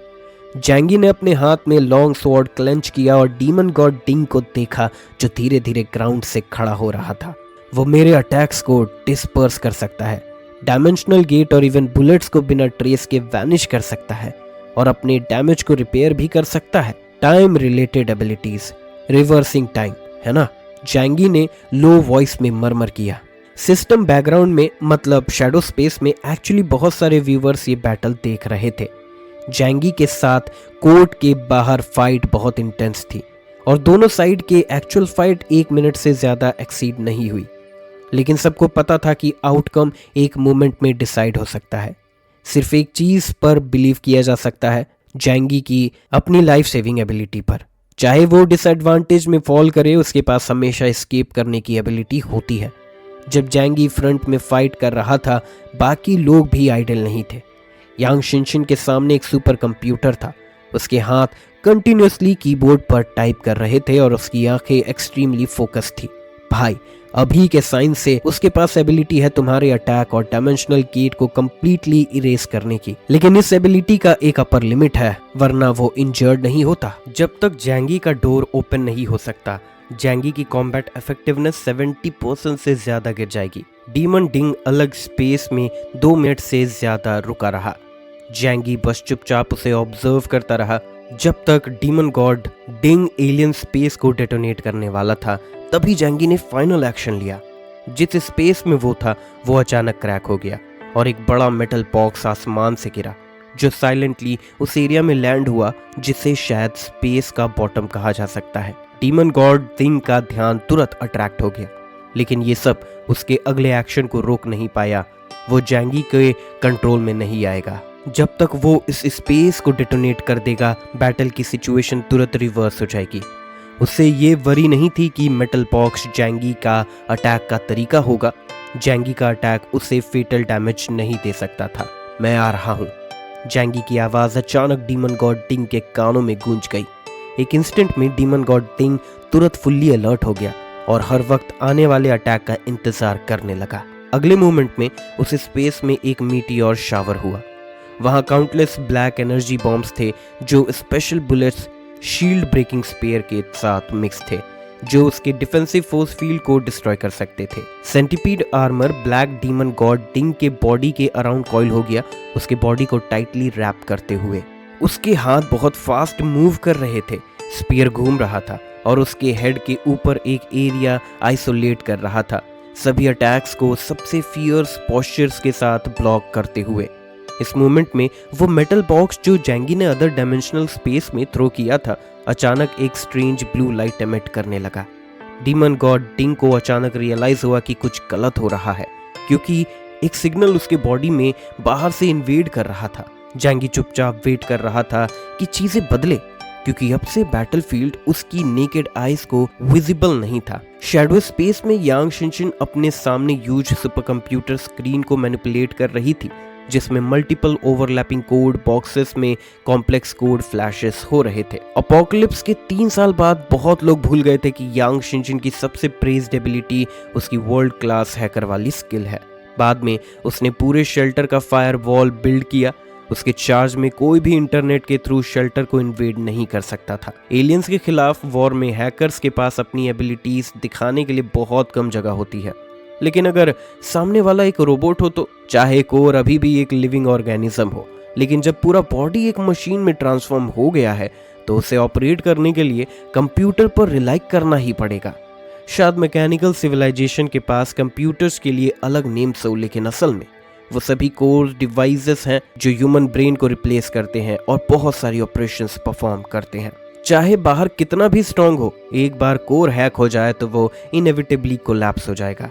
A: जैंगी ने अपने हाथ में लॉन्ग स्वॉर्ड क्लेंच किया और डीमन गॉड डिंग को देखा जो धीरे धीरे ग्राउंड से खड़ा हो रहा था। वो मेरे अटैक्स को डिस्पर्स कर सकता है, डायमेंशनल गेट और इवन बुलेट्स को बिना ट्रेस के वैनिश कर सकता है और अपने डैमेज को रिपेयर भी कर सकता है। Time related abilities, reversing time, है ना? जैंगी ने लो वॉइस में मरमर किया। सिस्टम बैकग्राउंड में, मतलब शैडो स्पेस में एक्चुअली बहुत सारे व्यूअर्स ये बैटल देख रहे थे। जैंगी के साथ कोर्ट के बाहर फाइट बहुत इंटेंस थी और दोनों साइड के एक्चुअल फाइट 1 मिनट से ज्यादा एक्सीड नहीं हुई। लेकिन सबको पता था कि आउटकम एक मोमेंट में डिसाइड हो सकता है। सिर्फ एक चीज पर बिलीव किया जा सकता है, जैंगी की अपनी लाइफ सेविंग एबिलिटी पर। चाहे वो डिसएडवांटेज में फॉल करे, उसके पास हमेशा एस्केप करने की एबिलिटी होती है। जब जैंगी फ्रंट में फाइट कर रहा था, बाकी लोग भी आइडल नहीं थे। यांग शिनशिन के सामने एक सुपर कंप्यूटर था। उसके हाथ कंटिन्यूसली कीबोर्ड पर टाइप कर रहे थे और उसकी आंखें एक्सट्रीमली फोकस थी। भाई, अभी के साइंस से उसके पास एबिलिटी है तुम्हारे अटैक और डायमेंशनल गेट को कंप्लीटली इरेज करने की। लेकिन इस एबिलिटी का एक अपर लिमिट है, वरना वो इंजर्ड नहीं होता। जब तक जैंगी का डोर ओपन नहीं हो सकता, जैंगी की कॉम्बैट इफेक्टिवनेस 70% से ज्यादा गिर जाएगी। डीमन डिंग अलग स्पेस में 2 मिनट से ज्यादा रुका रहा। जैंगी बस चुपचाप उसे ऑब्जर्व करता रहा। जब तक डीमन गॉड डिंग एलियन स्पेस को डेटोनेट करने वाला था, तभी जैंगी ने फाइनल एक्शन लिया। जिस स्पेस में वो था वो अचानक क्रैक हो गया और एक बड़ा मेटल बॉक्स आसमान से गिरा, जो साइलेंटली उस एरिया में लैंड हुआ जिसे शायद स्पेस का बॉटम कहा जा सकता है। डीमन गॉड थिंग का ध्यान तुरंत अट्रैक्ट हो गया, लेकिन ये सब उसके अगले एक्शन को रोक नहीं पाया। वो जैंगी के कंट्रोल में नहीं आएगा। जब तक वो इस स्पेस को डिटोनेट कर देगा, बैटल की सिचुएशन तुरंत रिवर्स हो जाएगी। उससे ये वरी नहीं थी कि मेटल बॉक्स जैंगी का अटैक का तरीका होगा। जैंगी का अटैक उसे फेटल डैमेज नहीं दे सकता था। मैं आ रहा हूँ। जैंगी की आवाज़ अचानक डीमन गॉड टिंग के कानों में गूंज गई। एक इंस्टेंट में डीमन गॉड टिंग तुरंत फुल्ली अलर्ट हो गया और हर वक्त आने वाले अटैक का इंतजार करने लगा। अगले मोमेंट में उस स्पेस में एक मीटियोर शावर हुआ। वहां काउंटलेस ब्लैक एनर्जी बॉम्ब्स थे, जो special bullets shield breaking spear के साथ मिक्स थे, जो उसके डिफेंसिव फोर्स फील्ड को डिस्ट्रॉय कर सकते थे। Centipede armour black demon god Ding के बॉडी के अराउंड कॉइल हो गया, उसके बॉडी को टाइटली रैप करते हुए। उसके हाथ बहुत फास्ट मूव कर रहे थे, स्पीयर घूम रहा था और उसके हेड के ऊपर एक एरिया आइसोलेट कर रहा था, सभी अटैक्स को सबसे फियर्स पोस्चर्स के साथ ब्लॉक करते हुए। इस मोमेंट में वो मेटल बॉक्स जो जैंगी ने अदर डायमेंशनल स्पेस में थ्रो किया था, अचानक एक स्ट्रेंज ब्लू लाइट एमिट करने लगा। डीमन गॉड डिंग को अचानक रियलाइज हुआ कि कुछ गलत हो रहा है, क्योंकि एक सिग्नल उसके बॉडी में बाहर से इन्वेड कर रहा था। जैंगी चुपचाप वेट कर रहा था कि चीजें बदले, क्योंकि अब से बैटलफील्ड उसकी नेकेड आईज को विजिबल नहीं था। शैडो स्पेस में यांग शिनशिन अपने सामने ह्यूज सुपर कंप्यूटर स्क्रीन को मैनिपुलेट कर रही थी, जिसमें मल्टीपल ओवरलैपिंग कोड बॉक्सेस में कॉम्प्लेक्स कोड फ्लैशेस हो रहे थे। अपोकलिप्स के 3 साल बाद बहुत लोग भूल गए थे कि यांग शिनशिन की सबसे प्रेज्ड एबिलिटी उसकी वर्ल्ड क्लास हैकर वाली स्किल है। बाद में उसने पूरे शेल्टर का फायर वॉल बिल्ड किया। उसके चार्ज में कोई भी इंटरनेट के थ्रू शेल्टर को इन्वेड नहीं कर सकता था। एलियंस के खिलाफ वॉर में हैकर्स के पास अपनी एबिलिटीज दिखाने के लिए बहुत कम जगह होती है, लेकिन अगर सामने वाला एक रोबोट हो तो, चाहे कोर अभी भी एक लिविंग ऑर्गेनिज्म हो, लेकिन जब पूरा बॉडी एक मशीन में ट्रांसफॉर्म हो गया है तो उसे ऑपरेट करने के लिए कंप्यूटर पर रिलाई करना ही पड़ेगा। शायद मैकेनिकल सिविलाइजेशन के पास कंप्यूटर्स के लिए अलग नेम्स हो, लेकिन असल में वो सभी कोर डिवाइसेस हैं जो ह्यूमन ब्रेन को रिप्लेस करते हैं और बहुत सारी ऑपरेशंस परफॉर्म करते हैं। चाहे बाहर कितना भी स्ट्रांग हो, एक बार कोर हैक हो जाए तो वो इनएविटेबली कोलैप्स हो जाएगा।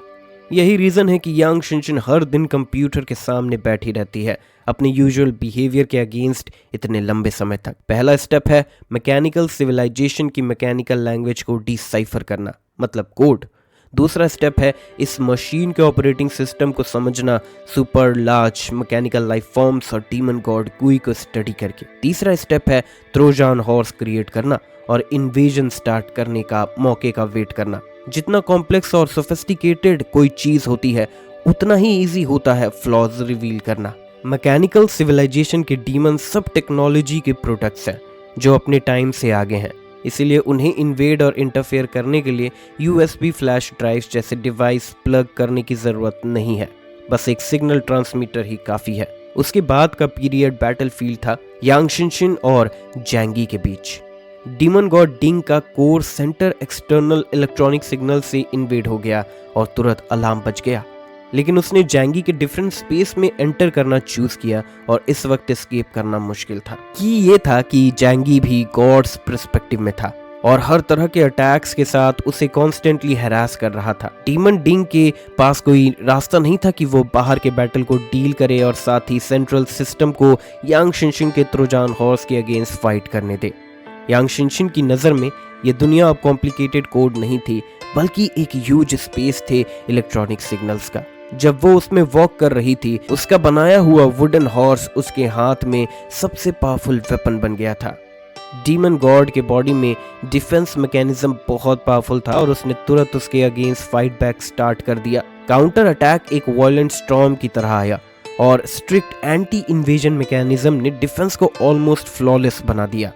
A: यही रीजन है कि यांग शिनशिन हर दिन कंप्यूटर के सामने बैठी रहती है, अपने यूजुअल बिहेवियर के अगेंस्ट इतने लंबे समय तक। पहला स्टेप है मैकेनिकल सिविलाइजेशन की मैकेनिकल लैंग्वेज को डिसाइफर करना, मतलब कोड। दूसरा स्टेप है इस मशीन के ऑपरेटिंग सिस्टम को समझना, super large mechanical life forms और डीमन गॉड गुई को स्टडी करके। तीसरा स्टेप है ट्रोजन हॉर्स क्रिएट करना और इन्वेजन स्टार्ट करने का मौके का वेट करना। जितना कॉम्प्लेक्स और सोफिस्टिकेटेड कोई चीज होती है, उतना ही इजी होता है फ्लॉज रिवील करना। मैकेनिकल सिविलाइजेशन के डीमन सब टेक्नोलॉजी के प्रोडक्ट्स हैं जो अपने टाइम से आगे हैं, इसीलिए उन्हें इन्वेड और इंटरफेयर करने के लिए यूएसबी फ्लैश ड्राइव्स जैसे डिवाइस प्लग करने की ज़रूरत नहीं है, बस एक सिग्नल ट्रांसमीटर ही काफ़ी है। उसके बाद का पीरियड बैटलफील्ड था यांग शिनशिन और जैंगी के बीच। डीमन गॉड डिंग का core centre external electronic signal से इन्वेड हो गया और तुरंत अलार्म बज गया, लेकिन उसने जैंगी के डिफरेंट स्पेस में एंटर करना चूज किया और इस वक्त एस्केप करना मुश्किल था। कि ये था कि जैंगी भी गॉड्स पर्सपेक्टिव में था और हर तरह के अटैक्स के साथ उसे कॉन्स्टेंटली हैरास कर रहा था। डीमन डिंग के पास कोई रास्ता नहीं था कि वो बाहर के बैटल को डील करे और साथ ही सेंट्रल सिस्टम को यांग शिनशिन के ट्रोजन हॉर्स के अगेंस्ट फाइट करने दे। यांग शिनशिन की नज़र में ये दुनिया अब कॉम्प्लिकेटेड कोड नहीं थी, बल्कि एक ह्यूज स्पेस थे इलेक्ट्रॉनिक सिग्नल्स का। जब वो उसमें वॉक कर रही थी, उसका बनाया हुआ वुडन हॉर्स उसके हाथ में सबसे पावरफुल वेपन बन गया था। डीमन गॉड के बॉडी में डिफेंस मैकेनिज्म बहुत पावरफुल था और उसने तुरंत उसके अगेंस्ट फाइट बैक स्टार्ट कर दिया। काउंटर अटैक एक वायलेंट स्टॉर्म की तरह आया और स्ट्रिक्ट एंटी इन्वेजन मैकेनिज्म ने डिफेंस को ऑलमोस्ट फ्लॉलेस बना दिया।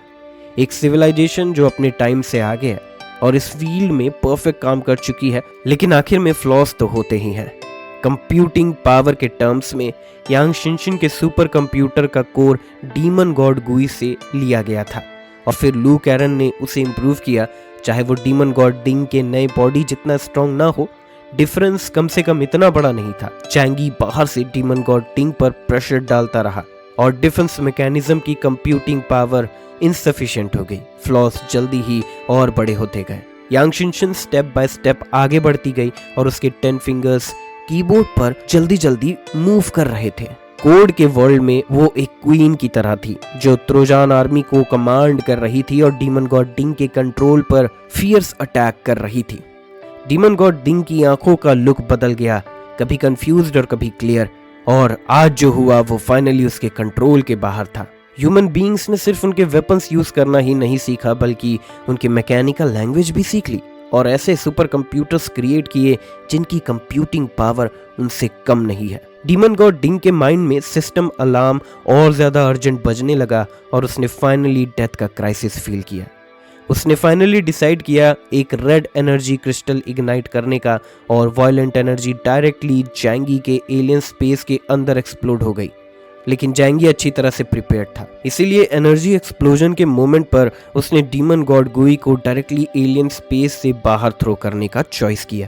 A: एक सिविलाइजेशन जो अपने टाइम से आगे है और इस फील्ड में परफेक्ट काम कर चुकी है, लेकिन आखिर में फ्लॉज तो होते ही हैं। कंप्यूटिंग पावर के टर्म्स में यांग शिनशिन के सुपर कंप्यूटर का कोर डीमन गॉड गुई से लिया गया था। और फिर लू कैरन ने उसे इम्प्रूव किया। चाहे वो डीमन गॉड डिंग के नए बॉडी जितना स्ट्रॉन्ग ना हो, डिफरेंस कम से कम इतना बड़ा नहीं था। चैंगी बाहर से डीमन गॉड डिंग पर प्रेशर डालता रहा और डिफेंस मैकेनिज्म की कंप्यूटिंग पावर इनसफिशिएंट हो गई। फ्लॉस जल्दी ही और बड़े होते गए। यांग शिनशिन स्टेप बाय स्टेप आगे बढ़ती गई और उसके 10 फिंगर्स कीबोर्ड पर जल्दी जल्दी मूव कर रहे थे। कोड के वर्ल्ड में वो एक क्वीन की तरह थी जो त्रोजान आर्मी को कमांड कर रही थी और डीमन गॉड डिंग के कंट्रोल पर फियर्स अटैक कर रही थी। डीमन गॉड डिंग की आंखों का लुक बदल गया, कभी कंफ्यूज्ड और कभी क्लियर, और आज जो हुआ वो फाइनली उसके कंट्रोल के बाहर था। ह्यूमन बीइंग्स ने सिर्फ उनके वेपन्स यूज करना ही नहीं सीखा बल्कि उनकी मैकेनिकल लैंग्वेज भी सीख ली और ऐसे सुपर कंप्यूटर्स क्रिएट किए जिनकी कंप्यूटिंग पावर उनसे कम नहीं है। डीमन गॉड डिंग के माइंड में सिस्टम अलार्म और ज्यादा अर्जेंट बजने लगा और उसने फाइनली डेथ का क्राइसिस फील किया। उसने फाइनली डिसाइड किया एक रेड एनर्जी क्रिस्टल इग्नाइट करने का और वायलेंट एनर्जी डायरेक्टली जैंगी के एलियन स्पेस के अंदर एक्सप्लोड हो गई। लेकिन जैंगी अच्छी तरह से प्रिपेयर्ड था, इसीलिए एनर्जी एक्सप्लोजन के मोमेंट पर उसने डीमन गॉड गुई को डायरेक्टली एलियन स्पेस से बाहर थ्रो करने का चॉइस किया।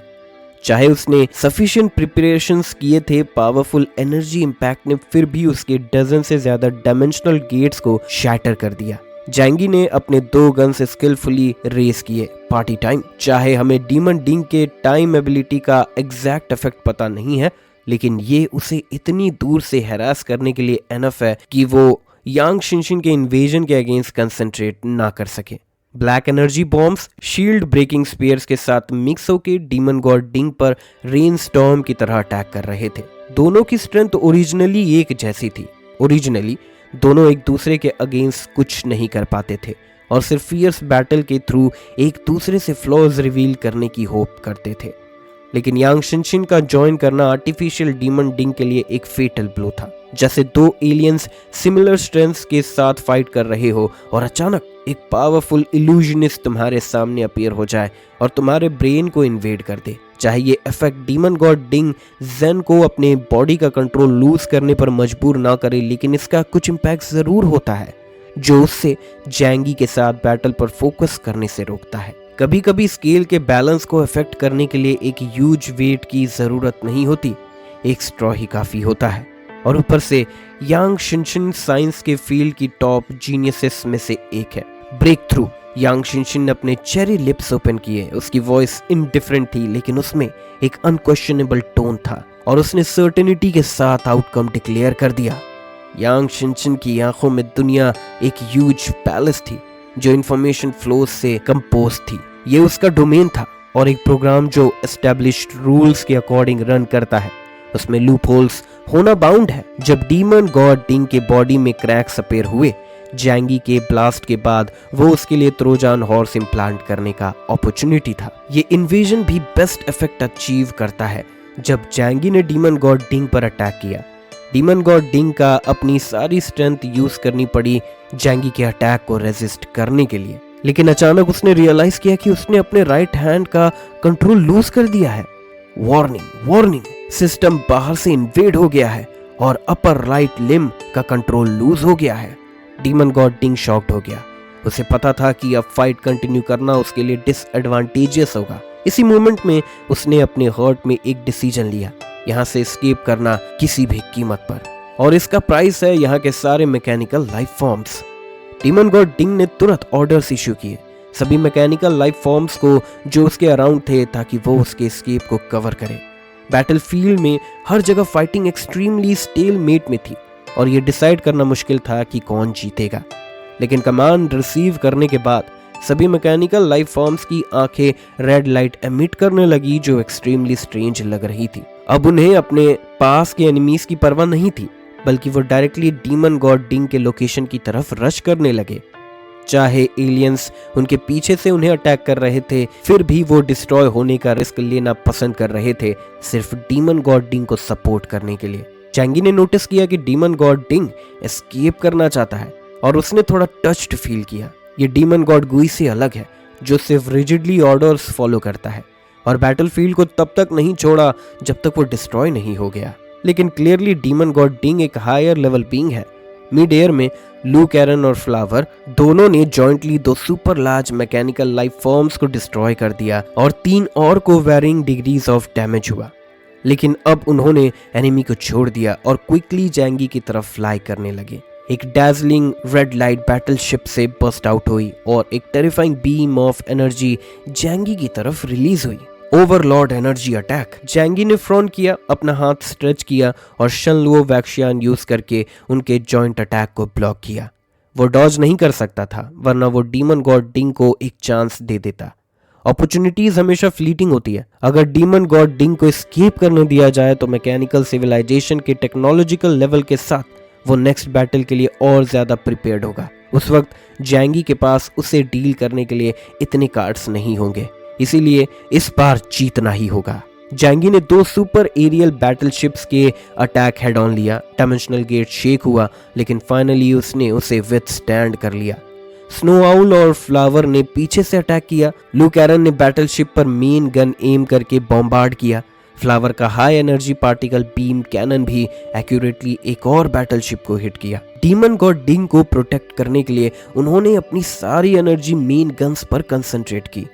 A: चाहे उसने सफिशिएंट प्रिपरेशंस किए थे, पावरफुल एनर्जी इंपैक्ट ने फिर भी उसके डजन से ज्यादा डायमेंशनल गेट्स को शैटर कर दिया। जैंगी ने अपने 2 गन से स्किलफुली रेस किए। Party time. चाहे हमें डीमन डिंग के टाइम एबिलिटी का एग्जैक्ट इफेक्ट पता नहीं है, लेकिन ये उसे इतनी दूर से हैरास करने के लिए एनफ है कि वो यांग शिनशिन के इन्वेजन के अगेंस्ट कंसंट्रेट ना कर सके। Black energy bombs shield breaking spears के साथ मिक्स होकर डीमन गॉड डिंग पर रेन स्टॉर्म की तरह अटैक कर रहे थे। दोनों की स्ट्रेंथ ओरिजिनली एक जैसी थी। ओरिजिनली दोनों एक दूसरे के अगेंस्ट कुछ नहीं कर पाते थे और सिर्फ फियर्स बैटल के थ्रू एक दूसरे से फ्लॉज रिवील करने की होप करते थे। लेकिन यांग शिनशिन का ज्वाइन करना आर्टिफिशियल डीमन डिंग के लिए एक फेटल ब्लो था। जैसे 2 एलियंस सिमिलर स्ट्रेंथ्स के साथ फाइट कर रहे हो और अचानक एक पावरफुल इल्यूजनिस्ट तुम्हारे सामने अपीयर हो जाए और तुम्हारे ब्रेन को इन्वेड कर दे। चाहे ये इफेक्ट डीमन गॉड डिंग जेन को अपने बॉडी का कंट्रोल लूज करने पर मजबूर ना करे, लेकिन इसका कुछ इम्पैक्ट जरूर होता है जो उससे जैंगी के साथ बैटल पर फोकस करने से रोकता है। कभी कभी स्केल के बैलेंस को इफेक्ट करने के लिए एक ह्यूज वेट की जरूरत नहीं होती, एक स्ट्रॉ ही काफी होता है। और ऊपर से यांग शिनशिन साइंस के फील्ड की टॉप जीनियसेस में से एक है। Break through. यांग शिनशिन ने अपने चेरी लिप्स ओपन किए। उसकी वॉइस इनडिफरेंट थी लेकिन उसमें एक अनक्वेश्चनेबल टोन था और उसने सर्टेनिटी के साथ आउटकम डिक्लेयर कर दिया। यांग शिनशिन की आंखों में दुनिया एक ह्यूज पैलेस थी जो इंफॉर्मेशन फ्लो से कंपोज थी। ये उसका डोमेन था और एक प्रोग्राम जो एस्टैब्लिश्ड रूल्स के अकॉर्डिंग रन करता है। उसमें लूप होल्स होना बाउंड है। जब डीमन गॉड डिंग के बॉडी में क्रैक्स अपीयर हुए, जैंगी के ब्लास्ट के बाद वो उसके लिए त्रोजान हॉर्स इम्प्लांट करने का अपॉर्चुनिटी था। ये इन्वेजन भी बेस्ट इफेक्ट अचीव करता है जब जैंगी ने डीमन गॉड डिंग पर अटैक किया। डीमन गॉड डिंग का अपनी सारी स्ट्रेंथ यूज करनी पड़ी जैंगी के अटैक को रेजिस्ट करने के लिए, लेकिन अचानक उसने रियलाइज किया कि उसने अपने राइट हैंड का कंट्रोल लूज कर दिया है। वार्निंग वार्निंग, सिस्टम बाहर से इन्वेड हो गया है और अपर राइट लिम्ब का कंट्रोल लूज हो गया है। डीमन गॉड डिंग शॉक्ड हो गया। उसे पता था कि अब फाइट कंटिन्यू करना उसके लिए डिसएडवांटेजियस होगा। इसी मोमेंट में उसने अपने हार्ट में एक डिसीजन लिया, यहाँ से एस्केप करना किसी भी कीमत पर, और इसका प्राइस है यहाँ के सारे mechanical life forms. Demon god Ding ने तुरंत ऑर्डर्स इश्यू किए सभी मैकेनिकल लाइफ फॉर्म्स को जो उसके अराउंड थे ताकि वो उसके एस्केप को कवर करे। बैटलफील्ड में हर जगह फाइटिंग एक्सट्रीमली स्टेलमेट में थी और ये डिसाइड करना मुश्किल था कि कौन जीतेगा। लेकिन कमांड रिसीव करने के बाद सभी मैकेनिकल लाइफ फॉर्म्स की आंखें रेड लाइट एमिट करने लगी जो एक्सट्रीमली स्ट्रेंज लग रही थी। अब उन्हें अपने पास के एनिमीज की परवाह नहीं थी, बल्कि वो डायरेक्टली डीमन गॉड डिंग के लोकेशन की तरफ रश करने लगे। चाहे एलियंस उनके पीछे से उन्हें अटैक कर रहे थे, फिर भी वो डिस्ट्रॉय होने का रिस्क लेना पसंद कर रहे थे सिर्फ डीमन गॉड डिंग को सपोर्ट करने के लिए। जैंगी ने नोटिस किया कि डीमन गॉड डिंग एस्केप करना चाहता है और उसने थोड़ा टच्ड फील किया। ये डीमन गॉड गुई से अलग है जो सिर्फ रिजिडली ऑर्डर्स फॉलो करता है और बैटलफील्ड को तब तक नहीं छोड़ा जब तक वो डिस्ट्रॉय नहीं हो गया। लेकिन क्लियरली डीमन गॉड डिंग एक हायर लेवल बीइंग है। मिड एयर में लूक एरन और फ्लावर दोनों ने jointly 2 super large mechanical life forms को डिस्ट्रॉय कर दिया और 3 और को वेरिंग डिग्रीज ऑफ डैमेज हुआ। लेकिन अब उन्होंने एनिमी को छोड़ दिया और क्विकली जैंगी की तरफ फ्लाई करने लगे। एक डैजलिंग रेड लाइट बैटलशिप से बस्ट आउट हुई और एक टेरिफाइंग बीम ऑफ एनर्जी जैंगी की तरफ रिलीज हुई। Overlord energy attack. जैंगी ने फ्रॉन्ट किया, अपना हाथ स्ट्रेच किया और शनलुओ वैक्शियान यूज करके उनके जॉइंट अटैक को ब्लॉक किया। वो डॉज नहीं कर सकता था, वरना वो डीमन गॉड डिंग को एक चांस दे देता। अपॉर्चुनिटीज हमेशा फ्लीटिंग होती है। अगर डीमन गॉड डिंग को एस्केप करने दिया जाए तो मैकेनिकल सिविलाइजेशन के टेक्नोलॉजिकल लेवल के साथ वो नेक्स्ट बैटल के लिए और ज्यादा प्रिपेयर्ड होगा। उस वक्त जैंगी के पास उसे डील करने के लिए इतने कार्ड्स नहीं होंगे, इसीलिए इस बार जीतना ही होगा। जैंगी ने 2 सुपर एरियल बैटलशिप्स के अटैक हेड ऑन लिया। डायमेंशनल गेट शेक हुआ, लेकिन फाइनली उसने उसे विथस्टैंड कर लिया। स्नो आउल और फ्लावर ने पीछे से अटैक किया। लूक एरन ने बैटलशिप पर मेन गन एम करके बॉम्बार्ड किया। फ्लावर का high energy particle beam cannon भी एक्यूरेटली एक और बैटलशिप को हिट किया। डीमन गॉड डिंग को प्रोटेक्ट करने के लिए उन्होंने अपनी सारी एनर्जी मेन गन्स पर कंसंट्रेट की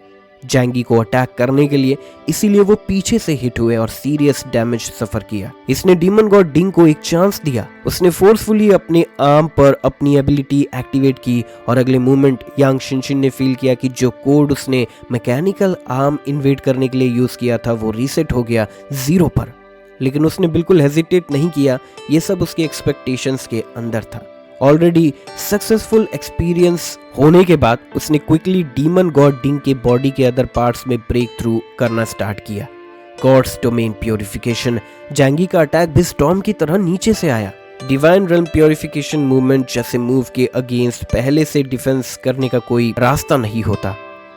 A: जैंगी को अटैक करने के लिए, इसीलिए वो पीछे से हिट हुए और सीरियस डैमेज सफर किया। इसने डीमन गॉड डिंग को एक चांस दिया। उसने फोर्सफुली अपने आर्म पर अपनी एबिलिटी एक्टिवेट की और अगले मूवमेंट यांग शिनशिन ने फील किया कि जो कोड उसने मैकेनिकल आर्म इन्वेड करने के लिए यूज किया था वो रीसेट हो गया 0 पर। लेकिन उसने बिल्कुल हेजिटेट नहीं किया, ये सब उसके एक्सपेक्टेशंस के अंदर था। ऑलरेडी सक्सेसफुल एक्सपीरियंस होने के बाद उसने क्विकली डीमन गॉड डिंग के बॉडी के अदर पार्ट्स में ब्रेक थ्रू करना स्टार्ट किया। Gods domain purification. जैंगी का अटैक भी स्टॉर्म की तरह नीचे से आया। डिवाइन रेल्म प्योरिफिकेशन मूवमेंट जैसे मूव के अगेंस्ट पहले से डिफेंस करने का कोई रास्ता नहीं होता।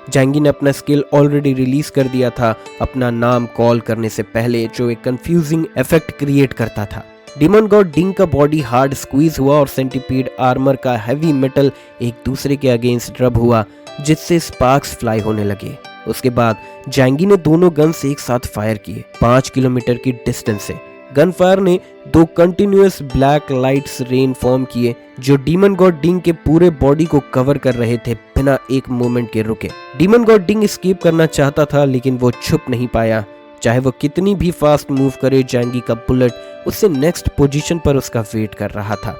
A: जैंगी ने अपना स्किल ऑलरेडी रिलीज कर दिया था अपना नाम कॉल करने से पहले, जो एक कंफ्यूजिंग इफेक्ट क्रिएट करता था। डीमन गॉड डिंग का बॉडी हार्ड स्क्वीज हुआ और सेंटीपीड आर्मर का हैवी मेटल एक दूसरे के अगेंस्ट रब हुआ, जिससे स्पार्क्स फ्लाई होने लगे। उसके बाद जैंगी ने दोनों गन्स एक साथ फायर किए 5 किलोमीटर की डिस्टेंस से। गन फायर ने 2 continuous black lights rain form किए जो डीमन गॉड डिंग के पूरे बॉडी को कवर कर रहे थे बिना एक मोमेंट के रुके। डीमन गॉड डिंग एस्केप करना चाहता था, लेकिन वो छुप नहीं पाया। चाहे वो कितनी भी फास्ट मूव करे, जैंगी का बुलेट उससे नेक्स्ट पोजीशन पर उसका वेट कर रहा था।